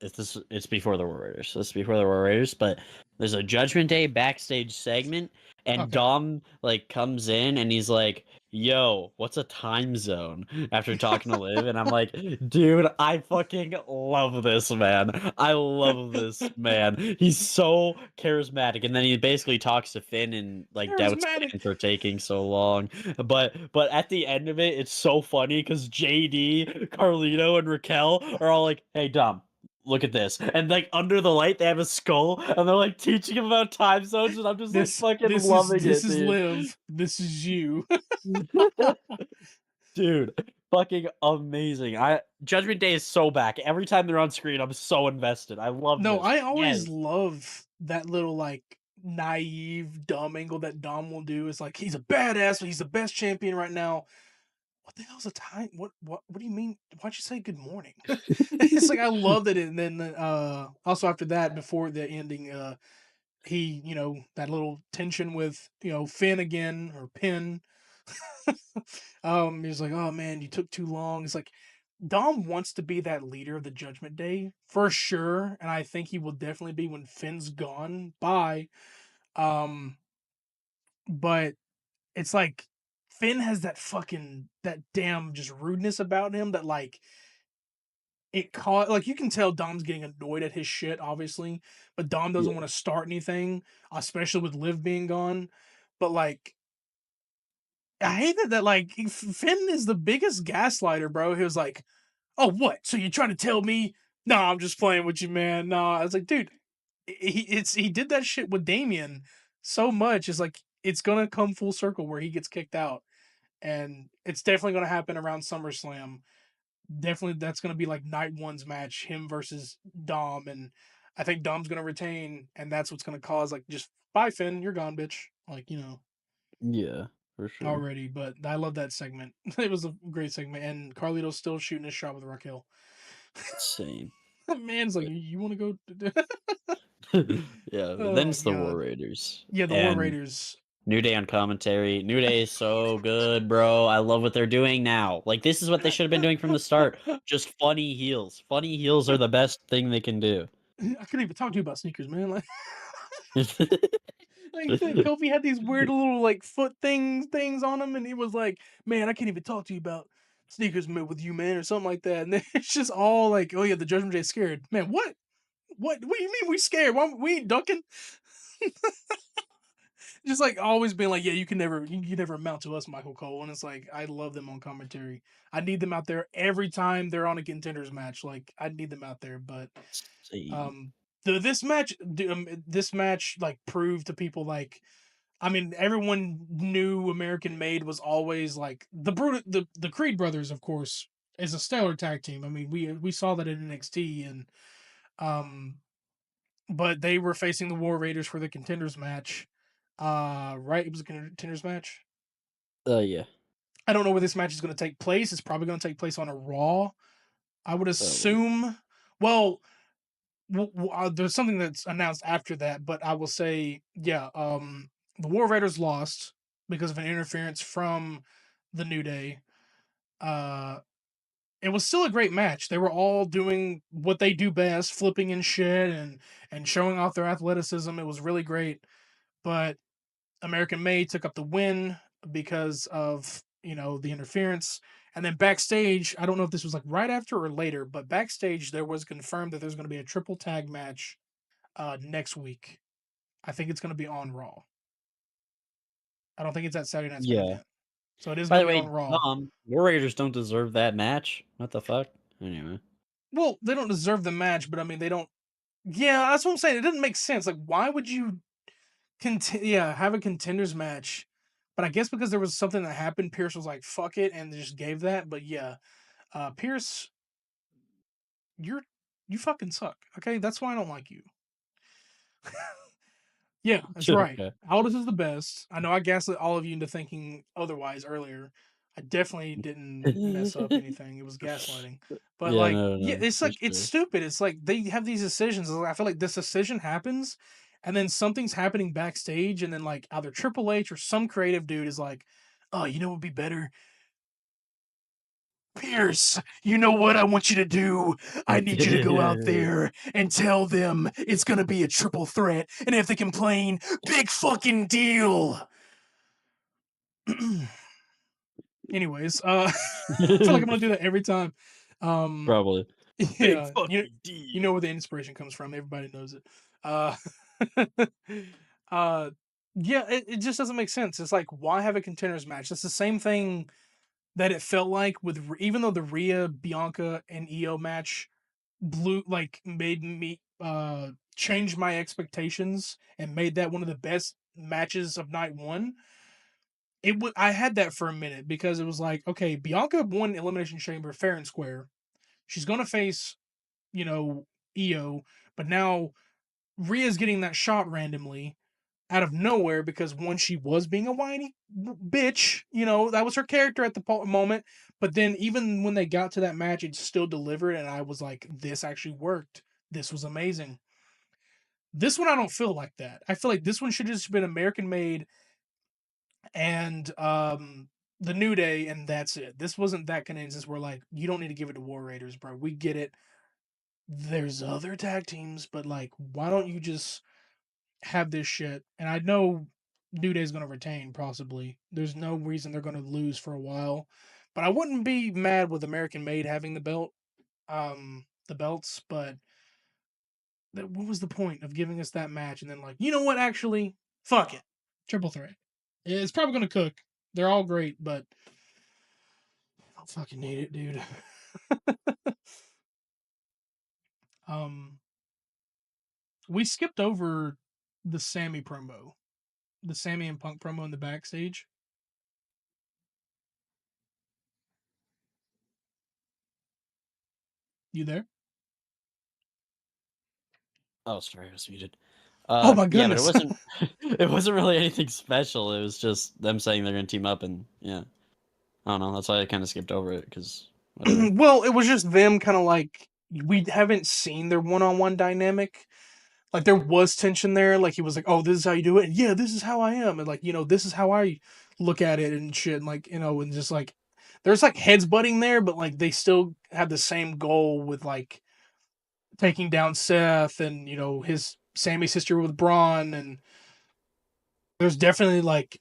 S2: it's before the War Raiders. So it's before the War Raiders, but there's a Judgment Day backstage segment, and
S1: Okay.
S2: Dom like comes in and he's like, "Yo, what's a time zone?" After talking to Liv, and I'm like, "Dude, I fucking love this man. I love this man. He's so charismatic." And then he basically talks to Finn and like doubts
S1: Charismatic.
S2: Finn for taking so long. But at the end of it, it's so funny because JD, Carlito, and Raquel are all like, "Hey, Dom, look at this," and like under the light, they have a skull, and they're like teaching him about time zones, and I'm just like
S1: This
S2: fucking
S1: this is
S2: loving
S1: this
S2: it,
S1: is
S2: dude.
S1: Liv. This is you.
S2: Dude, fucking amazing. I Judgment Day is so back. Every time they're on screen, I'm so invested. I love
S1: No,
S2: this.
S1: I
S2: Yes.
S1: always love that little like naive, dumb angle that Dom will do. Is like he's a badass, but he's the best champion right now. What the hell's a time? What do you mean? Why'd you say good morning? It's like I loved it, and then also after that, before the ending, he that little tension with Finn again or Pin. He's like, oh man, you took too long. It's like Dom wants to be that leader of the Judgment Day for sure, and I think he will definitely be when Finn's gone. Bye. Um, but it's like Finn has that damn just rudeness about him that like it caught like you can tell Dom's getting annoyed at his shit, obviously, but Dom doesn't
S2: Yeah.
S1: want to start anything, especially with Liv being gone. But like I hate that like Finn is the biggest gaslighter, bro. He was like, "Oh, what? So you're trying to tell me? No, I'm just playing with you, man. No." I was like, dude, he did that shit with Damien so much. It's like it's gonna come full circle where he gets kicked out, and it's definitely gonna happen around SummerSlam. Definitely, that's gonna be like night one's match, him versus Dom, and I think Dom's gonna retain, and that's what's gonna cause like just bye Finn, you're gone, bitch. Like
S2: Yeah, for sure.
S1: already. But I love that segment. It was a great segment, and Carlito's still shooting his shot with Raquel.
S2: Same.
S1: Man's like, you want to go?
S2: Yeah, then
S1: Oh
S2: it's the War
S1: god,
S2: Raiders.
S1: yeah, the War
S2: And
S1: Raiders.
S2: New Day on commentary. New Day is so good, bro. I love what they're doing now. Like this is what they should have been doing from the start. Just funny heels. Funny heels are the best thing they can do.
S1: I couldn't even talk to you about sneakers, man. Like Kofi had these weird little like foot things on him, and he was like, "Man, I can't even talk to you about sneakers with you, man," or something like that. And then it's just all like, "Oh yeah, the Judgment Day scared, man. What? What do you mean we scared? Why we ain't ducking?" Just like always being like, "Yeah, you can never amount to us, Michael Cole." And it's like I love them on commentary. I need them out there every time they're on a contenders match. Like I need them out there, but
S2: Same.
S1: um. This match like proved to people like I mean, everyone knew American Made was always like the Creed brothers, of course, is a stellar tag team. I mean, we saw that in NXT, and um, but they were facing the War Raiders for the contenders match. Right? It was a contenders match.
S2: Yeah.
S1: I don't know where this match is going to take place. It's probably going to take place on a Raw. I would
S2: Probably.
S1: assume. Well, there's something that's announced after that, but I will say, yeah, the War Raiders lost because of an interference from the New Day. Uh, it was still a great match. They were all doing what they do best, flipping and shit, and showing off their athleticism. It was really great, but American May took up the win because of the interference. And then backstage, I don't know if this was like right after or later, but backstage there was confirmed that there's going to be a triple tag match next week. I think it's going to be on Raw. I don't think it's at Saturday Night's main
S2: Yeah.
S1: event. So it is
S2: By
S1: going
S2: the
S1: to be on
S2: way,
S1: Raw.
S2: War Raiders don't deserve that match. What the fuck? Anyway.
S1: Well, they don't deserve the match, but I mean, they don't. Yeah, that's what I'm saying. It doesn't make sense. Like, why would you have a contenders match? But I guess because there was something that happened, Pierce was like, fuck it, and just gave that. But yeah, Pierce, you're you fucking suck. Okay, that's why I don't like you. Yeah, that's right.
S2: Okay.
S1: Aldous is the best. I know I gaslit all of you into thinking otherwise earlier. I definitely didn't mess up anything. It was gaslighting. But
S2: Yeah,
S1: like,
S2: no,
S1: yeah,
S2: no,
S1: it's
S2: for
S1: like it's
S2: sure.
S1: stupid. It's like they have these decisions. I feel like this decision happens, and then something's happening backstage, and then like either Triple H or some creative dude is like, "Oh, you know what would be better? Pierce, you know what I want you to do? I need you to go out there and tell them it's gonna be a triple threat, and if they complain, big fucking deal." Anyways, I feel like I'm gonna do that every time. Um,
S2: Probably. Big
S1: yeah,
S2: fucking
S1: you know
S2: deal.
S1: where the inspiration comes from. Everybody knows it. Uh, uh, yeah, it just doesn't make sense. It's like why have a contenders match? It's the same thing that it felt like with even though the Rhea, Bianca, and Io match blew like made me change my expectations and made that one of the best matches of night one. I had that for a minute because it was like, okay, Bianca won Elimination Chamber fair and square. She's gonna face, you know, Io, but now Rhea's getting that shot randomly. out of nowhere because one, she was being a whiny bitch, you know, that was her character at the moment. But then even when they got to that match, it still delivered, and I was like, this actually worked. This was amazing. This one I don't feel like that. I feel like this one should have just been American made and the New Day, and that's it. This wasn't that kind of instance where like you don't need to give it to War Raiders, bro. We get it. There's other tag teams, but like, why don't you just have this shit? And I know New Day's gonna retain, possibly. There's no reason they're gonna lose for a while. But I wouldn't be mad with American Made having the belts, but what was the point of giving us that match and then like, you know what, actually, fuck it. Triple threat. It's probably gonna cook. They're all great, but I don't fucking need it, dude. um we skipped over the Sammy promo. The Sammy and Punk promo in the backstage. You there?
S2: Oh, sorry, I was muted.
S1: Oh my
S2: Yeah, but it
S1: goodness.
S2: wasn't. It wasn't really anything special. It was just them saying they're gonna team up, and yeah, I don't know. That's why I kind of skipped over it because whatever.
S1: Well, it was just them kind of like we haven't seen their one-on-one dynamic. Like there was tension there. Like he was like, "Oh, this is how you do it." And, yeah, this is how I am. And like, you know, this is how I look at it and shit. And like, you know, and just like there's like heads butting there, but like they still have the same goal with like taking down Seth and you know his Sammy's sister with Braun, and there's definitely like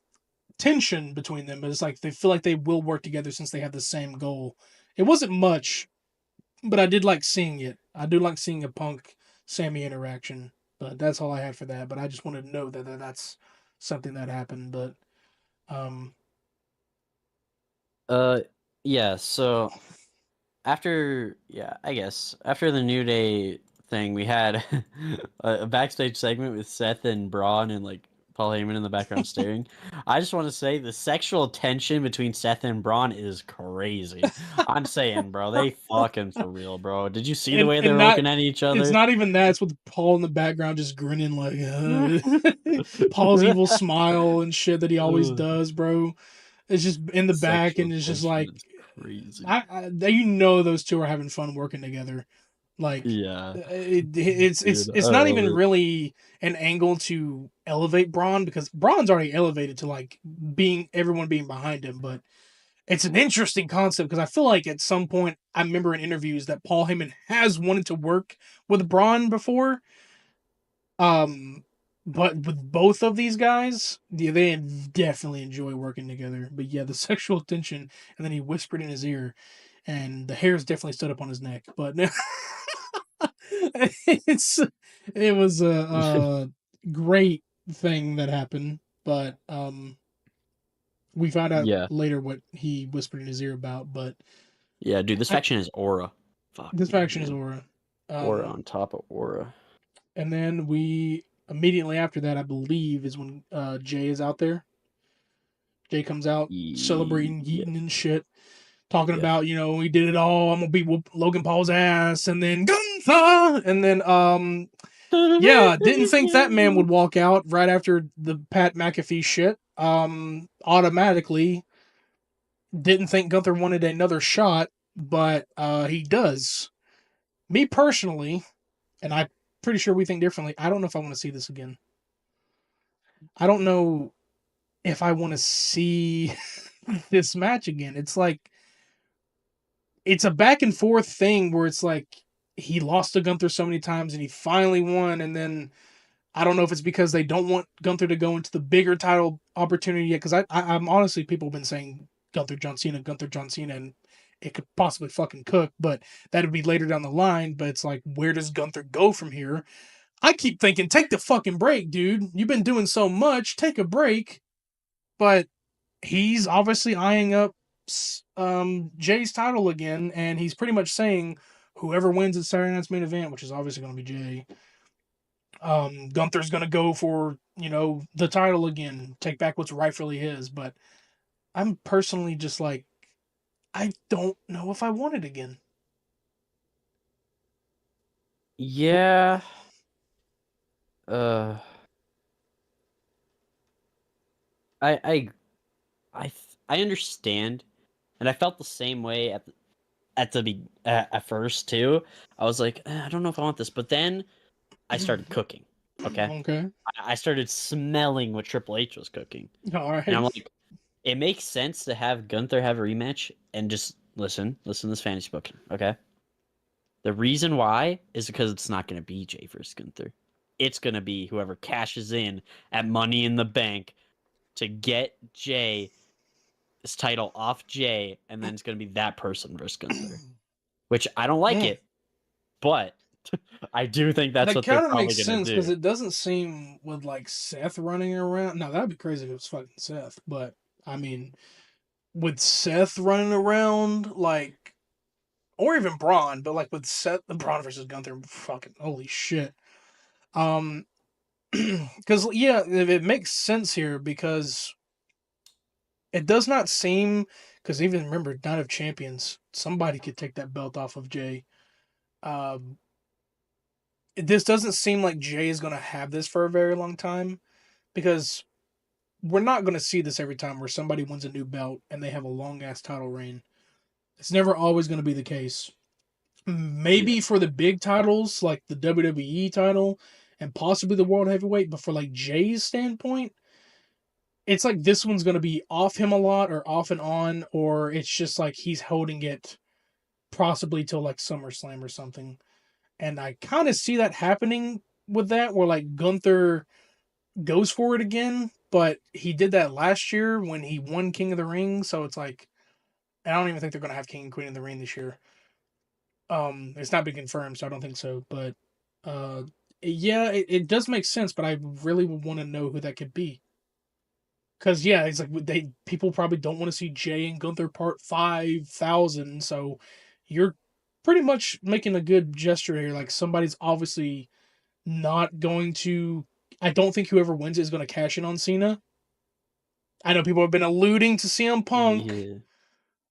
S1: tension between them, but it's like they feel like they will work together since they have the same goal. It wasn't much, but I did like seeing it. I do like seeing a Punk Sammy interaction, but that's all I had for that. But I just wanted to know that that's something that happened. But um,
S2: Uh, yeah. So I guess after the New Day thing, we had a backstage segment with Seth and Braun and like Paul Heyman in the background staring. I just want to say the sexual tension between Seth and Braun is crazy. I'm saying, bro, they fucking for real, bro. Did you see the way they
S1: and
S2: were
S1: not
S2: looking at each
S1: it's
S2: other?
S1: not even that. It's with Paul in the background just grinning like Paul's evil smile and shit that he always
S2: Ugh,
S1: does, bro. It's just in the back,
S2: sexual
S1: and it's just
S2: tension
S1: like
S2: is crazy.
S1: you know those two are having fun working together. Like
S2: Yeah,
S1: it's
S2: dude,
S1: it's
S2: I
S1: not
S2: love
S1: even
S2: it.
S1: really an angle to elevate Braun because Braun's already elevated to like being everyone being behind him, but it's an interesting concept because I feel like at some point I remember in interviews that Paul Heyman has wanted to work with Braun before. Um but with both of these guys, yeah, they definitely enjoy working together. But yeah, the sexual tension, and then he whispered in his ear, and the hairs definitely stood up on his neck. But it's it was a great thing that happened, but we found out
S2: Yeah,
S1: later what he whispered in his ear about. But
S2: yeah, dude. This
S1: I,
S2: faction is aura. Fuck
S1: this
S2: me,
S1: faction is
S2: man.
S1: Aura.
S2: Aura
S1: Um,
S2: on top of aura.
S1: and then we immediately after that, I believe, is when Jay is out there. Jay comes out celebrating,
S2: Yeah,
S1: eating and shit, talking
S2: yeah.
S1: about, you know, we did it all. I'm gonna beat Logan Paul's ass, and then Gunther, and then yeah, didn't think that man would walk out right after the Pat McAfee shit. Automatically didn't think Gunther wanted another shot, but he does. Me personally, and I'm pretty sure we think differently. I don't know if I want to see this again. I don't know if I want to see this match again. It's like it's a back and forth thing where it's like he lost to Gunther so many times and he finally won, and then I don't know if it's because they don't want Gunther to go into the bigger title opportunity yet. Because I'm honestly, people have been saying Gunther John Cena, and it could possibly fucking cook, but that'd be later down the line. But it's like, where does Gunther go from here? I keep thinking, take the fucking break, dude. You've been doing so much, take a break. But he's obviously eyeing up Jay's title again, and he's pretty much saying whoever wins at Saturday Night's main event, which is obviously going to be Jay, Gunther's gonna go for, you know, the title again, take back what's rightfully his. But I'm personally just like, I don't know if I want it again.
S2: Yeah. Uh, I I I understand, and I felt the same way at first too. I was like, I don't know if I want this, but then I started cooking. Okay,
S1: Okay.
S2: I started smelling what Triple H was cooking,
S1: All
S2: and I'm
S1: right.
S2: like, it makes sense to have Gunther have a rematch and just listen to this fantasy booking. Okay, the reason why is because it's not going to be Jay versus Gunther. It's going to be whoever cashes in at Money in the Bank to get Jay this title off Jay, and then it's going to be that person versus Gunther. Which I don't like
S1: Mm.
S2: it, but I do think that's
S1: That
S2: what they're
S1: kind of
S2: probably
S1: makes
S2: going to
S1: sense because
S2: do.
S1: it doesn't seem with like Seth running around. Now that'd be crazy if it was fucking Seth, but I mean, with Seth running around, like, or even Braun, but like with Seth, Braun versus Gunther, fucking holy shit. Um, because yeah, it makes sense here because it does not seem because even remember Night of Champions, somebody could take that belt off of Jay. Um, this doesn't seem like Jay is going to have this for a very long time because we're not going to see this every time where somebody wins a new belt and they have a long ass title reign. It's never always going to be the case.
S2: Yeah,
S1: Maybe for the big titles like the WWE title and possibly the World Heavyweight, but for like Jay's standpoint, it's like this one's going to be off him a lot or off and on, or it's just like he's holding it possibly till like SummerSlam or something. And I kind of see that happening with that, where like Gunther goes for it again, but he did that last year when he won King of the Ring. So it's like I don't even think they're gonna have King and Queen of the Ring this year. It's not been confirmed, so I don't think so. But uh, yeah, it does make sense. But I really would want to know who that could be. Cause yeah, it's like they people probably don't want to see Jay and Gunther part 5,000. So you're pretty much making a good gesture here. Like somebody's obviously not going to. I don't think whoever wins is going to cash in on Cena. I know people have been alluding to CM Punk,
S2: yeah,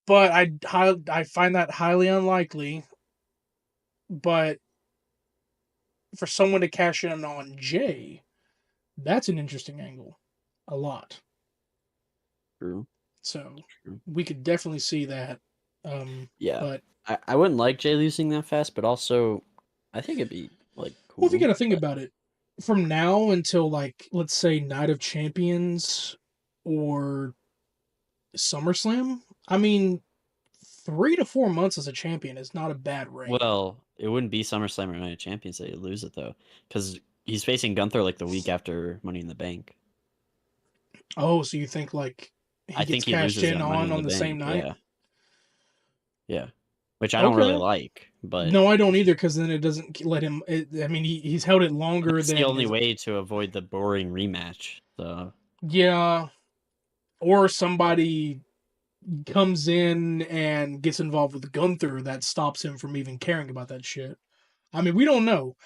S1: but I find that highly unlikely. But for someone to cash in on Jay, that's an interesting angle. A lot.
S2: true,
S1: So
S2: true.
S1: we could definitely see that. Um,
S2: Yeah,
S1: but
S2: I wouldn't like Jay losing that fast, but also I think it'd be like
S1: well, if you
S2: cool.
S1: got to think
S2: But
S1: about it, from now until like let's say Night of Champions or SummerSlam, I mean, 3 to 4 months as a champion is not a bad reign.
S2: well, it wouldn't be SummerSlam or Night of Champions that you lose it though, because he's facing Gunther like the week after Money in the Bank.
S1: Oh, so you think like he
S2: I
S1: gets
S2: think he
S1: cashed
S2: loses
S1: in
S2: at Money in
S1: on
S2: the
S1: the same
S2: Bank.
S1: night?
S2: Yeah, yeah, which I don't really
S1: Okay.
S2: like, but
S1: No, I don't either because then it doesn't let him. I mean, he's held it longer
S2: that's the
S1: than
S2: only
S1: his.
S2: way to avoid the boring rematch. So
S1: Yeah, or somebody comes in and gets involved with Gunther that stops him from even caring about that shit. I mean, we don't know.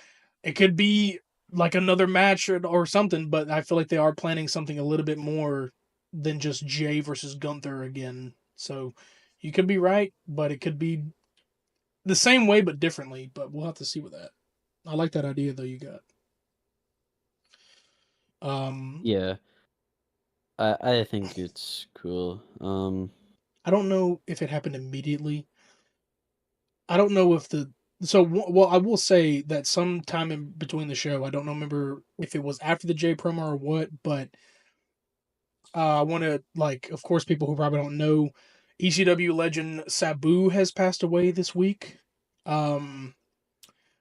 S1: It could be like another match or something, but I feel like they are planning something a little bit more than just Jay versus Gunther again. So you could be right, but it could be the same way but differently. But we'll have to see with that. I like that idea though you got. Um,
S2: yeah, I think it's cool.
S1: I don't know if it happened immediately. I don't know if the well, I will say that sometime in between the show, I don't know, remember if it was after the J promo or what, but I want to like, of course, people who probably don't know, ECW legend Sabu has passed away this week. Um,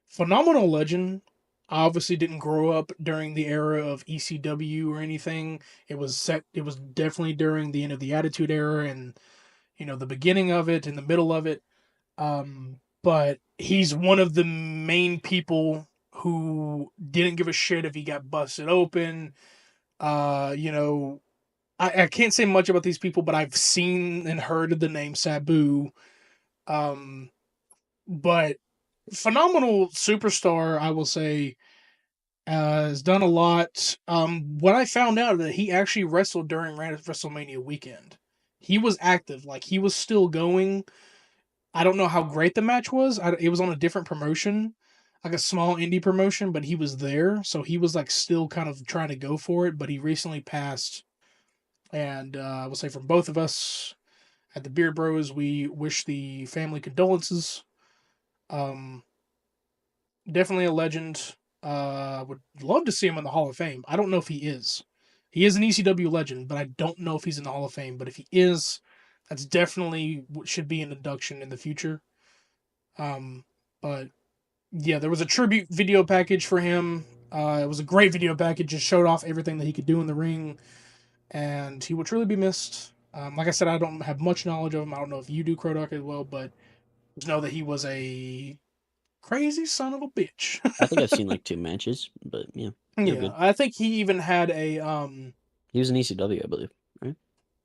S1: Phenomenal legend. Obviously, didn't grow up during the era of ECW or anything. It was set. It was definitely during the end of the Attitude Era and the beginning of it and the middle of it. But he's one of the main people who didn't give a shit if he got busted open. You know, I can't say much about these people, but I've seen and heard of the name Sabu. Um, but phenomenal superstar, I will say, has done a lot. What I found out that he actually wrestled during WrestleMania weekend. He was active, like he was still going. I don't know how great the match was. It was on a different promotion, like a small indie promotion, but he was there, so he was like still kind of trying to go for it. But he recently passed And I will say from both of us at the Beard Bros, we wish the family condolences. Um, Definitely a legend. Would love to see him in the Hall of Fame. I don't know if he is. He is an ECW legend, but I don't know if he's in the Hall of Fame. But if he is, that's definitely what should be an induction in the future. Um, but yeah, there was a tribute video package for him. It was a great video package. Just showed off everything that he could do in the ring, and he will truly be missed. Like I said, I don't have much knowledge of him. I don't know if you do, Krodok, as well, but just know that he was a crazy son of a bitch.
S2: I think I've seen like 2 matches, but yeah, they're
S1: Yeah,
S2: good.
S1: I think he even had a
S2: He was in ECW, I believe, right?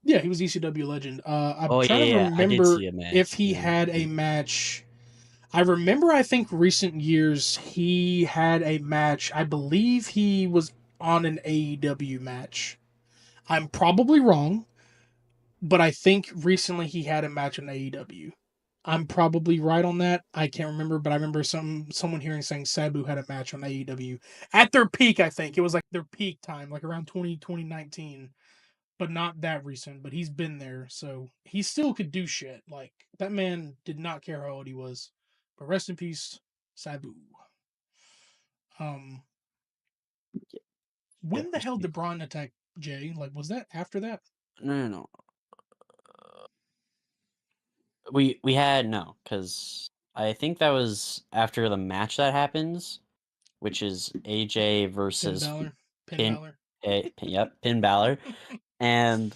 S1: yeah, he was ECW legend. I'm
S2: Oh, yeah,
S1: trying to
S2: yeah, yeah, I did
S1: remember
S2: see a
S1: if
S2: match.
S1: he
S2: Yeah,
S1: had a
S2: yeah.
S1: match. I remember I think recent years he had a match. I believe he was on an AEW match. I'm probably wrong, but I think recently he had a match on AEW. I'm probably right on that. I can't remember, but I remember someone hearing saying Sabu had a match on AEW at their peak. I think it was like their peak time, like around 2019, but not that recent. But he's been there, so he still could do shit. Like that man did not care how old he was. But rest in peace, Sabu. Um,
S2: Yeah, yeah,
S1: when the
S2: rest
S1: hell
S2: in
S1: did
S2: peace.
S1: Braun attack Jay? Like, was that after that?
S2: No, no, no. We had no, because I think that was after the match that happens, which is AJ
S1: Finn
S2: versus
S1: Balor. Finn
S2: Pin,
S1: Balor.
S2: yep, Pin Balor. And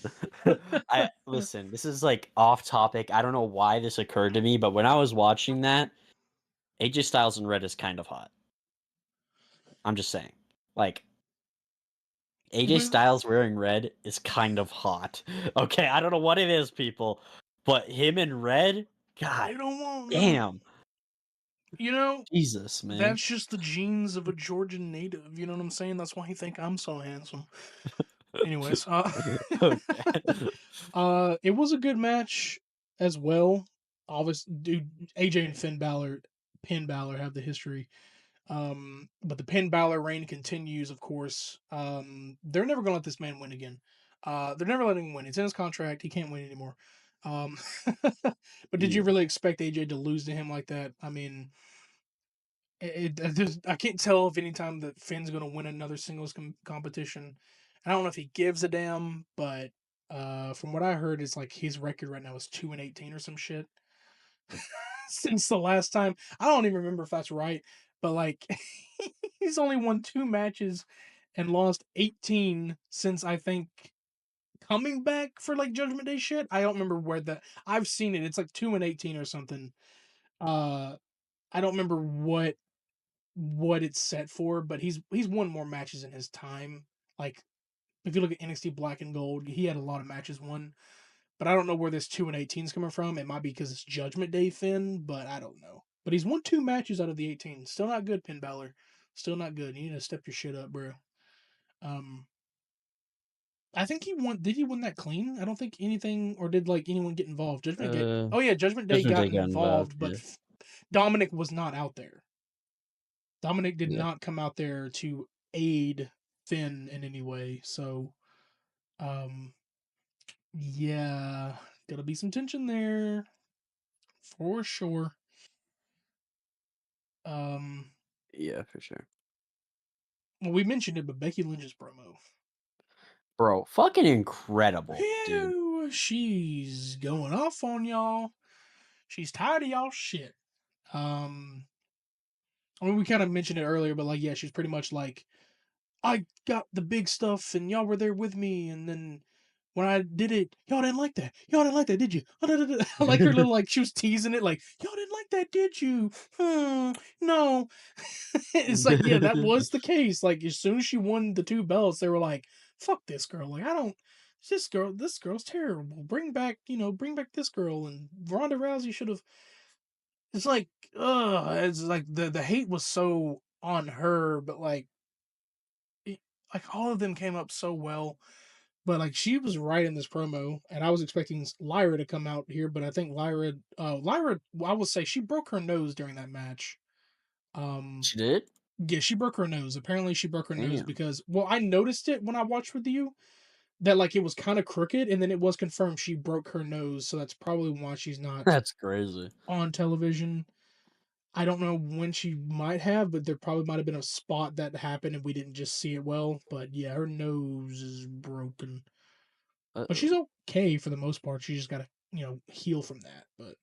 S2: I listen, this is like off topic. I don't know why this occurred to me, but when I was watching that, AJ Styles in red is kind of hot. I'm just saying. Like AJ
S1: Well,
S2: Styles wearing red is kind of hot. Okay, I don't know what it is, people, but him in red, god
S1: you don't want no.
S2: damn.
S1: You know,
S2: Jesus, man.
S1: that's just the genes of a Georgian native. You know what I'm saying? That's why he think I'm so handsome. Anyways,
S2: Okay.
S1: it was a good match as well. Obviously, dude, AJ and Finn Balor have the history. But the Finn Balor reign continues, of course. They're never gonna let this man win again. They're never letting him win. It's in his contract. He can't win anymore. Um, but did you
S2: Yeah.
S1: really expect AJ to lose to him like that? I mean, I can't tell if anytime that Finn's going to win another singles competition. I don't know if he gives a damn, but from what I heard, it's like his record right now is 2-18 or some shit since the last time. I don't even remember if that's right, but like he's only won 2 matches and lost 18 since I think coming back for like Judgment Day shit. I don't remember where that I've seen it. It's like 2-18 or something. Uh, I don't remember what it's set for, but he's won more matches in his time. Like if you look at NXT Black and Gold, he had a lot of matches won. But I don't know where this 2-18 is coming from. It might be because it's Judgment Day Finn, but I don't know. But he's won 2 matches out of the 18. Still not good, Finn Balor. Still not good. You need to step your shit up, bro. Um, I think he won. Did he win that clean? I don't think anything, or did like anyone get involved? Judgment Day.
S2: Uh,
S1: Oh yeah, Judgment Day
S2: Judgment
S1: got
S2: Day got involved.
S1: involved, but
S2: Yeah.
S1: Dominic was not out there. Dominic did
S2: Yeah.
S1: not come out there to aid Finn in any way. So, um, yeah, gonna be some tension there for sure. Um,
S2: Yeah, for sure.
S1: well, we mentioned it, but Becky Lynch's promo.
S2: Bro, fucking incredible, dude.
S1: Phew, she's going off on y'all. She's tired of y'all shit. Um, I mean, we kind of mentioned it earlier, but like, yeah, she's pretty much like, I got the big stuff and y'all were there with me. And then when I did it, y'all didn't like that. Y'all didn't like that, did you? I like her little, like, she was teasing it, like, y'all didn't like that, did you? No. It's like, yeah, that was the case. Like, as soon as she won the 2 belts, they were like, fuck this girl. Like, I don't, this girl's terrible. Bring back this girl. And Ronda Rousey should have, it's like, it's like the hate was so on her, but it, like all of them came up so well. But like she was right in this promo, and I was expecting Lyra to come out here, but I think Lyra, I will say she broke her nose during that match. Um,
S2: She did?
S1: yeah, she broke her nose. Apparently, she broke her nose
S2: Damn.
S1: because, well, I noticed it when I watched with you, that like it was kind of crooked, and then it was confirmed she broke her nose, so that's probably why she's not
S2: That's crazy.
S1: on television. I don't know when she might have, but there probably might have been a spot that happened and we didn't just see it well. But yeah, her nose is broken. But
S2: Uh-oh.
S1: she's okay for the most part. She just gotta, heal from that. But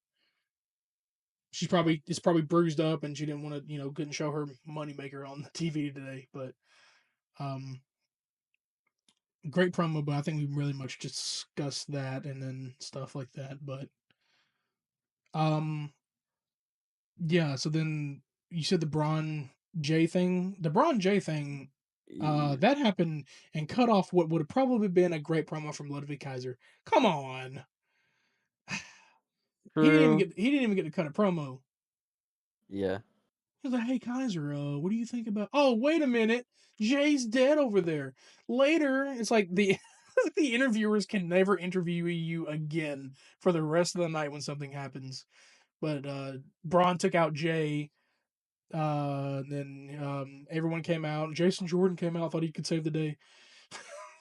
S1: she's probably it's probably bruised up and she didn't want to, couldn't show her moneymaker on the TV today. But um great promo, but I think we really much discussed that and then stuff like that. But um yeah, so then you said the Braun J thing. The Braun J thing,
S2: Yeah.
S1: that happened and cut off what would have probably been a great promo from Ludwig Kaiser. Come on.
S2: True.
S1: He didn't even get to cut a promo.
S2: Yeah.
S1: He was like, "Hey Kaiser, what do you think about?" Oh, wait a minute, Jay's dead over there. Later, it's like the the interviewers can never interview you again for the rest of the night when something happens. But Braun took out Jay. Then everyone came out. Jason Jordan came out, thought he could save the day.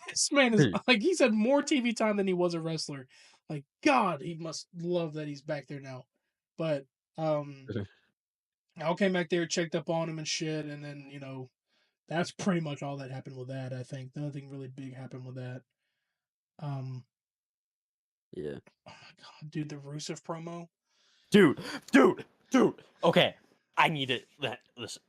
S1: This man is like he's had more TV time than he was a wrestler. Like God, he must love that he's back there now. But I came back there, checked up on him and shit, and then that's pretty much all that happened with that. I think nothing really big happened with that. Um,
S2: Yeah.
S1: oh my God, dude, the Rusev promo,
S2: Dude, dude. Okay, I need it. Listen,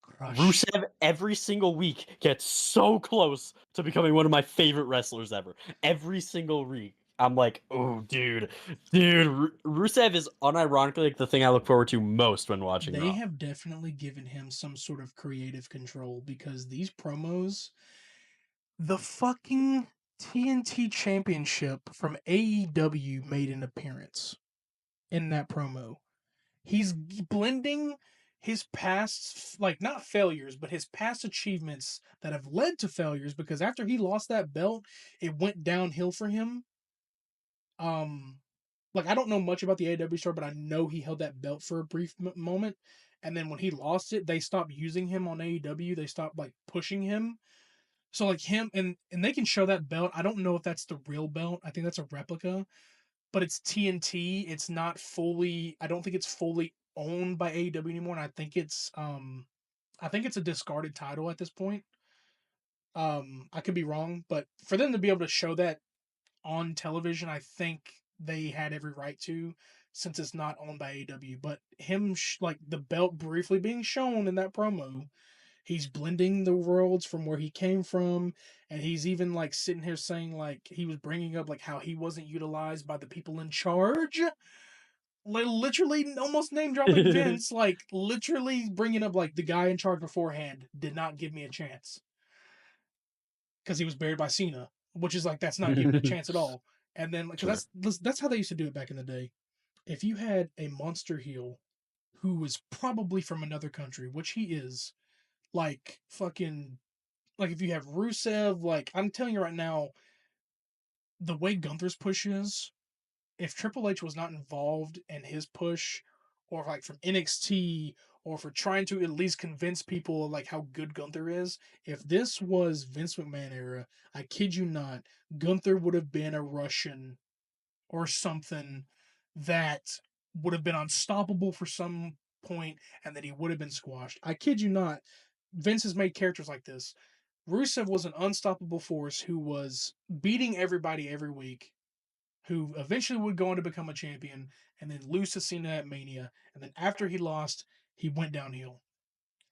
S1: crush.
S2: Rusev every single week gets so close to becoming one of my favorite wrestlers ever. Every single week, I'm like, oh, dude. Rusev is unironically like the thing I look forward to most when watching
S1: They
S2: Raw.
S1: have definitely given him some sort of creative control because these promos, the fucking TNT Championship from AEW made an appearance in that promo. He's blending his past, like not failures, but his past achievements that have led to failures because after he lost that belt, it went downhill for him. Um, like I don't know much about the AEW story, but I know he held that belt for a brief moment, and then when he lost it, they stopped using him on AEW. They stopped like pushing him. So like him and they can show that belt. I don't know if that's the real belt. I think that's a replica, but it's TNT. It's not fully. I don't think it's fully owned by AEW anymore. And I think it's a discarded title at this point. I could be wrong, but for them to be able to show that on television, I think they had every right to, since it's not owned by AEW. But him, like the belt briefly being shown in that promo, he's blending the worlds from where he came from, and he's even like sitting here saying like he was bringing up like how he wasn't utilized by the people in charge. Like literally, almost name dropping Vince, like literally bringing up like the guy in charge beforehand did not give me a chance because he was buried by Cena, which is like that's not giving a chance at all. And then
S2: True.
S1: because that's how they used to do it back in the day. If you had a monster heel who was probably from another country, which he is, like fucking like if you have Rusev, like I'm telling you right now, the way Gunther's push is, if Triple H was not involved in his push, or like from NXT, or for trying to at least convince people of like how good Gunther is, if this was Vince McMahon era, I kid you not, Gunther would have been a Russian or something that would have been unstoppable for some point and that he would have been squashed. I kid you not. Vince has made characters like this. Rusev was an unstoppable force who was beating everybody every week, who eventually would go on to become a champion and then lose to Cena at Mania. And then after he lost, he went downhill.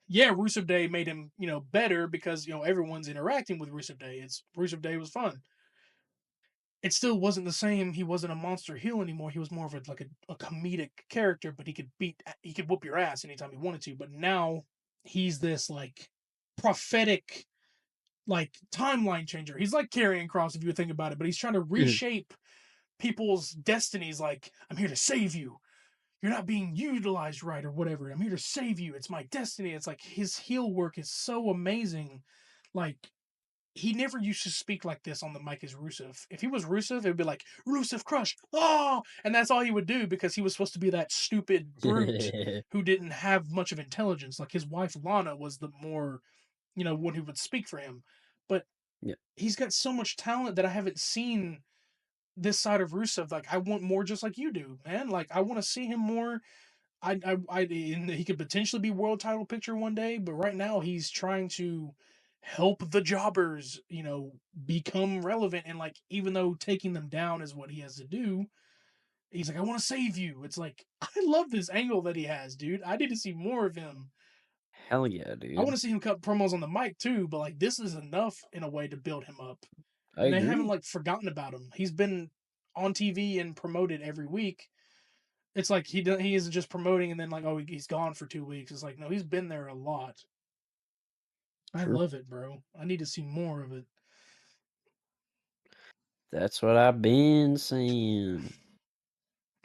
S1: Yeah, Rusev Day made him, better because, everyone's interacting with Rusev Day. It's Rusev Day was fun. It still wasn't the same. He wasn't a monster heel anymore. He was more of a comedic character, but he could whoop your ass anytime he wanted to. But now he's this like prophetic, like timeline changer. He's like Karrion Cross if you would think about it, but he's trying to reshape people's destinies. Like, I'm here to save you. You're not being utilized right or whatever. I'm here to save you. It's my destiny. It's like his heel work is so amazing. Like he never used to speak like this on the mic as Rusev. If he was Rusev, it would be like Rusev Crush, oh, and that's all he would do because he was supposed to be that stupid brute who didn't have much of intelligence. Like his wife Lana was the more, one who would speak for him. But
S2: Yeah.
S1: He's got so much talent that I haven't seen this side of Rusev. Like, I want more, just like you do, man. Like, I want to see him more. And he could potentially be world title picture one day, but right now he's trying to help the jobbers, become relevant. And like, even though taking them down is what he has to do, he's like, I want to save you. It's like, I love this angle that he has, dude. I need to see more of him.
S2: Hell yeah,
S1: I want
S2: dude.
S1: to see him cut promos on the mic too, but like, this is enough in a way to build him up.
S2: I
S1: And they haven't
S2: agree.
S1: like forgotten about him. He's been on TV and promoted every week. It's like he isn't just promoting and then like, oh, he's gone for 2 weeks. It's like, no, he's been there a lot. I
S2: True.
S1: love it, bro. I need to see more of it.
S2: That's what I've been saying.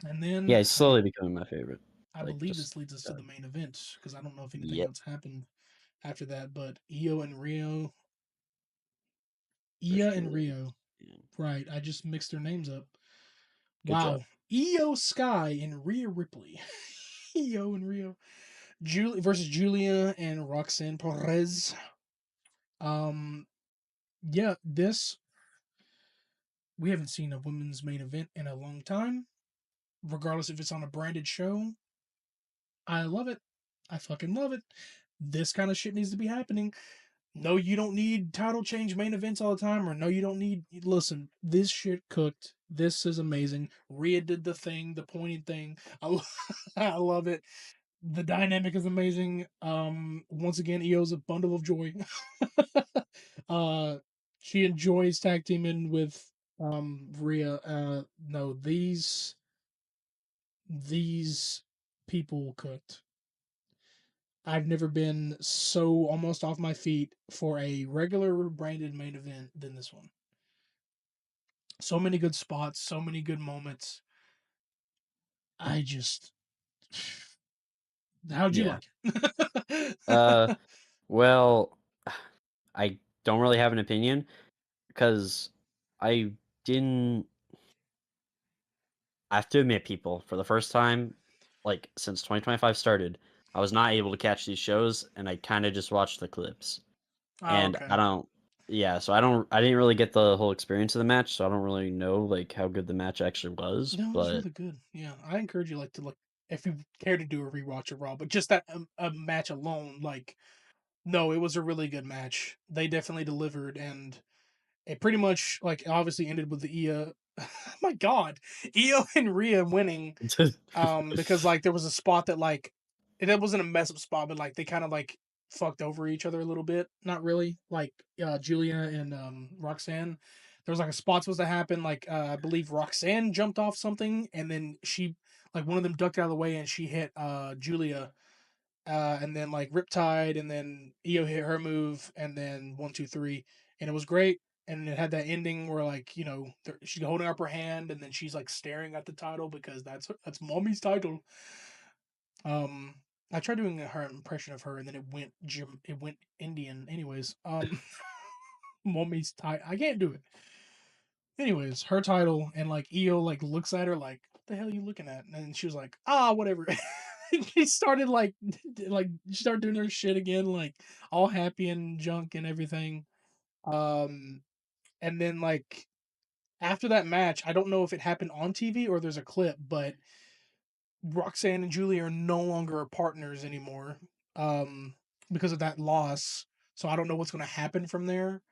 S1: And
S2: Yeah,
S1: then
S2: he's slowly becoming my favorite.
S1: I
S2: Like,
S1: believe
S2: just
S1: this leads us to the main event because I don't know if anything
S2: yep,
S1: else happened after that. But Io and Rio, Ia
S2: versus
S1: and
S2: Julia.
S1: Rio,
S2: Yeah.
S1: right? I just mixed their names up.
S2: Good job.
S1: Wow, Io Sky and Rhea Ripley. Io and Rio, Julie versus Julia and Roxanne Perez. Um, yeah, this we haven't seen a women's main event in a long time. Regardless if it's on a branded show, I love it. I fucking love it. This kind of shit needs to be happening. No, you don't need title change main events all the time, or no, you don't need. Listen, this shit cooked. This is amazing. Rhea did the thing, the pointing thing. I love it. The dynamic is amazing. Once again, Io's a bundle of joy. uh, she enjoys tag teaming with Rhea. No, these people cooked. I've never been so almost off my feet for a regular branded main event than this one. So many good spots, so many good moments. I just, how'd you
S2: Yeah.
S1: like it?
S2: Uh, well, I don't really have an opinion because I didn't. I have to admit, people, for the first time, like since 2025 started, I was not able to catch these shows, and I kind of just watched the clips.
S1: Oh,
S2: And
S1: okay.
S2: I don't. Yeah, so I didn't really get the whole experience of the match, so I don't really know like how good the match actually was.
S1: No, it was
S2: But
S1: really good. Yeah, I encourage you like to look if you care to do a rewatch of Raw, but just that a match alone, like no, it was a really good match. They definitely delivered, and it pretty much like obviously ended with the Io. My God, Io and Rhea winning. Because like there was a spot that like it wasn't a mess up spot, but like they kind of like fucked over each other a little bit. Not really. Like Julia and Roxanne. There was like a spot supposed to happen. Like I believe Roxanne jumped off something, and then she like one of them ducked out of the way, and she hit Julia. And then like Riptide, and then Io hit her move, and then 1, 2, 3, and it was great. And it had that ending where like she's holding up her hand, and then she's like staring at the title because that's mommy's title. Um, I tried doing her impression of her, and then it went Indian. Anyways, mommy's title. I can't do it. Anyways, her title, and like Io like looks at her like, "What the hell are you looking at?" And she was like, "Ah, whatever." She started like she started doing her shit again, like all happy and junk and everything. Um, and then like after that match, I don't know if it happened on TV or there's a clip, but Roxanne and Julie are no longer partners anymore, um, because of that loss. So I don't know what's going to happen from there.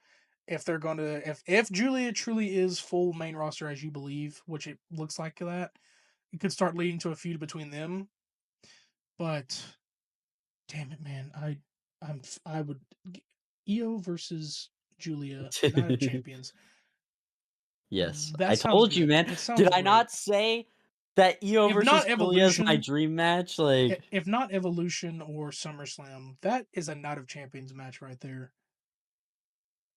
S1: If they're going to, if Julia truly is full main roster as you believe, which it looks like that, it could start leading to a feud between them. But damn it, man, I would Io versus Julia, Night of Champions.
S2: yes,
S1: That
S2: I
S1: sounds
S2: told you,
S1: good.
S2: man.
S1: It
S2: Did
S1: sounds
S2: I
S1: great.
S2: not say that Io
S1: If not
S2: versus Julia is my
S1: Evolution,
S2: dream match? Like,
S1: if not Evolution or SummerSlam, that is a Night of Champions match right there.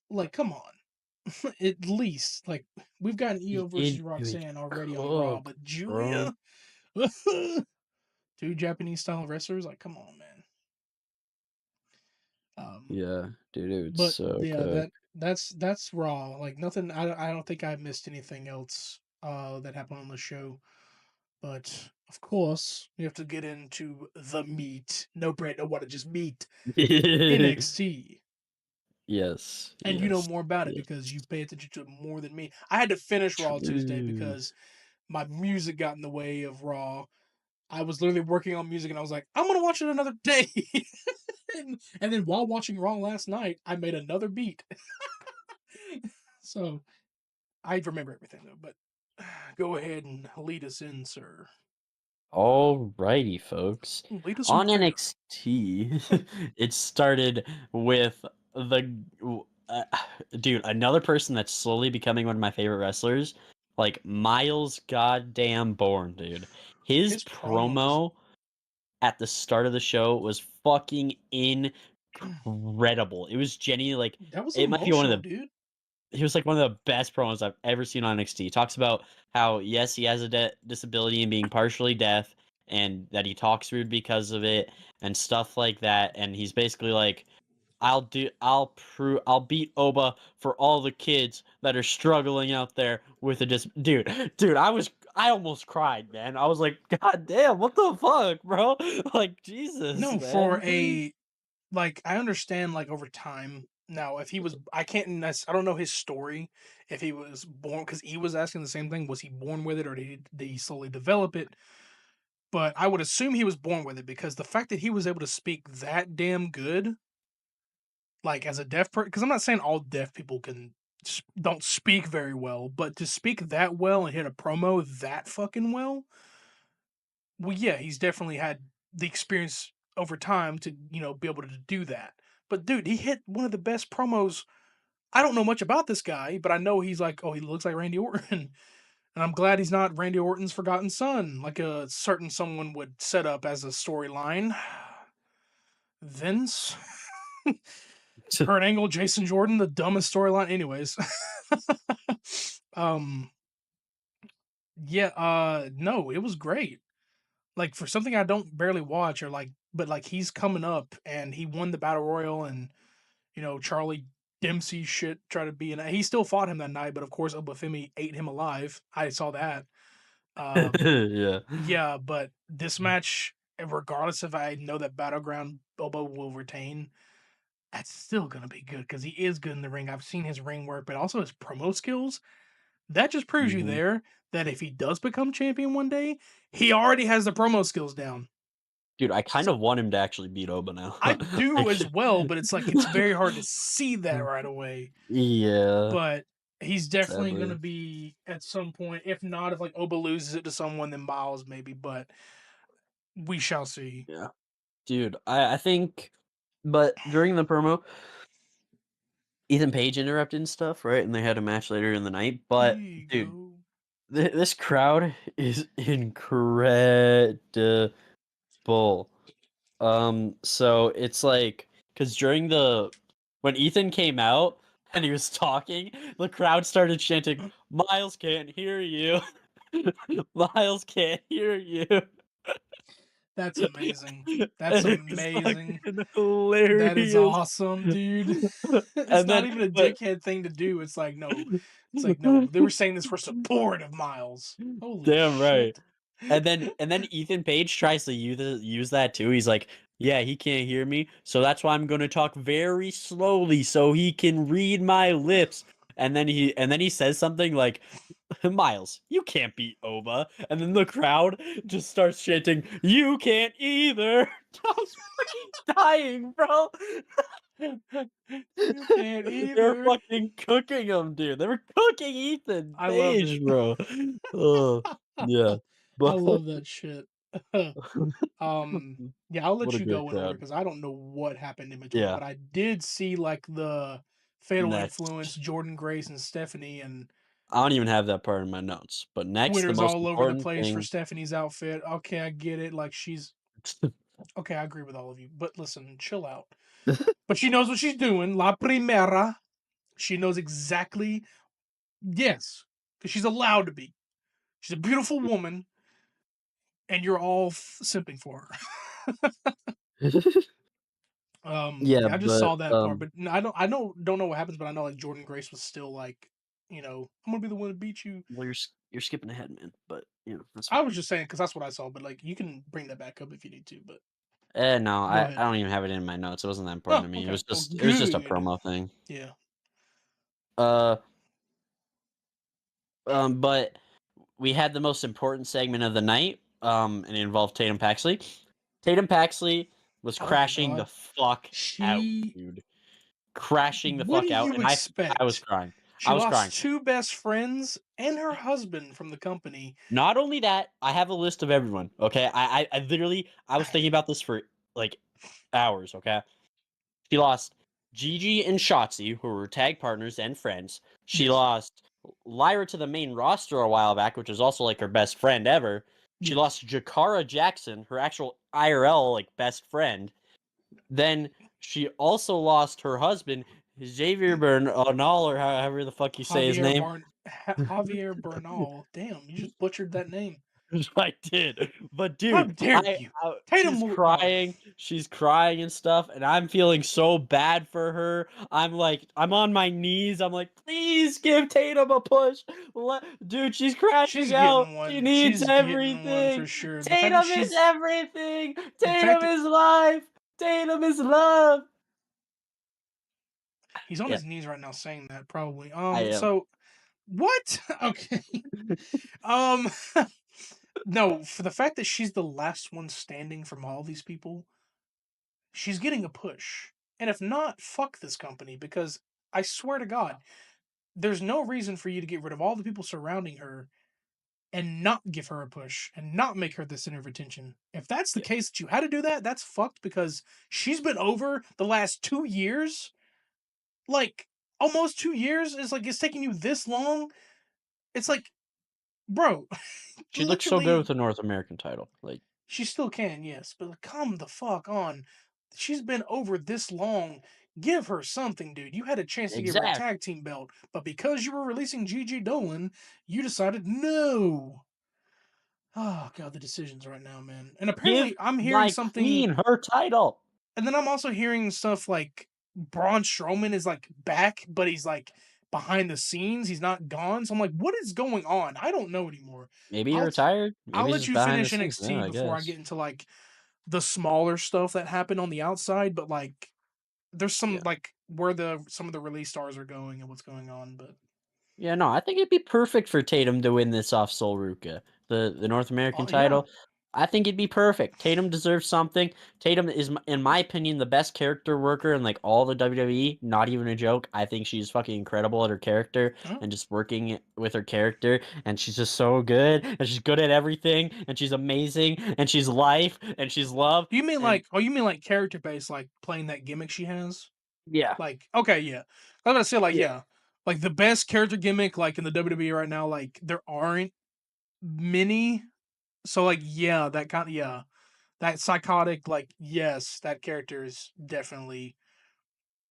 S1: Like, come on. At least, like, we've got Io versus
S2: it would
S1: Roxanne already on Raw,
S2: cook,
S1: but
S2: bro.
S1: Julia, two Japanese style wrestlers, like, come on, man. Um,
S2: Yeah, dude, it would
S1: but
S2: so
S1: yeah,
S2: cook.
S1: that's Raw. Like, nothing. I don't think I missed anything else that happened on the show. But of course, we have to get into the meat. No bread, no water, just meat. NXT.
S2: Yes,
S1: And you know
S2: yes,
S1: more about it because
S2: yes.
S1: you pay attention to it more than me. I had to finish Raw Tuesday
S2: True.
S1: because my music got in the way of Raw. I was literally working on music and I was like, I'm gonna watch it another day. And then while watching Raw last night, I made another beat. So I remember everything though, but go ahead and lead us in, sir.
S2: Alrighty, folks.
S1: Lead us in
S2: On
S1: prayer.
S2: NXT, it started with dude, another person that's slowly becoming one of my favorite wrestlers, like Miles Goddamn Bourne, dude. His
S1: His promos.
S2: promo at the start of the show was fucking incredible. It was genuinely like
S1: That was
S2: it might be one of
S1: emotional,
S2: the
S1: dude.
S2: he was like one of the best promos I've ever seen on NXT. He talks about how yes, he has a disability and being partially deaf, and that he talks rude because of it and stuff like that. And he's basically like, I'll beat Oba for all the kids that are struggling out there with a dude. I almost cried, man. I was like, God damn, what the fuck, bro? Like Jesus,
S1: No, for
S2: man.
S1: a like I understand like over time. Now, if he was, I don't know his story. If he was born, because he was asking the same thing: was he born with it, or did he slowly develop it? But I would assume he was born with it because the fact that he was able to speak that damn good, like as a deaf person, because I'm not saying all deaf people don't speak very well, but to speak that well and hit a promo that fucking well, yeah, he's definitely had the experience over time to be able to do that. But dude, he hit one of the best promos. I don't know much about this guy, but I know he's like, oh, he looks like Randy Orton. And I'm glad he's not Randy Orton's forgotten son, like a certain someone would set up as a storyline. Vince, Kurt Angle, Jason Jordan, the dumbest storyline. Anyways, um, yeah, no, it was great. Like for something I don't barely watch, or like, but like he's coming up and he won the battle royal, and Charlie Dempsey shit tried to be in. He still fought him that night, but of course Obafemi ate him alive. I saw that.
S2: Yeah.
S1: Yeah, but this match, regardless if I know that Battleground Bobo will retain, that's still gonna be good because he is good in the ring. I've seen his ring work, but also his promo skills. That just proves you
S2: Mhm.
S1: there that if he does become champion one day, he already has the promo skills down.
S2: Dude, I kind
S1: So
S2: of want him to actually beat Oba now.
S1: I do
S2: Like,
S1: as well, but it's like it's very hard to see that right away.
S2: yeah,
S1: But he's definitely gonna
S2: sadly.
S1: be at some point. If not, if like Oba loses it to someone, then Miles maybe. But we shall see.
S2: Yeah. Dude, I think, but during the promo, Ethan Page interrupted and stuff, right? And they had a match later in the night. But dude,
S1: Ego.
S2: this crowd is incredible. So it's like, because during when Ethan came out and he was talking, the crowd started chanting, "Miles can't hear you." Miles can't hear you.
S1: That's amazing. That's
S2: And it was
S1: amazing.
S2: fucking
S1: That is
S2: hilarious.
S1: awesome, dude. It's
S2: And
S1: not
S2: then,
S1: even a
S2: but
S1: dickhead thing to do. It's like no. It's like no. They were saying this for support of Miles. Holy
S2: damn right.
S1: shit.
S2: And then Ethan Page tries to use that too. He's like, "Yeah, he can't hear me, so that's why I'm going to talk very slowly so he can read my lips." And then he says something like, "Miles, you can't beat Oba." And then the crowd just starts chanting, "You can't either." I was fucking dying, bro.
S1: You can't
S2: They were
S1: either.
S2: fucking cooking him, dude. They were cooking Ethan
S1: I love
S2: Page,
S1: it.
S2: bro. Oh, yeah.
S1: I
S2: But
S1: love that shit. Yeah, I'll let
S2: what a
S1: you
S2: great
S1: go in order
S2: crowd.
S1: because I don't know what happened in between,
S2: Yeah.
S1: but I did see like the fatal influence,
S2: Next.
S1: Jordan Grace and Stephanie, and
S2: I don't even have that part in my notes. But next, the
S1: Twitter's
S2: most
S1: all over the
S2: important
S1: place for
S2: thing.
S1: Stephanie's outfit. Okay, I get it. Like she's okay, I agree with all of you, but listen, chill out. But she knows what she's doing. La primera. She knows exactly. Yes, because she's allowed to be. She's a beautiful woman, and you're all simping for her.
S2: Yeah,
S1: Yeah, I just
S2: but
S1: saw that part, but I don't know what happens, but I know like Jordan Grace was still like, I'm gonna be the one to beat you.
S2: well, you're skipping ahead, man. But that's
S1: I
S2: fine.
S1: was just saying because that's what I saw, but like you can bring that back up if you need to, but
S2: No,
S1: Go
S2: I
S1: ahead.
S2: don't even have it in my notes. It wasn't that important
S1: Oh,
S2: to me.
S1: okay. Well,
S2: It was just a
S1: good.
S2: promo thing.
S1: Yeah.
S2: Uh, but we had the most important segment of the night. And it involved Tatum Paxley. Tatum Paxley was
S1: Oh my
S2: crashing the
S1: god.
S2: fuck out,
S1: She.
S2: dude. Crashing the
S1: What do
S2: fuck out,
S1: you
S2: and I was
S1: expect?
S2: crying.
S1: She
S2: I was crying.
S1: lost two best friends and her husband from the company.
S2: Not only that, I have a list of everyone. Okay, I literally I was thinking about this for like hours. Okay, she lost Gigi and Shotzi, who were tag partners and friends. She
S1: Yes.
S2: lost Lyra to the main roster a while back, which was also like her best friend ever. She
S1: Yes.
S2: lost Jakara Jackson, her actual IRL like best friend. Then she also lost her husband, Xavier Bernal, or however the fuck you say his name.
S1: Javier Bernal. Damn, you just butchered that name.
S2: I did, but
S1: How
S2: dude,
S1: dare you? Tatum
S2: she's
S1: will. Oh,
S2: crying, and stuff, and I'm feeling so bad for her. I'm on my knees. I'm like, please give Tatum a push. Dude, she's
S1: she's
S2: crashing out.
S1: getting
S2: She
S1: one.
S2: needs
S1: She's getting one for
S2: everything.
S1: sure. The fact that
S2: Tatum is
S1: she's.
S2: everything.
S1: The fact
S2: Tatum
S1: that
S2: is life. Tatum is love.
S1: he's on
S2: Yeah,
S1: his knees right now saying that, probably.
S2: I am.
S1: So. What? Okay. Um. No, for the fact that she's the last one standing from all these people, she's getting a push. And if not, fuck this company because I swear to God, there's no reason for you to get rid of all the people surrounding her and not give her a push and not make her the center of attention. If that's the
S2: Yeah.
S1: case that you had to do that, that's fucked because she's been over the last 2 years. Like almost 2 years is like it's taking you this long. It's like, bro,
S2: She looks so good with
S1: literally
S2: the North American title. Like,
S1: she still can, yes, but like, come the fuck on. She's been over this long. Give her something, dude. You had a chance to give her a
S2: exact.
S1: tag team belt, but because you were releasing Gigi Dolan, you decided no. Oh god, the decisions right now, man. And
S2: Give
S1: apparently, I'm hearing
S2: my
S1: something,
S2: queen her title.
S1: and then I'm also hearing stuff like Braun Strowman is like back, but he's like behind the scenes. He's not gone. So I'm like, what is going on? I don't know anymore.
S2: Maybe he
S1: I'll
S2: retired.
S1: I'll
S2: Maybe he's
S1: let
S2: just
S1: you
S2: behind the
S1: finish
S2: scenes. Yeah,
S1: NXT
S2: I
S1: before I get
S2: guess.
S1: into like the smaller stuff that happened on the outside, but like there's some
S2: Yeah.
S1: like where the some of the release stars are going and what's going on. But
S2: Yeah, no, I think it'd be perfect for Tatum to win this off Sol Ruka, the North American
S1: oh yeah,
S2: title. I think it'd be perfect. Tatum deserves something. Tatum is, in my opinion, the best character worker in like all the WWE. Not even a joke. I think she's fucking incredible at her character
S1: huh?
S2: and just working with her character. And she's just so good. And she's good at everything. And she's amazing. And she's life. And she's love.
S1: You mean
S2: And
S1: like you mean like character based, like playing that gimmick she has?
S2: yeah,
S1: Like okay, yeah. I was gonna say like
S2: yeah,
S1: yeah, like the best character gimmick like in the WWE right now, like there aren't many. So like yeah, that kind of yeah, that psychotic like yes, that character is definitely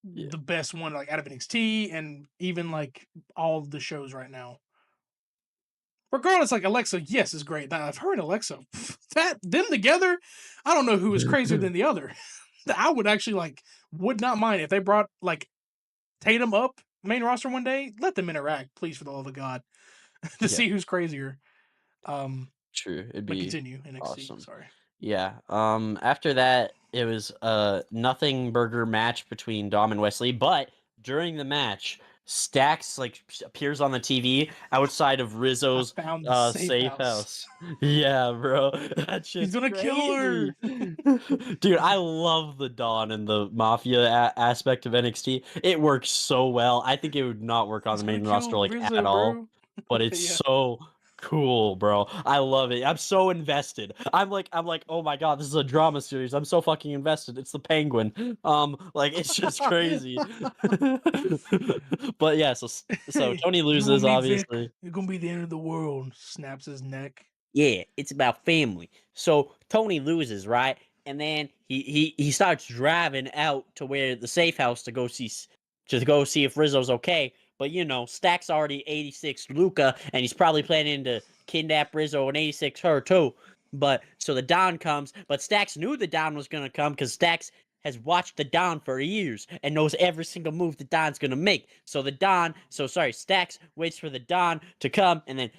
S2: yeah.
S1: the best one like out of NXT and even like all of the shows right now. Regardless, like Alexa, yes, is great. Now, I've heard Alexa, that them together, I don't know who is crazier than the other. I would actually like would not mind if they brought like Tatum up main roster one day. Let them interact, please, for the love of God, to
S2: Yeah.
S1: see who's crazier.
S2: True. It'd
S1: But
S2: be
S1: continue NXT.
S2: awesome.
S1: Sorry.
S2: Yeah. After that, it was a nothing burger match between Dom and Wesley, but during the match, Stax like appears on the TV outside of
S1: I
S2: Rizzo's
S1: found the safe
S2: safe
S1: house.
S2: house. Yeah, bro. That
S1: He's
S2: shit's
S1: gonna kill
S2: crazy.
S1: her.
S2: Dude, I love the Dawn and the Mafia aspect of NXT. It works so well. I think it would not work on
S1: He's
S2: the
S1: gonna
S2: main roster
S1: kill
S2: like
S1: Rizzo,
S2: at all,
S1: bro.
S2: but it's
S1: Yeah.
S2: so cool, bro. I love it. I'm so invested. I'm like, oh my god, this is a drama series. I'm so fucking invested. It's the Penguin. Like it's just crazy. But yeah, so
S1: Hey,
S2: Tony
S1: you and
S2: loses,
S1: me, Vic.
S2: obviously.
S1: It's gonna be the end of the world. Snaps his neck.
S2: Yeah, it's about family. So Tony loses, right? And then he starts driving out to where the safe house to go see if Rizzo's okay. But you know, Stack's already 86 Luca, and he's probably planning to kidnap Rizzo and 86 her too. But so the Don comes, but Stax knew the Don was gonna come because Stax has watched the Don for years and knows every single move the Don's gonna make. So sorry, Stax waits for the Don to come and then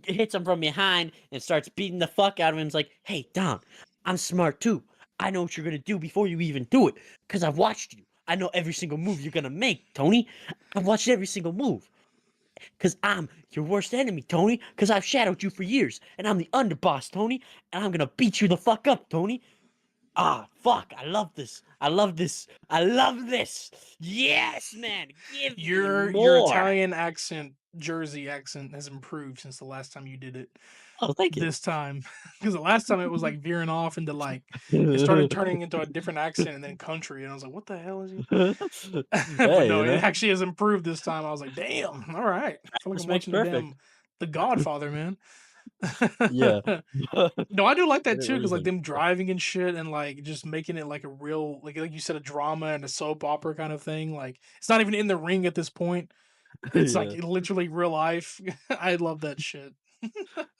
S2: hits him from behind and starts beating the fuck out of him. He's like, "Hey, Don, I'm smart too. I know what you're gonna do before you even do it, because I've watched you. I know every single move you're gonna make, Tony. I've watched every single move. Because I'm your worst enemy, Tony. Because I've shadowed you for years. And I'm the underboss, Tony. And I'm gonna beat you the fuck up, Tony. Ah, fuck. I love this. I love this. I love this. Yes, man. Give me
S1: Your
S2: more.
S1: Italian accent, Jersey accent, has improved since the last time you did it.
S2: Oh, thank you.
S1: This time, because the last time it was like veering off into like it started turning into a different accent and then country, and I was like, "What the hell is he?" But
S2: Hey,
S1: no,
S2: you
S1: it
S2: know,
S1: actually has improved this time. I was like, "Damn, all right." I feel like
S2: this
S1: I'm
S2: makes
S1: watching
S2: perfect.
S1: The Godfather, man.
S2: Yeah.
S1: No, I do like that
S2: What
S1: too,
S2: do you
S1: because like
S2: think?
S1: them driving and shit, and like just making it like a real, like you said, a drama and a soap opera kind of thing. Like it's not even in the ring at this point. It's like
S2: Yeah.
S1: literally real life. I love that shit.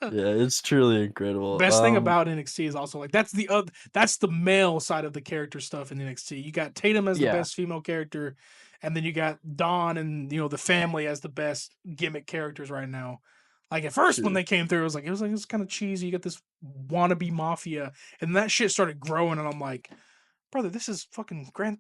S2: Yeah, it's truly incredible.
S1: Best thing about NXT is also like that's the male side of the character stuff in NXT. You got Tatum as the
S2: Yeah,
S1: best female character, and then you got Dawn and the family as the best gimmick characters right now. Like at first when
S2: true.
S1: they came through, it was kind of cheesy. You got this wannabe mafia, and that shit started growing, and I'm like, brother, this is fucking Grand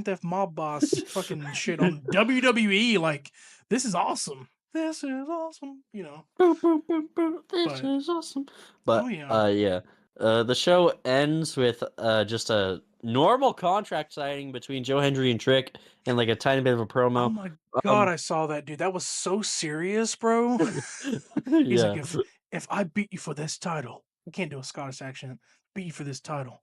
S1: Theft Mob Boss fucking shit on WWE. Like this is awesome. This is awesome.
S2: Boom, boom, boom, boom. This
S1: But
S2: is awesome.
S1: oh
S2: But
S1: yeah.
S2: yeah. The show ends with just a normal contract signing between Joe Hendry and Trick and like a tiny bit of a
S1: Oh
S2: promo.
S1: my god,
S2: Um
S1: I saw that, dude. That was so serious, bro. He's like,
S2: yeah.
S1: if I beat you for this title, I can't do a Scottish accent. Beat you for this title,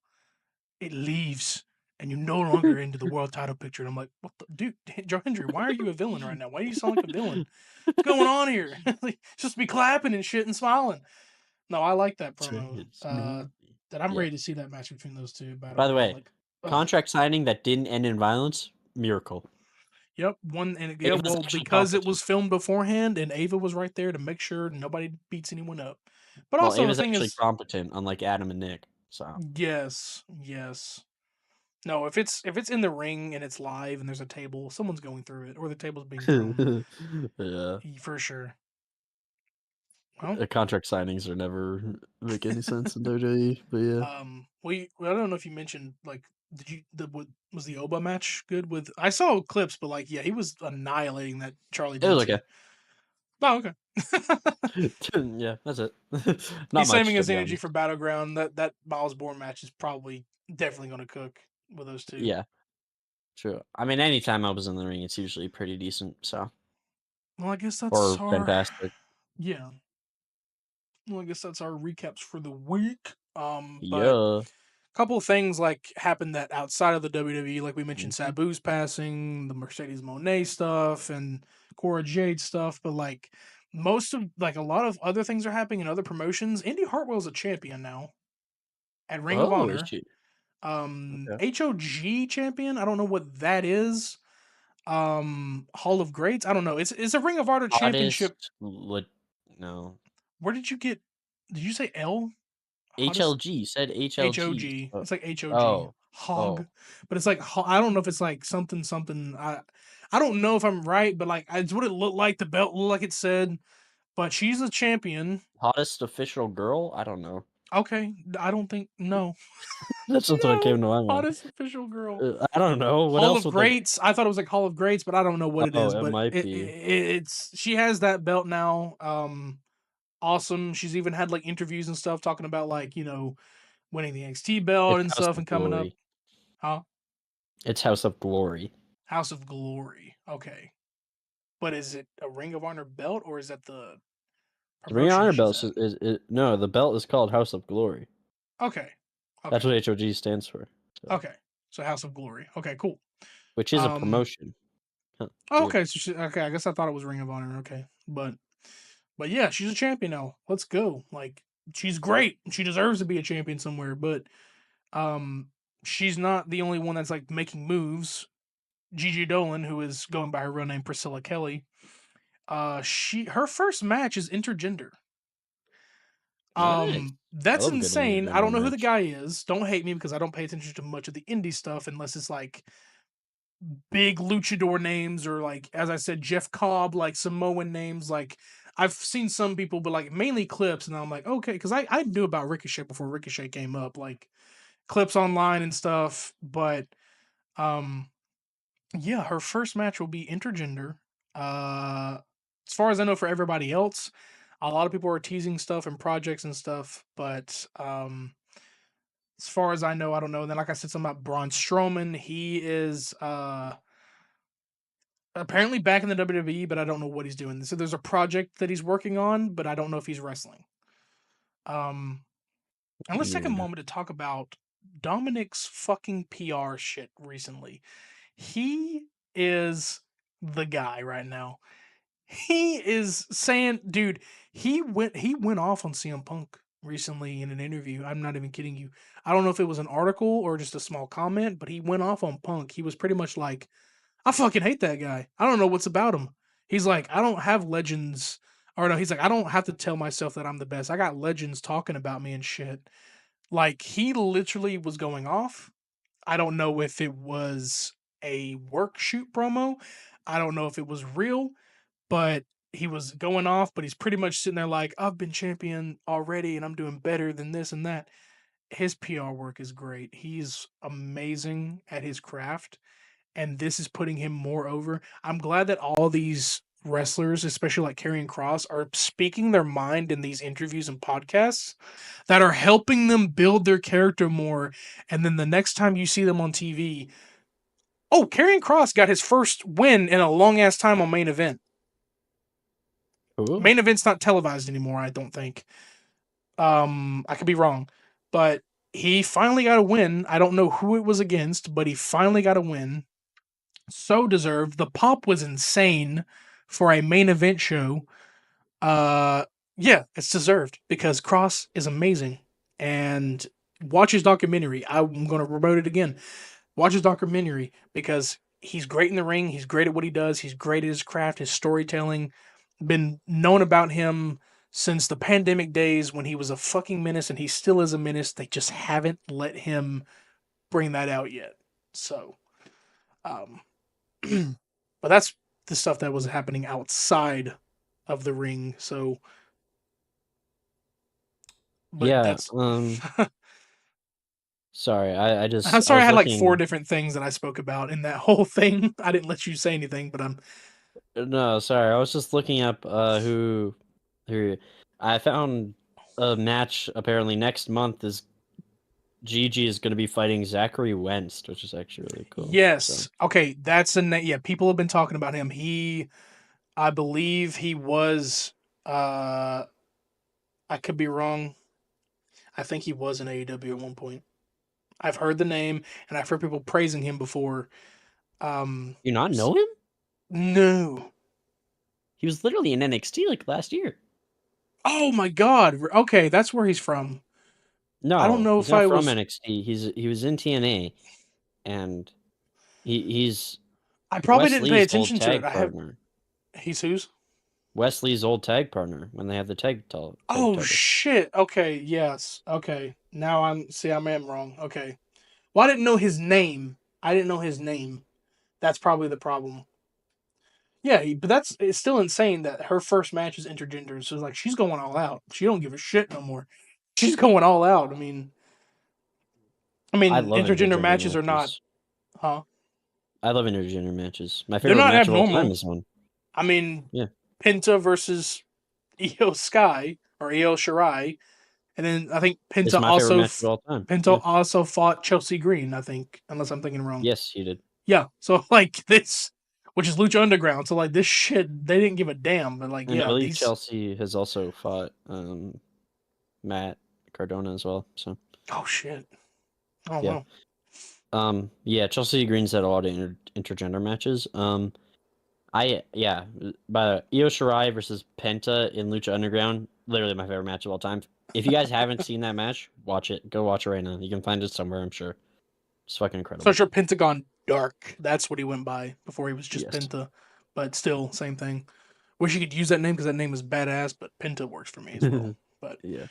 S1: it leaves, and you no longer into the world title picture. And I'm like, what the dude, Joe Hendry, why are you a villain right now? Why do you sound like a villain? What's going on here? Like, just be clapping and shit and smiling. No, I like that promo.
S2: It's me.
S1: That I'm
S2: Yeah.
S1: ready to see that match between those two
S2: By the
S1: battleground.
S2: way,
S1: Like, ugh.
S2: contract signing that didn't end in violence, miracle.
S1: Yep, one and yeah,
S2: It was
S1: well,
S2: actually
S1: because it was
S2: competent.
S1: filmed beforehand and Ava was right there to make sure nobody beats anyone up. But
S2: Well, it
S1: also the
S2: was
S1: thing
S2: actually
S1: is,
S2: competent, unlike Adam and Nick. So
S1: yes, yes. No, if it's in the ring and it's live and there's a table, someone's going through it or the table's being thrown
S2: yeah.
S1: for sure. Well,
S2: Contract signings are never make any sense in WWE, but yeah.
S1: I don't know if you mentioned like was the Oba match good with I saw clips, but like yeah, he was annihilating that Charlie
S2: It was
S1: Dempsey.
S2: okay.
S1: Oh, okay.
S2: Yeah, that's it. Not
S1: He's saving
S2: much, to
S1: his
S2: be
S1: energy for
S2: honest.
S1: Battleground. That Miles Bourne match is probably definitely going to cook with those two.
S2: Yeah, true. I mean, anytime I was in the ring, it's usually pretty decent, so
S1: Well, I guess that's
S2: or
S1: our
S2: fantastic.
S1: yeah. Well, I guess that's our recaps for the week. But
S2: Yeah.
S1: a couple of things like happened that outside of the WWE, like we mentioned,
S2: Mhm.
S1: Sabu's passing, the Mercedes Monet stuff, and Cora Jade stuff. But like most of like a lot of other things are happening in other promotions. Indy Hartwell's a champion now at Ring of
S2: Oh, is
S1: Honor.
S2: she? Okay.
S1: HOG champion. I don't know what that is. Hall of Greats. I don't know. It's a Ring of Honor championship.
S2: Hottest what no.
S1: Where did you get? Did you say L? Hottest
S2: HLG, said HLG.
S1: HOG. It's like HOG.
S2: Oh.
S1: Hog,
S2: Oh.
S1: but it's like I don't know if it's like something something. I don't know if I'm right, but like it's what it looked like. The belt looked like it said, but she's a champion.
S2: Hottest official girl? I don't know.
S1: Okay, I don't think no,
S2: That's just what
S1: no
S2: came to my mind.
S1: hottest official girl.
S2: I don't know. What
S1: Hall
S2: else
S1: of
S2: would they
S1: Greats. I thought it was like Hall of Greats, but I don't know what it
S2: Oh,
S1: is.
S2: it
S1: But
S2: might be.
S1: it's she has that belt now. Awesome. She's even had like interviews and stuff talking about like winning the NXT belt
S2: It's
S1: and
S2: House
S1: stuff
S2: of
S1: and coming up.
S2: Glory.
S1: Huh?
S2: It's House of Glory.
S1: House of Glory. Okay, but is it a Ring of Honor belt or is that the
S2: The Ring of
S1: promotion
S2: Honor
S1: she's
S2: belt
S1: at?
S2: no, the belt is called House of Glory.
S1: Okay.
S2: That's
S1: Okay.
S2: what HOG stands for. So,
S1: Okay. So House of Glory. Okay. Cool.
S2: which is a
S1: Um.
S2: promotion. Huh, weird.
S1: Okay. So okay. I guess I thought it was Ring of Honor. Okay. But yeah, she's a champion now. Let's go. Like she's great. She deserves to be a champion somewhere. But um, she's not the only one that's like making moves. Gigi Dolan, who is going by her real name Priscilla Kelly, her first match is intergender.
S2: Nice. I
S1: That's
S2: love a good
S1: insane. I
S2: intergender
S1: don't know who the
S2: match.
S1: guy is. Don't hate me because I don't pay attention to much of the indie stuff unless it's like big luchador names or like as I said, Jeff Cobb, like Samoan names. Like I've seen some people, but like mainly clips, and I'm like, okay, because I knew about Ricochet before Ricochet came up. Like clips online and stuff. But um, yeah, her first match will be intergender. Uh, as far as I know, for everybody else, a lot of people are teasing stuff and projects and stuff. But as far as I know, I don't know. And then, like I said, something about Braun Strowman. He is apparently back in the WWE, but I don't know what he's doing. So there's a project that he's working on, but I don't know if he's wrestling. Um, and let's take a
S2: Yeah.
S1: moment to talk about Dominic's fucking PR shit recently. He is the guy right now. He is saying, dude, he went off on CM Punk recently in an interview. I'm not even kidding you. I don't know if it was an article or just a small comment, but he went off on Punk. He was pretty much like, I fucking hate that guy. I don't know what's about him. He's like, I don't have legends. Or no, he's like, I don't have to tell myself that I'm the best. I got legends talking about me and shit. Like, he literally was going off. I don't know if it was a work shoot promo. I don't know if it was real, but he was going off, but he's pretty much sitting there like, I've been champion already and I'm doing better than this and that. His PR work is great. He's amazing at his craft, and this is putting him more over. I'm glad that all these wrestlers, especially like Karrion Cross, are speaking their mind in these interviews and podcasts that are helping them build their character more. And then the next time you see them on TV, oh, Karrion Cross got his first win in a long ass time on main event.
S2: Cool.
S1: Main event's not televised anymore, I don't think. I could be wrong, but he finally got a win. I don't know who it was against, but he finally got a win. So deserved. The pop was insane for a main event show. Uh, yeah, it's deserved because Cross is amazing. And watch his documentary. I'm going to promote it again. Watch his documentary because he's great in the ring. He's great at what he does. He's great at his craft, his storytelling. Been known about him since the pandemic days when he was a fucking menace, and he still is a menace. They just haven't let him bring that out yet. So, um, but that's the stuff that was happening outside of the ring. So, but
S2: Yeah.
S1: that's.
S2: Sorry, I
S1: I'm
S2: just I
S1: sorry, I
S2: was
S1: had like four
S2: looking.
S1: different things that I spoke about in that whole thing. I didn't let you say anything, but I'm.
S2: No, sorry, I was just looking up who I found a match apparently next month is Gigi is going to be fighting Zachary Wentz, which is actually really cool. So
S1: Yes. Okay, that's a yeah. People have been talking about him. I believe he was. Uh, I could be wrong. I think he was in AEW at one point. I've heard the name and I've heard people praising him before.
S2: you not
S1: S-
S2: know him?
S1: no.
S2: He was literally in NXT like last year.
S1: Oh my God. Okay, that's where he's from. I don't
S2: No,
S1: know
S2: he's
S1: if
S2: not
S1: I
S2: from
S1: was.
S2: NXT. He was in TNA, and he's
S1: I probably didn't pay
S2: Wesley's old
S1: attention to it.
S2: tag
S1: I have.
S2: partner.
S1: He's whose?
S2: Wesley's old tag partner when they have the tag
S1: Oh
S2: titles.
S1: shit. Okay. Yes. Okay. Now I'm. See, I am wrong. Okay. Well, I didn't know his name. I didn't know his name. That's probably the problem. Yeah, but that's it's still insane that her first match is intergender. So it's like she's going all out. She don't give a shit no more. She's going all out. I
S2: I
S1: mean,
S2: love
S1: intergender
S2: intergender
S1: matches are not,
S2: matches.
S1: huh?
S2: I love intergender matches. My
S1: They're
S2: favorite
S1: not
S2: match of all time
S1: abnormal.
S2: is one.
S1: I mean,
S2: Yeah,
S1: Penta versus Io Sky or Io Shirai, and then I think
S2: it's my favorite match of all time.
S1: Penta
S2: Yeah.
S1: also fought Chelsea Green. I think, unless I'm thinking wrong.
S2: Yes, he did.
S1: Yeah. So like this, which is Lucha Underground. So like this shit, they didn't give a damn. But like,
S2: And I
S1: yeah,
S2: believe
S1: these.
S2: Chelsea has also fought Matt Cardona as well. So
S1: Oh shit. Oh
S2: yeah.
S1: wow.
S2: Yeah, Chelsea Green's had a lot of intergender matches. But Io Shirai versus Penta in Lucha Underground, literally my favorite match of all time. If you guys haven't seen that match, watch it. Go watch it right now. You can find it somewhere, I'm sure. It's fucking
S1: So
S2: incredible.
S1: sure, Pentagon Dark. That's what he went by before he was just
S2: Yes.
S1: Penta. But still, same thing. Wish you could use that name because that name is badass. But Penta works for me as well. But
S2: Yeah.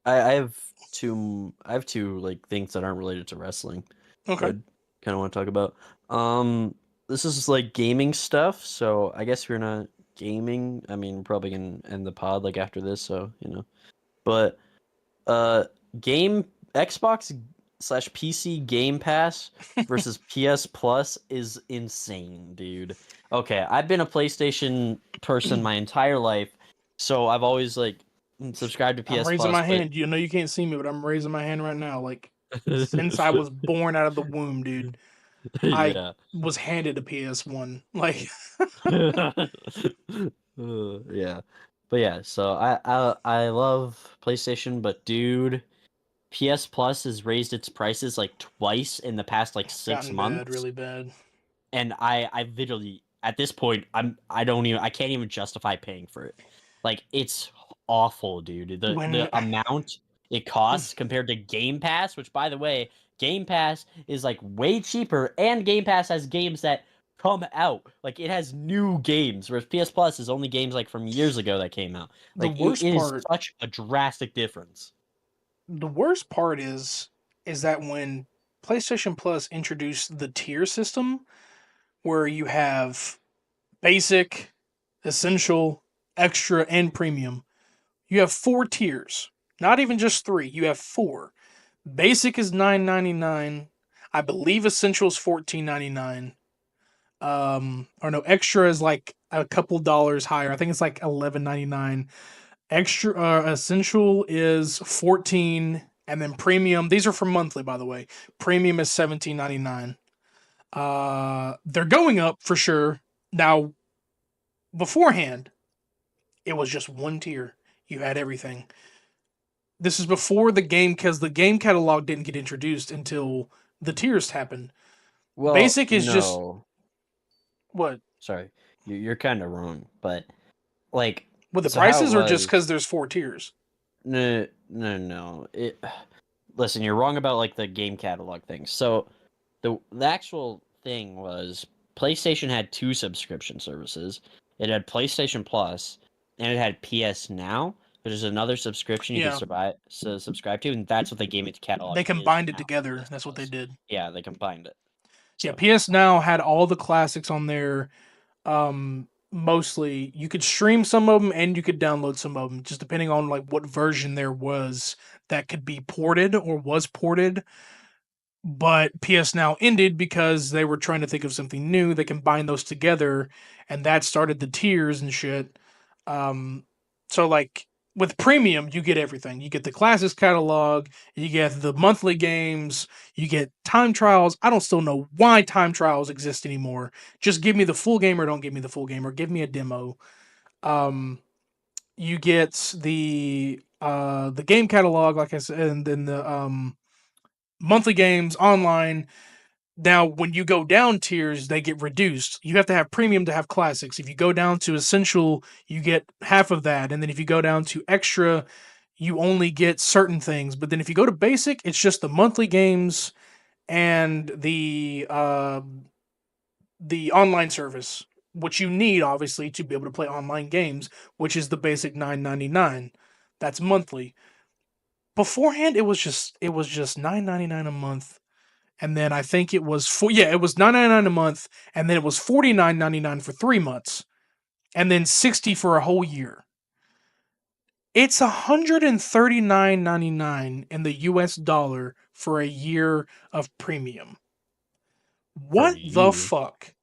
S2: I have two like things that aren't related to wrestling that I
S1: okay.
S2: kind of want to talk about. This is like gaming stuff, so I guess if you're not gaming, I mean, we're probably gonna end the pod like after this, so you know. But game Xbox slash PC Game Pass versus PS Plus is insane, dude. Okay, I've been a PlayStation person my entire life, so I've always like subscribed to
S1: I'm
S2: PS
S1: raising
S2: Plus,
S1: my
S2: but
S1: hand. You know you can't see me, but I'm raising my hand right now. Like since I was born out of the womb, dude, I
S2: yeah.
S1: was handed a PS1. Like
S2: Yeah. But yeah, so I love PlayStation, but dude, PS Plus has raised its prices like twice in the past like
S1: it's
S2: 6
S1: gotten bad,
S2: months.
S1: really bad.
S2: And I literally at this point I can't even justify paying for it. Like it's awful, dude.
S1: When
S2: The amount it costs compared to Game Pass, which by the way, Game Pass is like way cheaper, and Game Pass has games that come out. Like it has new games, whereas PS Plus is only games like from years ago that came out.
S1: the
S2: Like it
S1: worst
S2: is
S1: part,
S2: such a drastic difference.
S1: the worst part is that when PlayStation Plus introduced the tier system, where you have basic, essential, extra, and premium. You have 4 tiers. Not even just 3. You have 4. Basic is $9.99. I believe essential is $14.99. Or no, extra is like a couple dollars higher. I think it's like $11.99. Extra essential is 14, and then premium. These are for monthly, by the way. Premium is $17.99. They're going up for sure. Now, beforehand, it was just 1 tier. You had everything. This is before the game because the game catalog didn't get introduced until the tiers happened.
S2: Well,
S1: Basic is just
S2: no.
S1: what
S2: Sorry. You're kind of wrong, but like
S1: with the
S2: so how it
S1: prices, or just
S2: was
S1: because there's 4 tiers.
S2: no. It listen, you're wrong about like the game catalog thing. So the actual thing was PlayStation had two subscription services. It had PlayStation Plus and it had PS Now, which is another subscription you could
S1: Yeah,
S2: subscribe to, and that's what they gave its catalog
S1: they
S2: is
S1: combined it
S2: now.
S1: together.
S2: PS
S1: That's what they
S2: Plus.
S1: did.
S2: Yeah, they combined it.
S1: Yeah,
S2: So
S1: PS Now had all the classics on there. Mostly you could stream some of them and you could download some of them, just depending on like what version there was that could be ported or was ported. But PS Now ended because they were trying to think of something new. They combined those together, and that started the tiers and shit. Um, so like with premium, you get everything. You get the classics catalog, you get the monthly games, you get time trials. I don't still know why time trials exist anymore. Just give me the full game or don't give me the full game or give me a demo. Um, you get the game catalog, like I said, and then the monthly games online. Now, when you go down tiers, they get reduced. You have to have premium to have classics. If you go down to essential, you get half of that. And then if you go down to extra, you only get certain things. But then if you go to basic, it's just the monthly games and the online service, which you need obviously to be able to play online games, which is the basic $9.99. That's monthly. Beforehand, it was just $9.99 a month, and then I think it was $9.99 a month, and then it was $49.99 for 3 months, and then 60 for a whole year. It's $139.99 in the US dollar for a year of premium.
S2: for
S1: What the
S2: you,
S1: fuck?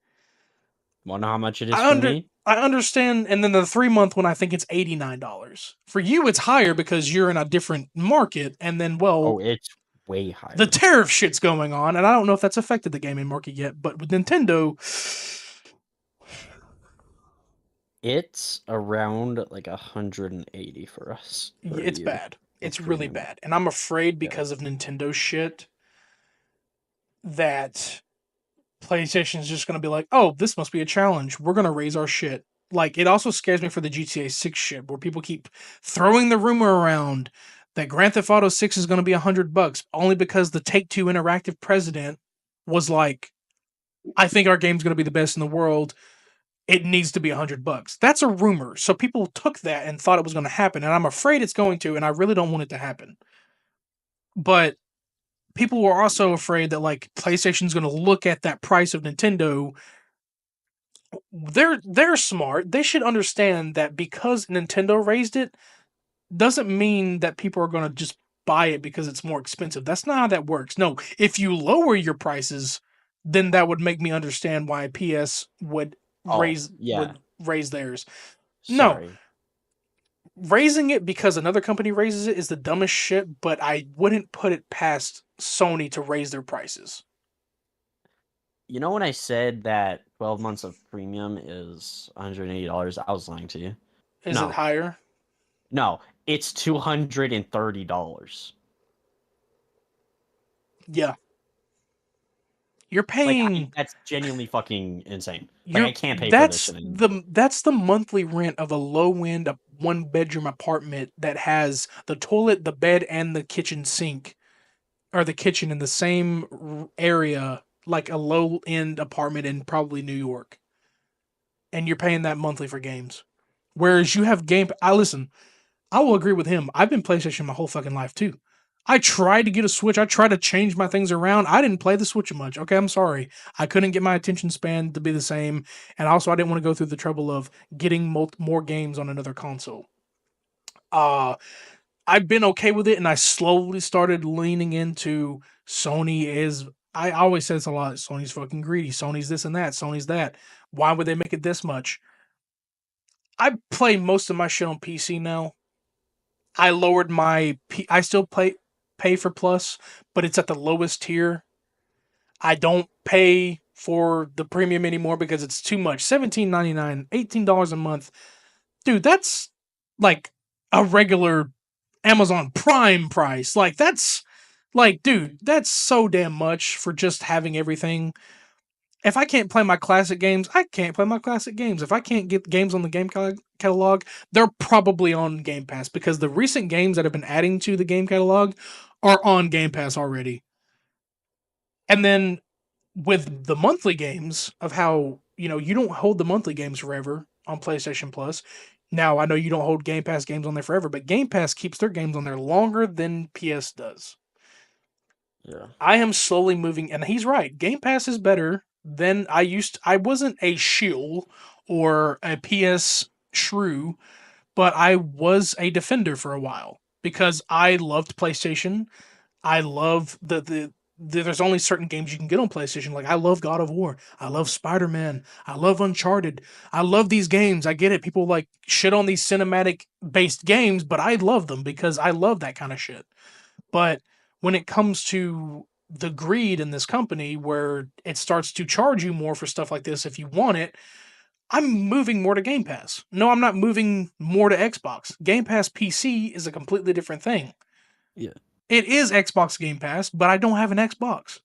S2: wanna know how much it is
S1: I
S2: for
S1: under
S2: me?
S1: I understand, and then the 3 month one I think it's $89. For you, it's higher because you're in a different market, and then
S2: Oh,
S1: well,
S2: it's way
S1: the
S2: higher.
S1: tariff shit's going on, and I don't know if that's affected the gaming market yet. But with Nintendo,
S2: It's around like 180 for us for a
S1: it's
S2: year
S1: bad.
S2: of
S1: It's really
S2: premium.
S1: bad. And I'm afraid
S2: Yeah.
S1: because of Nintendo shit that PlayStation's just going to be like, oh, this must be a challenge. We're going to raise our shit. Like, it also scares me for the GTA 6 shit, where people keep throwing the rumor around that Grand Theft Auto 6 is going to be $100 only because the Take Two Interactive president was like, I think our game's going to be the best in the world. It needs to be $100. That's a rumor. So people took that and thought it was going to happen. And I'm afraid it's going to, and I really don't want it to happen. But people were also afraid that like PlayStation's going to look at that price of Nintendo. They're smart. They should understand that because Nintendo raised it doesn't mean that people are going to just buy it because it's more expensive. That's not how that works. No, if you lower your prices, then that would make me understand why PS
S2: Oh, yeah.
S1: would raise theirs. No,
S2: Sorry.
S1: raising it because another company raises it is the dumbest shit, but I wouldn't put it past Sony to raise their prices.
S2: You know when I said that 12 months of premium is $180, I was lying to you.
S1: Is it
S2: No.
S1: higher?
S2: No, it's $230.
S1: Yeah. You're
S2: Like
S1: paying
S2: that's genuinely fucking insane. Like I
S1: you're
S2: can't pay for this shit anymore.
S1: that's the monthly rent of a low end of 1 bedroom apartment that has the toilet, the bed, and the kitchen sink or the kitchen in the same area, like a low end apartment in probably New York. And you're paying that monthly for games. Whereas you have game I listen, I will agree with him. I've been PlayStation my whole fucking life too. I tried to get a Switch. I tried to change my things around. I didn't play the Switch much. Okay, I'm sorry. I couldn't get my attention span to be the same. And also, I didn't want to go through the trouble of getting more games on another console. Uh, I've been okay with it, and I slowly started leaning into Sony is. I always say this a lot. Sony's fucking greedy. Sony's this and that. Sony's that. Why would they make it this much? I play most of my shit on PC now. I lowered I still pay for Plus, but it's at the lowest tier. I don't pay for the premium anymore because it's too much. $17.99, $18 a month. Dude, that's like a regular Amazon Prime price. Like that's like, dude, that's so damn much for just having everything. If I can't play my classic games, I can't play my classic games. If I can't get games on the game catalog, they're probably on Game Pass because the recent games that have been adding to the game catalog are on Game Pass already. And then with the monthly games of how, you don't hold the monthly games forever on PlayStation Plus. Now, I know you don't hold Game Pass games on there forever, but Game Pass keeps their games on there longer than PS does.
S2: Yeah.
S1: I am slowly moving, and he's right. Game Pass is better than I wasn't a shill or a PS shrew, but I was a defender for a while because I loved PlayStation. I love there's only certain games you can get on PlayStation. Like I love God of War. I love Spider-Man. I love Uncharted. I love these games. I get it. People like shit on these cinematic based games, but I love them because I love that kind of shit. But when it comes to the greed in this company where it starts to charge you more for stuff like this if you want it, I'm moving more to Game Pass. No, I'm not moving more to Xbox. Game Pass PC is a completely different thing.
S2: Yeah.
S1: It is Xbox Game Pass, but I don't have an Xbox.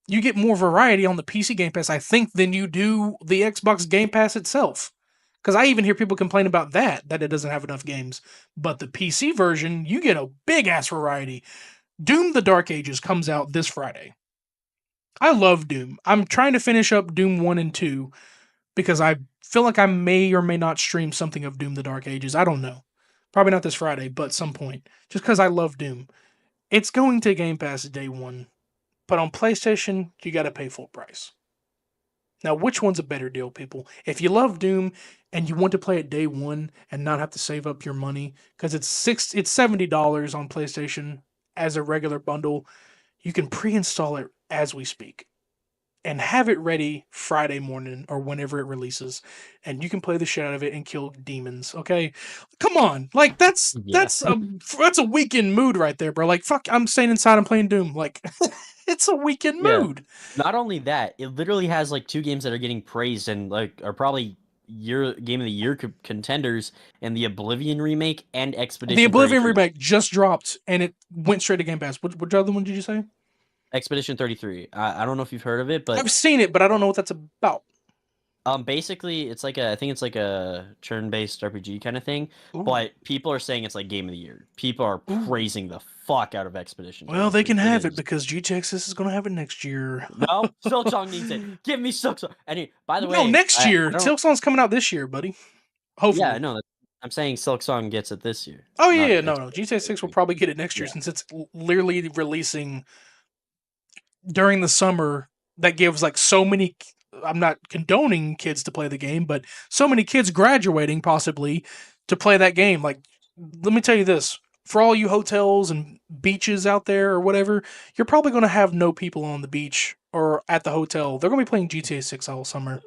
S1: You get more variety on the PC Game Pass, I think, than you do the Xbox Game Pass itself. Because I even hear people complain about that it doesn't have enough games. But the PC version, you get a big ass variety. Doom the Dark Ages comes out this Friday. I love Doom. I'm trying to finish up Doom 1 and 2 because I feel like I may or may not stream something of Doom the Dark Ages. I don't know. Probably not this Friday, but some point. Just because I love Doom. It's going to Game Pass day one, but on PlayStation, you got to pay full price. Now, which one's a better deal, people? If you love Doom and you want to play it day one and not have to save up your money, because it's $70 on PlayStation as a regular bundle, you can pre-install it as we speak and have it ready Friday morning or whenever it releases, and you can play the shit out of it and kill demons. Okay, come on, like that's
S2: Yeah.
S1: that's a weekend mood right there, bro. Like fuck, I'm staying inside and playing Doom. Like it's a weekend
S2: Yeah.
S1: mood.
S2: Not only that, it literally has like two games that are getting praised and like are probably year game of the year contenders, and the Oblivion remake and Expedition
S1: The Oblivion
S2: 33.
S1: remake just dropped and it went straight to Game Pass. Which other one did you say?
S2: Expedition 33. I don't know if you've heard of it, but
S1: I've seen it, but I don't know what that's about.
S2: basically it's like I think it's like a turn-based RPG kind of thing,
S1: Ooh.
S2: but people are saying it's like game of the year. People are
S1: Ooh.
S2: praising the fuck out of Expedition 33.
S1: Well, they can have it because GTXS is going to have it next year.
S2: No, Silksong needs it. Give me Silksong. Anyway, by the way,
S1: No, next year.
S2: I don't.
S1: Silksong's coming out this year, buddy. Hopefully.
S2: Yeah, no, I'm saying Silksong gets it this year.
S1: Oh
S2: not
S1: yeah, no. GTA 6 will probably get it next year since it's literally releasing during the summer. That gives like so many. I'm not condoning kids to play the game, but so many kids graduating possibly to play that game. Like, let me tell you this: for all you hotels and beaches out there or whatever, you're probably going to have no people on the beach or at the hotel. They're going to be playing GTA 6 all summer.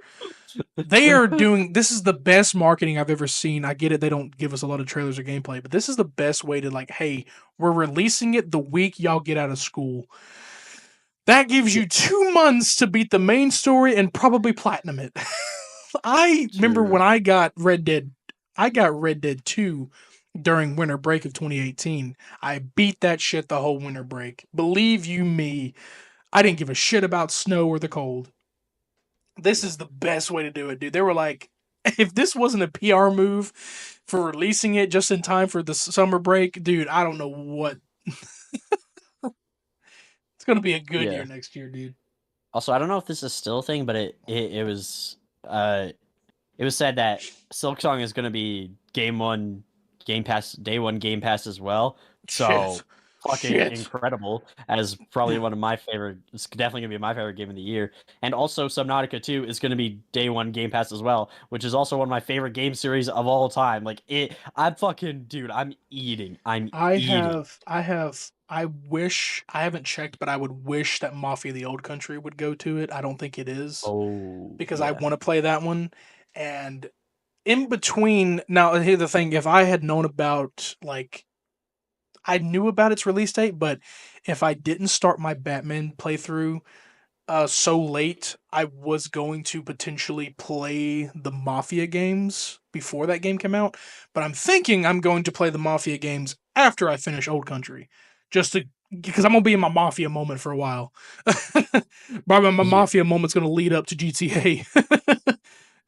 S1: They are doing this is the best marketing I've ever seen. I get it, they don't give us a lot of trailers or gameplay, but this is the best way to like, hey, we're releasing it the week y'all get out of school. That gives
S2: Yeah,
S1: you 2 months to beat the main story and probably platinum it. I remember when
S2: true.
S1: I got Red Dead 2 during winter break of 2018. I beat that shit the whole winter break. Believe you me, I didn't give a shit about snow or the cold. This is the best way to do it, dude. They were like, if this wasn't a PR move for releasing it just in time for the summer break, dude, I don't know what. It's gonna be a good year
S2: Yeah.
S1: next year, dude.
S2: Also, I don't know if this is still a thing, but it was said that Silksong is going to be day one Game Pass as well.
S1: Shit,
S2: So fucking
S1: shit.
S2: incredible, as probably one of my favorite. It's definitely gonna be my favorite game of the year. And also, Subnautica 2 is gonna be day one Game Pass as well, which is also one of my favorite game series of all time. Like it, I'm fucking dude. I'm eating. I'm eating.
S1: I wish I haven't checked, but I would wish that Mafia: The Old Country would go to it. I don't think it is
S2: Oh
S1: because I
S2: yeah.
S1: want to play that one. And in between, now here's the thing: if I had known about like I knew about its release date, but if I didn't start my Batman playthrough so late, I was going to potentially play the Mafia games before that game came out. But I'm thinking I'm going to play the Mafia games after I finish Old Country, just to because I'm gonna be in my Mafia moment for a while. Probably my
S2: Yeah.
S1: Mafia moment's gonna lead up to GTA.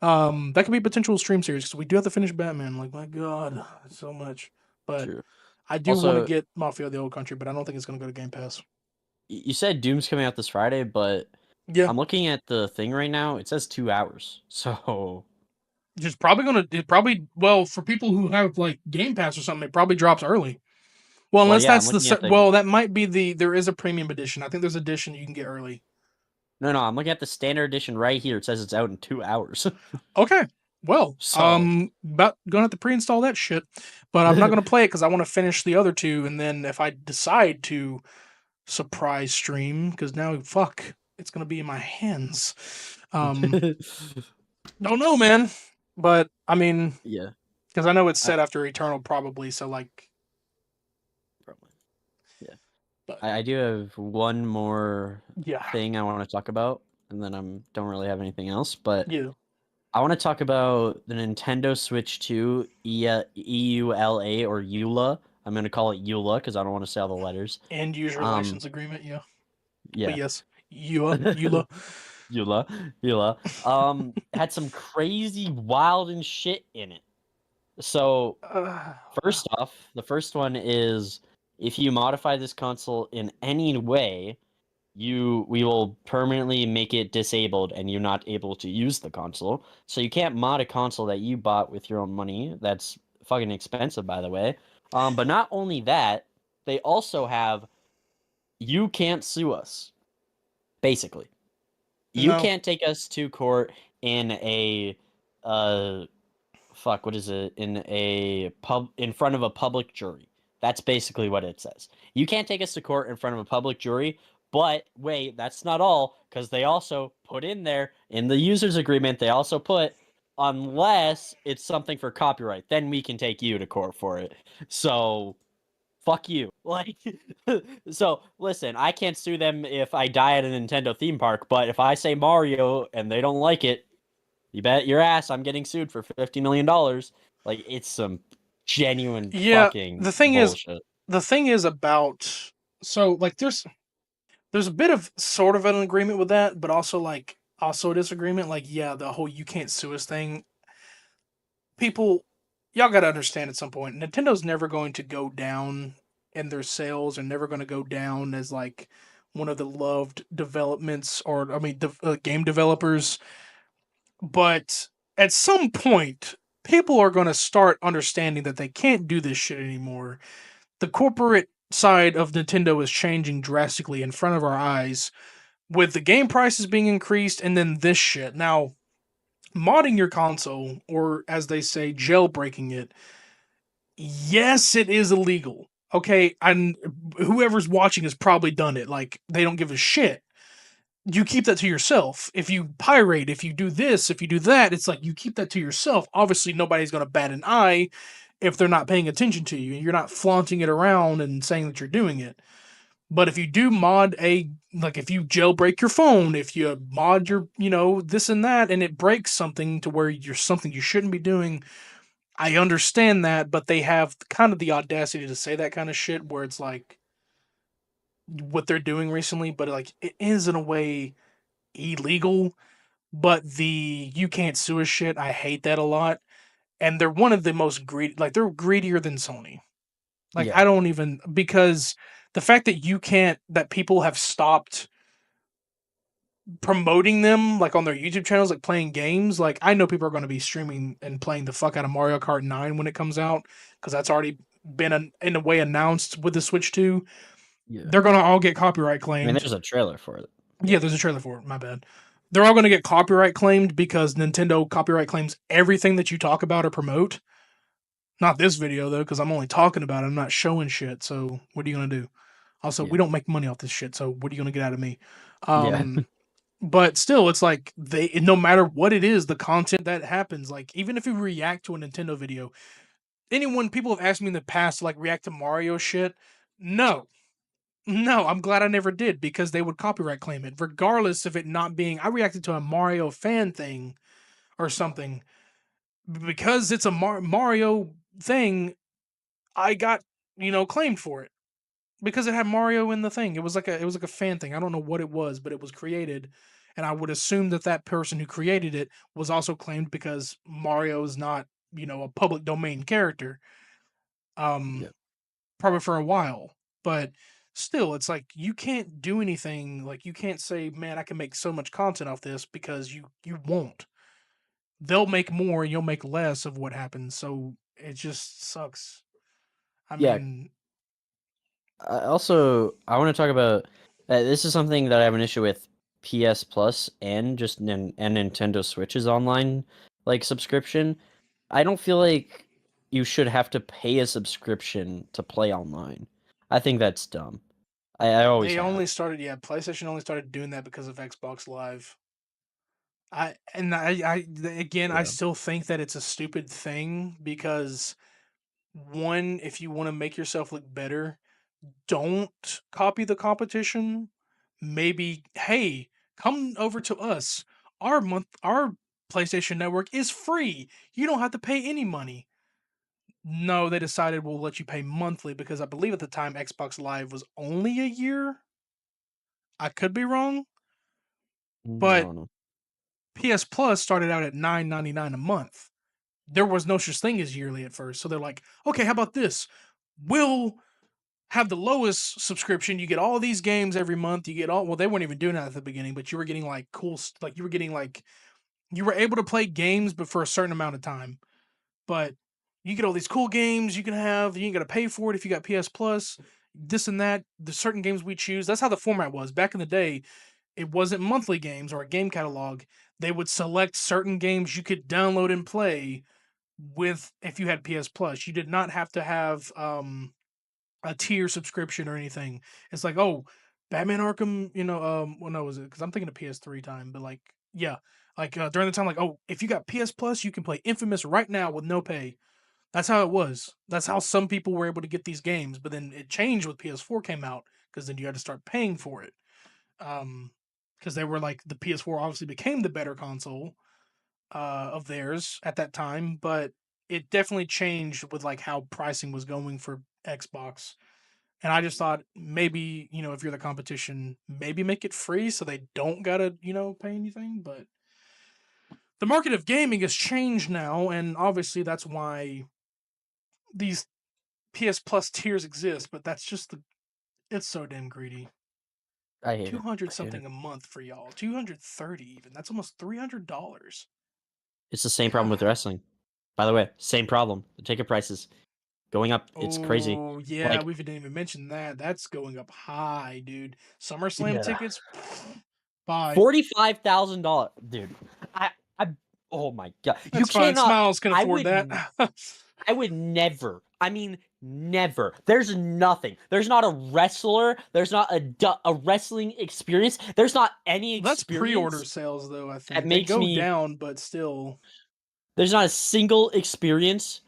S1: That could be a potential stream series because we do have to finish Batman. Like my God, so much. But
S2: True.
S1: I do want to
S2: Also,
S1: get Mafia: The Old Country, but I don't think it's gonna go to Game Pass.
S2: you said Doom's coming out this Friday, but
S1: Yeah,
S2: I'm looking at the thing right now. It says 2 hours. So
S1: just probably gonna it probably well for people who have like Game Pass or something, it probably drops early. Well,
S2: well,
S1: unless
S2: yeah, I'm
S1: that's
S2: looking at the
S1: well, that might be there is a premium edition. I think there's edition you can get early.
S2: no, I'm looking at the standard edition right here. It says it's out in 2 hours.
S1: Okay, well,
S2: So
S1: about gonna have to pre-install that shit, but I'm not gonna play it because I want to finish the other two, and then if I decide to surprise stream, because now fuck, it's gonna be in my hands. Don't know, man, but I mean,
S2: yeah,
S1: because I know it's
S2: I,
S1: set after Eternal probably, so like,
S2: probably yeah.
S1: but
S2: I do have one more
S1: yeah,
S2: thing I want to talk about, and then don't really have anything else. But
S1: yeah.
S2: I want to talk about the Nintendo Switch 2 EULA or EULA. I'm gonna call it EULA because I don't want to say all the letters.
S1: End user
S2: Um,
S1: license agreement, yeah. But
S2: yeah.
S1: yes, Eula.
S2: EULA, EULA. Had some crazy, wild and shit in it. So first
S1: Wow.
S2: off, the first one is if you modify this console in any way, we will permanently make it disabled and you're not able to use the console. So you can't mod a console that you bought with your own money. That's fucking expensive, by the way. But not only that, they also have you can't sue us, basically. You
S1: No.
S2: can't take us to court in a uh fuck, what is it? In front of a public jury. That's basically what it says. You can't take us to court in front of a public jury, but wait, that's not all, because they also put in there in the user's agreement, they also put unless it's something for copyright, then we can take you to court for it. So fuck you. Like so listen, I can't sue them if I die at a Nintendo theme park, but if I say Mario and they don't like it, you bet your ass I'm getting sued for $50 million. Like it's some genuine
S1: Yeah,
S2: fucking
S1: the thing is,
S2: bullshit.
S1: the thing is about so like there's a bit of sort of an agreement with that, but also like also a disagreement. Like yeah, the whole you can't sue us thing. People, y'all got to understand at some point, Nintendo's never going to go down in their sales, are never going to go down as like one of the loved developments or I mean game developers. But at some point, people are going to start understanding that they can't do this shit anymore. The corporate side of Nintendo is changing drastically in front of our eyes with the game prices being increased and then this shit. Now, modding your console, or as they say, jailbreaking it, yes, it is illegal. Okay, and whoever's watching has probably done it. Like they don't give a shit. You keep that to yourself. If you pirate, if you do this, if you do that, it's like you keep that to yourself. Obviously, nobody's going to bat an eye if they're not paying attention to you. You're not flaunting it around and saying that you're doing it. But if you do mod a, like if you jailbreak your phone, if you mod your, this and that, and it breaks something to where you're something you shouldn't be doing, I understand that, but they have kind of the audacity to say that kind of shit where it's like what they're doing recently, but like it is in a way illegal. But the you can't sue a shit, I hate that a lot. And they're one of the most greedy, like they're greedier than Sony. Like
S2: Yeah.
S1: I don't even, because the fact that you can't, that people have stopped promoting them like on their YouTube channels, like playing games. Like I know people are going to be streaming and playing the fuck out of Mario Kart 9 when it comes out because that's already been in a way announced with the Switch 2.
S2: Yeah.
S1: They're going to all get copyright
S2: I mean,
S1: claimed.
S2: there's a trailer for it.
S1: Yeah, there's a trailer for it. My bad. They're all going to get copyright claimed because Nintendo copyright claims everything that you talk about or promote. Not this video though, because I'm only talking about it. I'm not showing shit. So what are you gonna do? Also,
S2: Yeah.
S1: we don't make money off this shit. So what are you gonna get out of me?
S2: Yeah.
S1: But still, it's like no matter what it is, the content that happens, like even if you react to a Nintendo video, people have asked me in the past to like react to Mario shit. No, no, I'm glad I never did because they would copyright claim it, regardless of it not being. I reacted to a Mario fan thing or something because it's a Mario thing. I got claimed for it because it had Mario in the thing. It was like a fan thing. I don't know what it was, but it was created, and I would assume that that person who created it was also claimed because Mario is not a public domain character. Um,
S2: Yeah.
S1: Probably for a while, but still, it's like you can't do anything. Like you can't say, "Man, I can make so much content off this," because you won't. They'll make more, and you'll make less of what happens. So it just sucks. I
S2: Yeah.
S1: mean,
S2: I want to talk about this is something that I have an issue with PS Plus and just and Nintendo Switch's online like subscription. I don't feel like you should have to pay a subscription to play online. I think that's dumb. I always
S1: they
S2: have.
S1: only started, yeah, PlayStation only started doing that because of Xbox Live. Again, I
S2: Yeah.
S1: still think that it's a stupid thing because one, if you want to make yourself look better, don't copy the competition. Maybe, hey, come over to us. Our PlayStation Network is free. You don't have to pay any money. No, they decided we'll let you pay monthly because I believe at the time Xbox Live was only a year. I could be wrong,
S2: I
S1: but
S2: don't know.
S1: PS Plus started out at $9.99 a month. There was no such thing as yearly at first. So they're like, okay, how about this? We'll have the lowest subscription. You get all these games every month. You get all, well, they weren't even doing that at the beginning, but you were getting like like you were getting like, you were able to play games, but for a certain amount of time. But you get all these cool games you can have. You ain't got to pay for it if you got PS Plus, this and that. The certain games we choose. That's how the format was. Back in the day, it wasn't monthly games or a game catalog. They would select certain games you could download and play with if you had PS Plus. You did not have to have a tier subscription or anything. It's like, oh, Batman Arkham, well, no, was it? Because I'm thinking of PS3 time, but like, yeah, like during the time, like, oh, if you got PS Plus, you can play Infamous right now with no pay. That's how it was. That's how some people were able to get these games. But then it changed when PS4 came out because then you had to start paying for it. Because they were like the PS4 obviously became the better console of theirs at that time, but it definitely changed with like how pricing was going for Xbox. And I just thought maybe, if you're the competition, maybe make it free so they don't gotta, pay anything. But the market of gaming has changed now, and obviously that's why these PS Plus tiers exist, but that's just it's so damn greedy.
S2: I hate
S1: Two
S2: it.
S1: hundred
S2: I hate it.
S1: something a month for y'all. 230 even. That's almost $300.
S2: It's the same problem with
S1: God.
S2: wrestling. By the way, same problem. The ticket prices going up. It's crazy.
S1: Oh yeah,
S2: Like,
S1: we didn't even mention that. That's going up high, dude. SummerSlam
S2: yeah.
S1: tickets, bye.
S2: $45,000, dude. I, I. Oh my god, you
S1: That's fine.
S2: cannot.
S1: Smiles can
S2: I
S1: afford
S2: would.
S1: that.
S2: I would never. I mean, Never. There's nothing. There's not a wrestler. There's not a wrestling experience. There's not any
S1: That's pre-order
S2: experience
S1: sales, though. I
S2: that
S1: think they
S2: makes
S1: go
S2: me.
S1: down, but still.
S2: There's not a single experience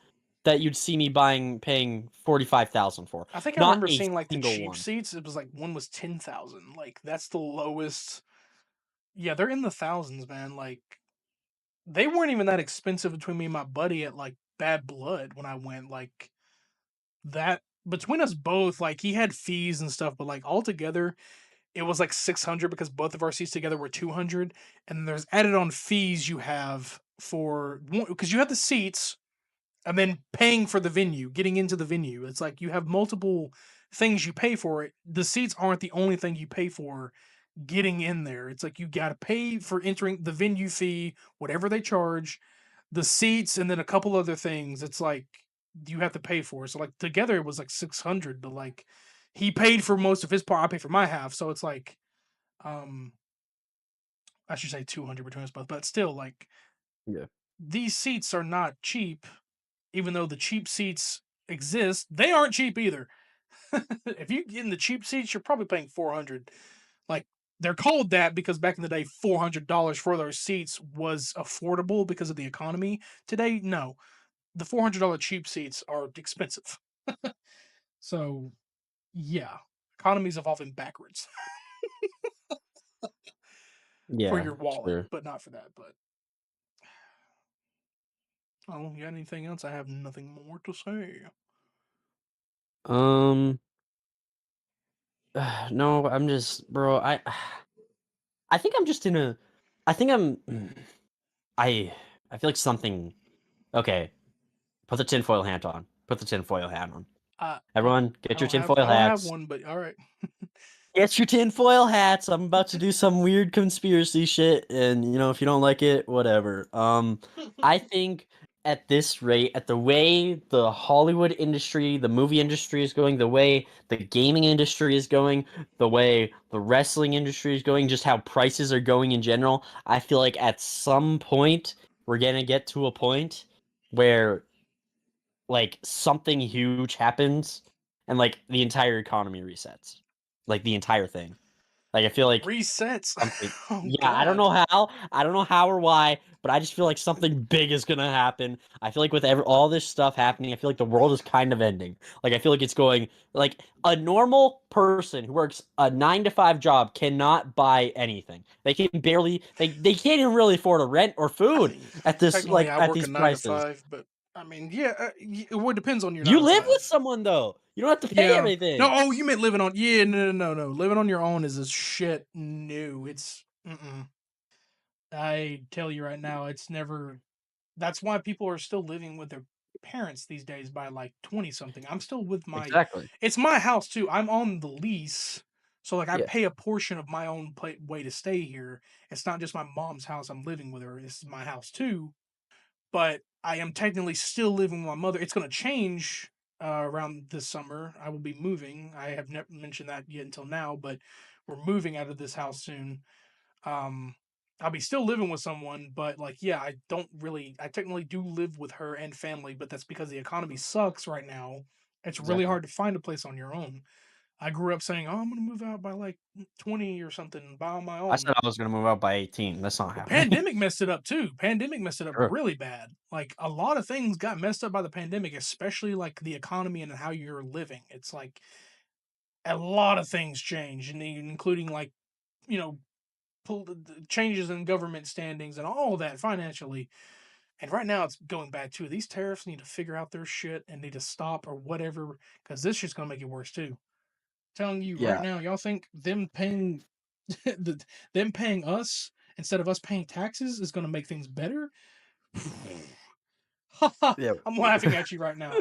S2: that you'd see me paying 45,000 for.
S1: I think I
S2: Not
S1: remember
S2: a
S1: seeing like the
S2: single
S1: cheap
S2: one.
S1: seats. It was like one was 10,000. Like that's the lowest. Yeah, they're in the thousands, man. Like they weren't even that expensive between me and my buddy at like Bad Blood when I went. Like that between us both, like he had fees and stuff, but like altogether it was like 600 because both of our seats together were 200, and there's added on fees you have for because you have the seats and then paying for the venue, getting into the venue. It's like you have multiple things you pay for it. The seats aren't the only thing you pay for getting in there. It's like you got to pay for entering the venue fee, whatever they charge, the seats, and then a couple other things. It's like you have to pay for. So like together it was like 600, but like he paid for most of his part, I paid for my half. So it's like um I should say 200 between us both, but still like
S2: Yeah.
S1: these seats are not cheap, even though the cheap seats exist. They aren't cheap either. If you get in the cheap seats, you're probably paying 400. Like they're called that because back in the day, $400 for those seats was affordable because of the economy. Today, no, the $400 cheap seats are expensive. So yeah, economy's evolving backwards for
S2: Yeah,
S1: your wallet,
S2: sure.
S1: but not for that. But oh, you got anything else? I have nothing more to say.
S2: Um, no, I'm just, bro. I think I'm just in a. I think I I feel like something. Okay, put the tinfoil hat on. Put the tinfoil hat on.
S1: Uh,
S2: Everyone,
S1: I
S2: get your
S1: don't have
S2: tinfoil hats.
S1: one, but all right.
S2: Get your tinfoil hats. I'm about to do some weird conspiracy shit, and if you don't like it, whatever. I think at this rate, at the way the Hollywood industry, the movie industry is going, the way the gaming industry is going, the way the wrestling industry is going, just how prices are going in general, I feel like at some point we're gonna get to a point where like something huge happens and like the entire economy resets. Like the entire thing. Like I feel like
S1: Resets.
S2: something.
S1: Oh
S2: Yeah, I don't
S1: God.
S2: know how. I don't know how or why, but I just feel like something big is gonna happen. I feel like with all this stuff happening, I feel like the world is kind of ending. Like I feel like it's going like a normal person who works a 9 to 5 job cannot buy anything. They can barely they can't even really afford a rent or
S1: I
S2: food
S1: mean,
S2: at this
S1: technically,
S2: like
S1: I
S2: at
S1: work a
S2: these
S1: nine to
S2: prices.
S1: five, but I mean, yeah, it would depends on your
S2: You
S1: nine to
S2: live with
S1: five.
S2: someone though. You don't have to pay
S1: Yeah. No.
S2: everything.
S1: Oh, you meant living on? Yeah. No. No. No. No. Living on your own is a shit. No. It's. Mm-mm. I tell you right now, it's never. That's why people are still living with their parents these days by like 20 something. I'm still with my.
S2: Exactly.
S1: It's my house too. I'm on the lease. So like I
S2: Yeah.
S1: pay a portion of my own way to stay here. It's not just my mom's house. I'm living with her. This is my house too, but I am technically still living with my mother. It's going to change around this summer. I will be moving. I have never mentioned that yet until now, but we're moving out of this house soon. Um, I'll be still living with someone, but like, yeah, I don't really. I technically do live with her and family, but that's because the economy sucks right now. It's really
S2: Exactly.
S1: hard to find a place on your own. I grew up saying, "Oh, I'm gonna move out by like 20 or something, by on my
S2: I
S1: own."
S2: said I was gonna move out by 18. That's not
S1: Well,
S2: happening.
S1: pandemic messed it up too. Pandemic messed it up
S2: True.
S1: really bad. Like a lot of things got messed up by the pandemic, especially like the economy and how you're living. It's like a lot of things changed, and including like you know changes in government standings and all that financially. And right now it's going bad too. These tariffs need to figure out their shit and need to stop or whatever, because this shit's gonna make it worse too. Telling you right
S2: Yeah.
S1: now, y'all think them paying them paying us instead of us paying taxes is gonna make things better?
S2: Yeah.
S1: I'm laughing at you right now.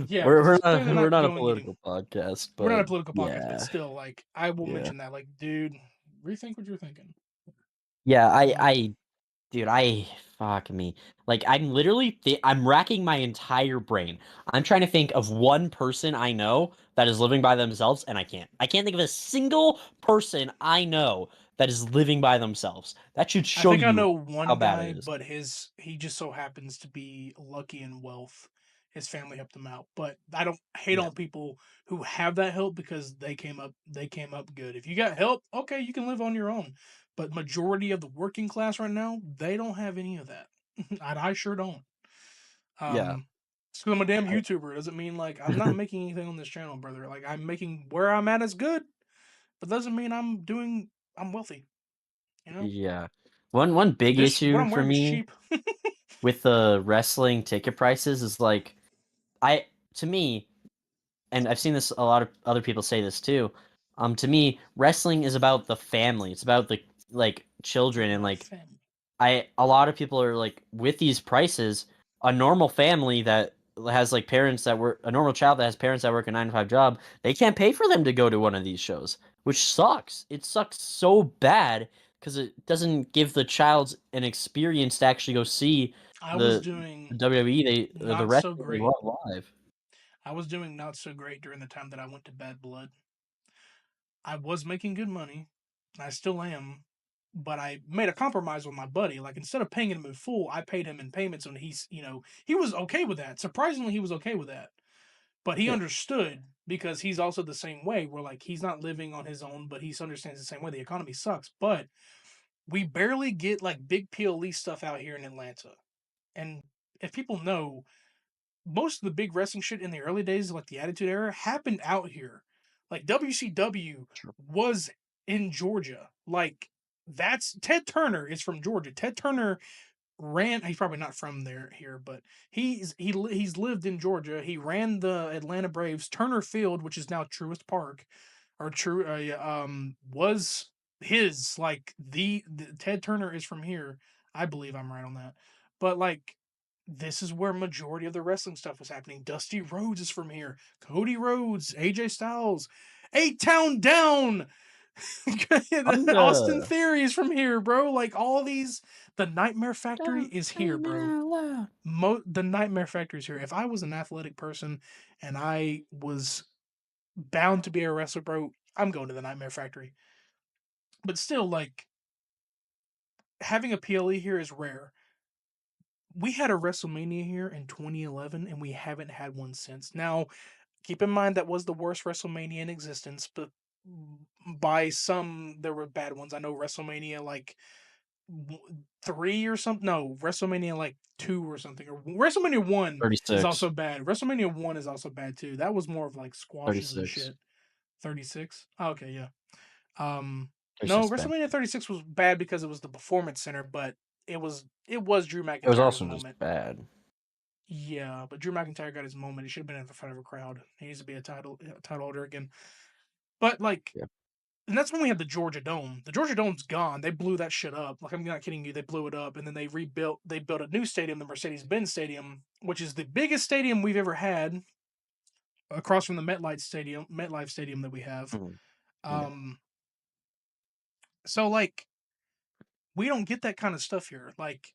S1: Yeah,
S2: we're
S1: because
S2: we're
S1: it's
S2: not
S1: clearly
S2: we're
S1: not
S2: not a
S1: going any.
S2: political podcast,
S1: We're not
S2: but
S1: a political podcast, but
S2: yeah,
S1: still, like, I will
S2: yeah,
S1: mention that. Like, dude, rethink what you're thinking.
S2: yeah.
S1: Um,
S2: Dude, fuck me. Like I'm literally I'm racking my entire brain. I'm trying to think of one person I know that is living by themselves, and I can't. I can't think of a single person I know that is living by themselves. That should
S1: I
S2: show
S1: think I
S2: you
S1: know
S2: how
S1: one
S2: bad
S1: guy,
S2: it is.
S1: but he just so happens to be lucky in wealth. his family helped him out. But I don't hate
S2: Yeah.
S1: on people who have that help because they came up good. If you got help, okay, you can live on your own. But majority of the working class right now, they don't have any of that. And I sure don't.
S2: Yeah.
S1: Just 'cause I'm a damn
S2: I-
S1: YouTuber doesn't mean like I'm not making anything on this channel, brother. Like I'm making where I'm at is good, but doesn't mean I'm wealthy. You know,
S2: yeah. One big
S1: this what
S2: issue
S1: I'm
S2: for
S1: wearing is
S2: me
S1: cheap.
S2: with the wrestling ticket prices is like I to me, and I've seen this a lot of other people say this too. To me, wrestling is about the family. It's about the like children and like
S1: Family.
S2: a lot of people are like with these prices, a normal family that has like parents that work a normal child that has parents that work a 9 to 5 job, they can't pay for them to go to one of these shows, which sucks. It sucks so bad because it doesn't give the child an experience to actually go see
S1: I was
S2: the,
S1: doing
S2: the WWE the
S1: not so
S2: wrestling
S1: great.
S2: live.
S1: I was doing not so great during the time that I went to Bad Blood. I was making good money. I still am. But I made a compromise with my buddy. Like instead of paying him in full, I paid him in payments and he was okay with that. Surprisingly, he was okay with that. But he
S2: Yeah,
S1: understood because he's also the same way. Where like he's not living on his own, but he understands the same way. The economy sucks. But we barely get like big PLE stuff out here in Atlanta. And if people know, most of the big wrestling shit in the early days, like the Attitude Era, happened out here. Like WCW
S2: true.
S1: was in Georgia. Like that's Ted Turner is from Georgia. Ted Turner ran. He's probably not from there here, but he's lived in Georgia. He ran the Atlanta Braves. Turner Field, which is now Truist Park, or True, yeah, was his. Like the Ted Turner is from here. I believe I'm right on that. But like this is where majority of the wrestling stuff was happening. Dusty Rhodes is from here. Cody Rhodes, AJ Styles, Eight Town Down. Austin
S2: Thunder.
S1: Theory is from here, bro. Like all these, the Nightmare Factory
S2: Don't
S1: is here,
S2: scream it
S1: bro.
S2: out loud.
S1: The Nightmare Factory is here. If I was an athletic person and I was bound to be a wrestler, bro, I'm going to the Nightmare Factory. But still, like having a PLE here is rare. We had a WrestleMania here in 2011, and we haven't had one since. Now, keep in mind that was the worst WrestleMania in existence, but by some there were bad ones. I know WrestleMania like 3 or something. No, WrestleMania like 2 or something. Or WrestleMania 1 is
S2: 36.
S1: also bad. WrestleMania 1 is also bad too. That was more of like squashes and
S2: 36.
S1: shit. 36. Oh, okay, yeah. Um no,
S2: 36 bad.
S1: WrestleMania 36 was bad because it was the Performance Center, but it was Drew
S2: It was
S1: McIntyre's
S2: also just
S1: moment.
S2: bad.
S1: Yeah, but Drew McIntyre got his moment. He should have been in front of a crowd. He needs to be a title holder again. But like,
S2: Yeah.
S1: and that's when we had the Georgia Dome. The Georgia Dome's gone. They blew that shit up. Like I'm not kidding you. They blew it up, and then they rebuilt. They built a new stadium, the Mercedes-Benz Stadium, which is the biggest stadium we've ever had, across from the MetLife Stadium that we have.
S2: Mhm. Yeah.
S1: Um, so like we don't get that kind of stuff here. Like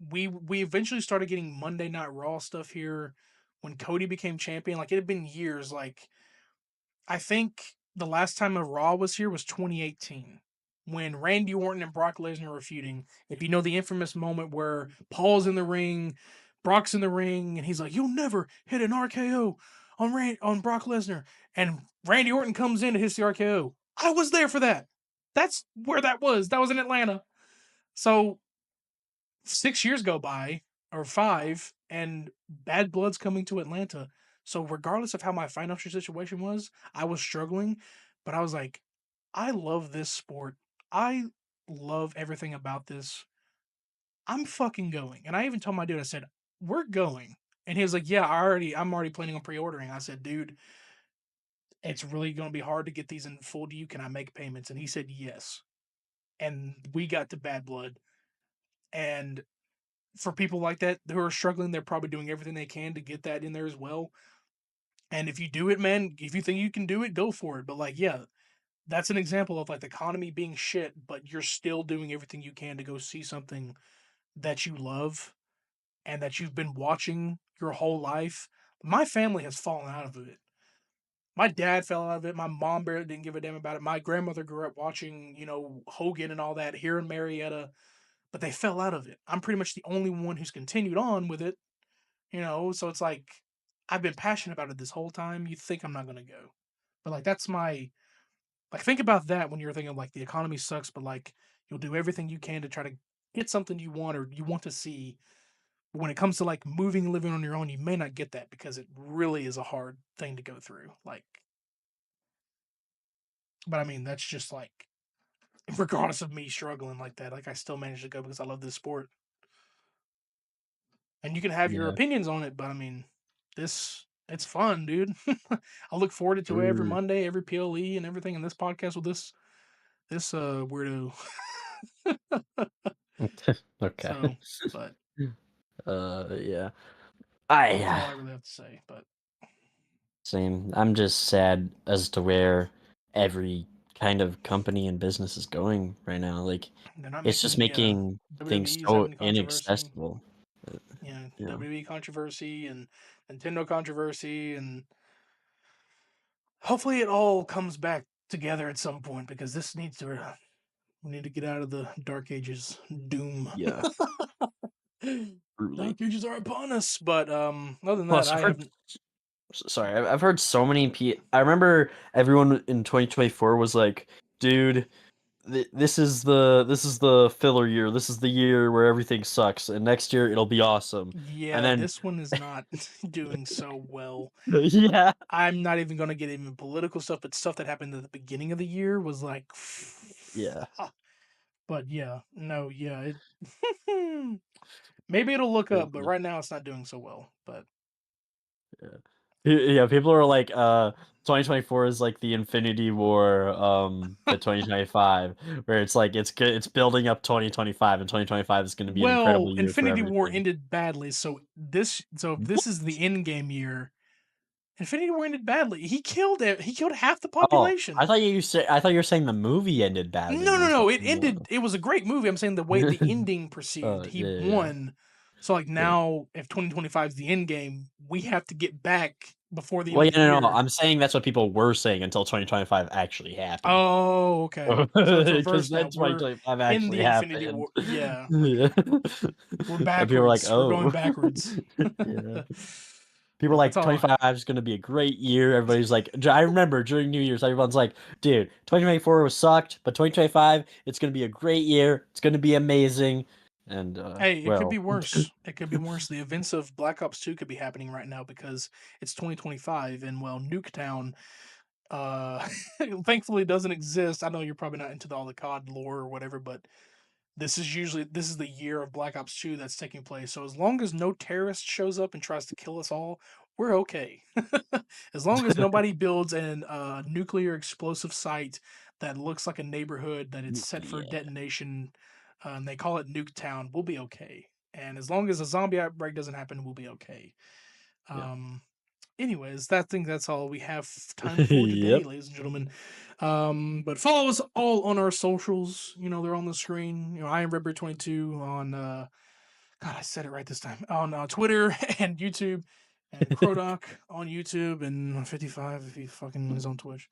S1: we eventually started getting Monday Night Raw stuff here when Cody became champion. Like it had been years. Like I think the last time a Raw was here was 2018 when Randy Orton and Brock Lesnar were feuding. If you know the infamous moment where Paul's in the ring, Brock's in the ring, and he's like, "You'll never hit an RKO on Brock Lesnar," and Randy Orton comes in to hit the RKO. I was there for that. That's where that was. That was in Atlanta. So 6 years go by or five, and Bad Blood's coming to Atlanta. So regardless of how my financial situation was, I was struggling, but I was like, I love this sport. I love everything about this. I'm fucking going. And I even told my dude, I said, we're going. And he was like, yeah, I'm already planning on pre-ordering. I said, dude, it's really going to be hard to get these in full to you. Can I make payments? And he said, yes. And we got to Bad Blood. And for people like that who are struggling, they're probably doing everything they can to get that in there as well. And if you do it, man, if you think you can do it, go for it. But like, yeah, that's an example of like the economy being shit, but you're still doing everything you can to go see something that you love and that you've been watching your whole life. My family has fallen out of it. My dad fell out of it. My mom barely didn't give a damn about it. My grandmother grew up watching, Hogan and all that here in Marietta, but they fell out of it. I'm pretty much the only one who's continued on with it. So it's like I've been passionate about it this whole time. You think I'm not gonna go, but like that's my like think about that when you're thinking like the economy sucks, but like you'll do everything you can to try to get something you want or you want to see. But when it comes to like moving and living on your own, you may not get that because it really is a hard thing to go through. Like, but I mean that's just like regardless of me struggling like that, like I still managed to go because I love this sport. And you can have your
S2: Yeah.
S1: opinions on it, but I mean, this it's fun, dude. I look forward to it every
S2: True.
S1: Monday, every PLE and everything in this podcast with this weirdo.
S2: Okay.
S1: So, but
S2: Yeah.
S1: that's all
S2: I
S1: I really have to say. But
S2: Same. I'm just sad as to where every kind of company and business is going right now. Like,
S1: they're not
S2: it's just
S1: making
S2: making things
S1: WWE's
S2: so
S1: having controversy.
S2: inaccessible. Uh, Yeah.
S1: WWE controversy and Nintendo controversy, and hopefully it all comes back together at some point because this needs to. We need to get out of the dark ages. Doom.
S2: Yeah. Truly.
S1: Dark ages are upon us. But other than that,
S2: Plus,
S1: I haven't.
S2: sorry, I've heard so many I remember everyone in 2024 was like, "Dude, this is the filler year. This is the year where everything sucks, and next year it'll be awesome." And
S1: Yeah,
S2: then,
S1: this one is not doing so well.
S2: yeah,
S1: I'm not even gonna get even political stuff, but stuff that happened at the beginning of the year was like,
S2: yeah,
S1: but yeah, no, yeah, it, maybe it'll look up, but
S2: truly.
S1: right now it's not doing so well. But
S2: Yeah. Yeah, people are like, 2024 is like the Infinity War, to 2025, where it's like it's good, it's building up 2025, and 2025 is going to be an
S1: well,
S2: incredible year for
S1: Infinity War
S2: everything.
S1: ended badly, so if this
S2: What?
S1: is the end game year, Infinity War ended badly. He killed it. He killed half the
S2: Oh,
S1: population.
S2: I thought you were saying the movie ended badly,
S1: No,
S2: and I
S1: no,
S2: was
S1: no.
S2: like,
S1: It ended.
S2: "Whoa."
S1: It was a great movie. I'm saying the way the ending proceeded. He
S2: Yeah, yeah, yeah,
S1: won. So like
S2: yeah.
S1: now, if 2025 is the end game, we have to get back before the end
S2: Well,
S1: of
S2: yeah,
S1: the
S2: no, no,
S1: year.
S2: I'm saying that's what people were saying until 2025 actually happened.
S1: Oh, okay. So it's
S2: Because
S1: reversed
S2: then
S1: now. We're
S2: 2025
S1: in
S2: actually
S1: the Infinity
S2: happened.
S1: War. Yeah.
S2: Yeah.
S1: Okay. We're
S2: And people were like,
S1: backwards. We're going
S2: "Oh."
S1: backwards.
S2: Yeah.
S1: But
S2: People were
S1: that's
S2: like,
S1: all.
S2: 25 is gonna be a great year. Everybody's like, I remember during New Year's, everyone's like, dude, 2024 was sucked, but 2025, it's gonna be a great year. It's gonna be amazing. And
S1: Hey, it could be
S2: well,
S1: worse. It could be worse. The events of Black Ops 2 could be happening right now because it's 2025 and well, Nuketown uh thankfully doesn't exist. I know you're probably not into all the COD lore or whatever, but this is the year of Black Ops 2 that's taking place. So as long as no terrorist shows up and tries to kill us all, we're okay. As long as nobody builds an nuclear explosive site that looks like a neighborhood that it's set for
S2: nuclear.
S1: detonation, and they call it Nuketown, we'll be okay. And as long as a zombie outbreak doesn't happen, we'll be okay.
S2: Yeah.
S1: Um, anyways, that's all we have time for today,
S2: Yep.
S1: ladies and gentlemen. But follow us all on our socials. You know, they're on the screen. You know, I am RedBeard22 on God, I said it right this time. On Twitter and YouTube. And Krodok on YouTube and 55 if he fucking is on Twitch.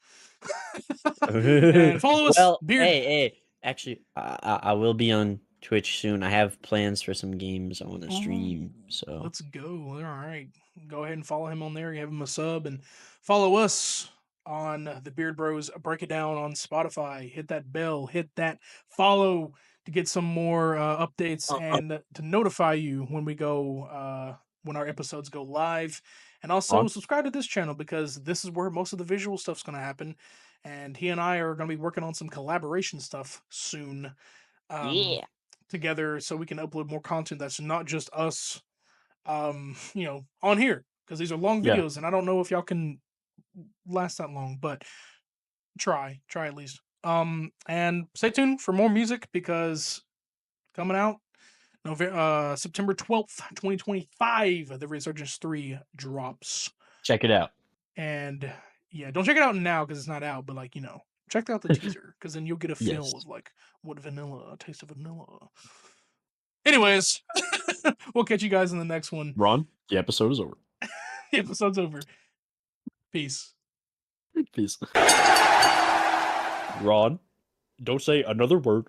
S1: And follow us,
S2: Well,
S1: Beard.
S2: hey, actually, I will be on Twitch soon. I have plans for some games I want to
S1: Ooh,
S2: stream. So,
S1: let's go. All right. Go ahead and follow him on there. Give him a sub and follow us on the Beard Bros Break It Down on Spotify. Hit that bell, hit that follow to get some more updates and to notify you when we go when our episodes go live. And also
S2: on.
S1: subscribe to this channel because this is where most of the visual stuff's going to happen. And he and I are going to be working on some collaboration stuff soon um,
S2: Yeah.
S1: together so we can upload more content that's not just us, on here because these are long
S2: Yeah.
S1: videos and I don't know if y'all can last that long, but try at least. And stay tuned for more music because coming out September 12th, 2025, The Resurgence 3 drops.
S2: Check it out.
S1: And yeah, don't check it out now because it's not out, but like, check out the teaser because then you'll get a feel
S2: Yes.
S1: of like what vanilla, a taste of vanilla. Anyways, we'll catch you guys in the next one.
S2: Ron, the episode is over.
S1: The episode's over. Peace.
S2: Peace. Ron, don't say another word.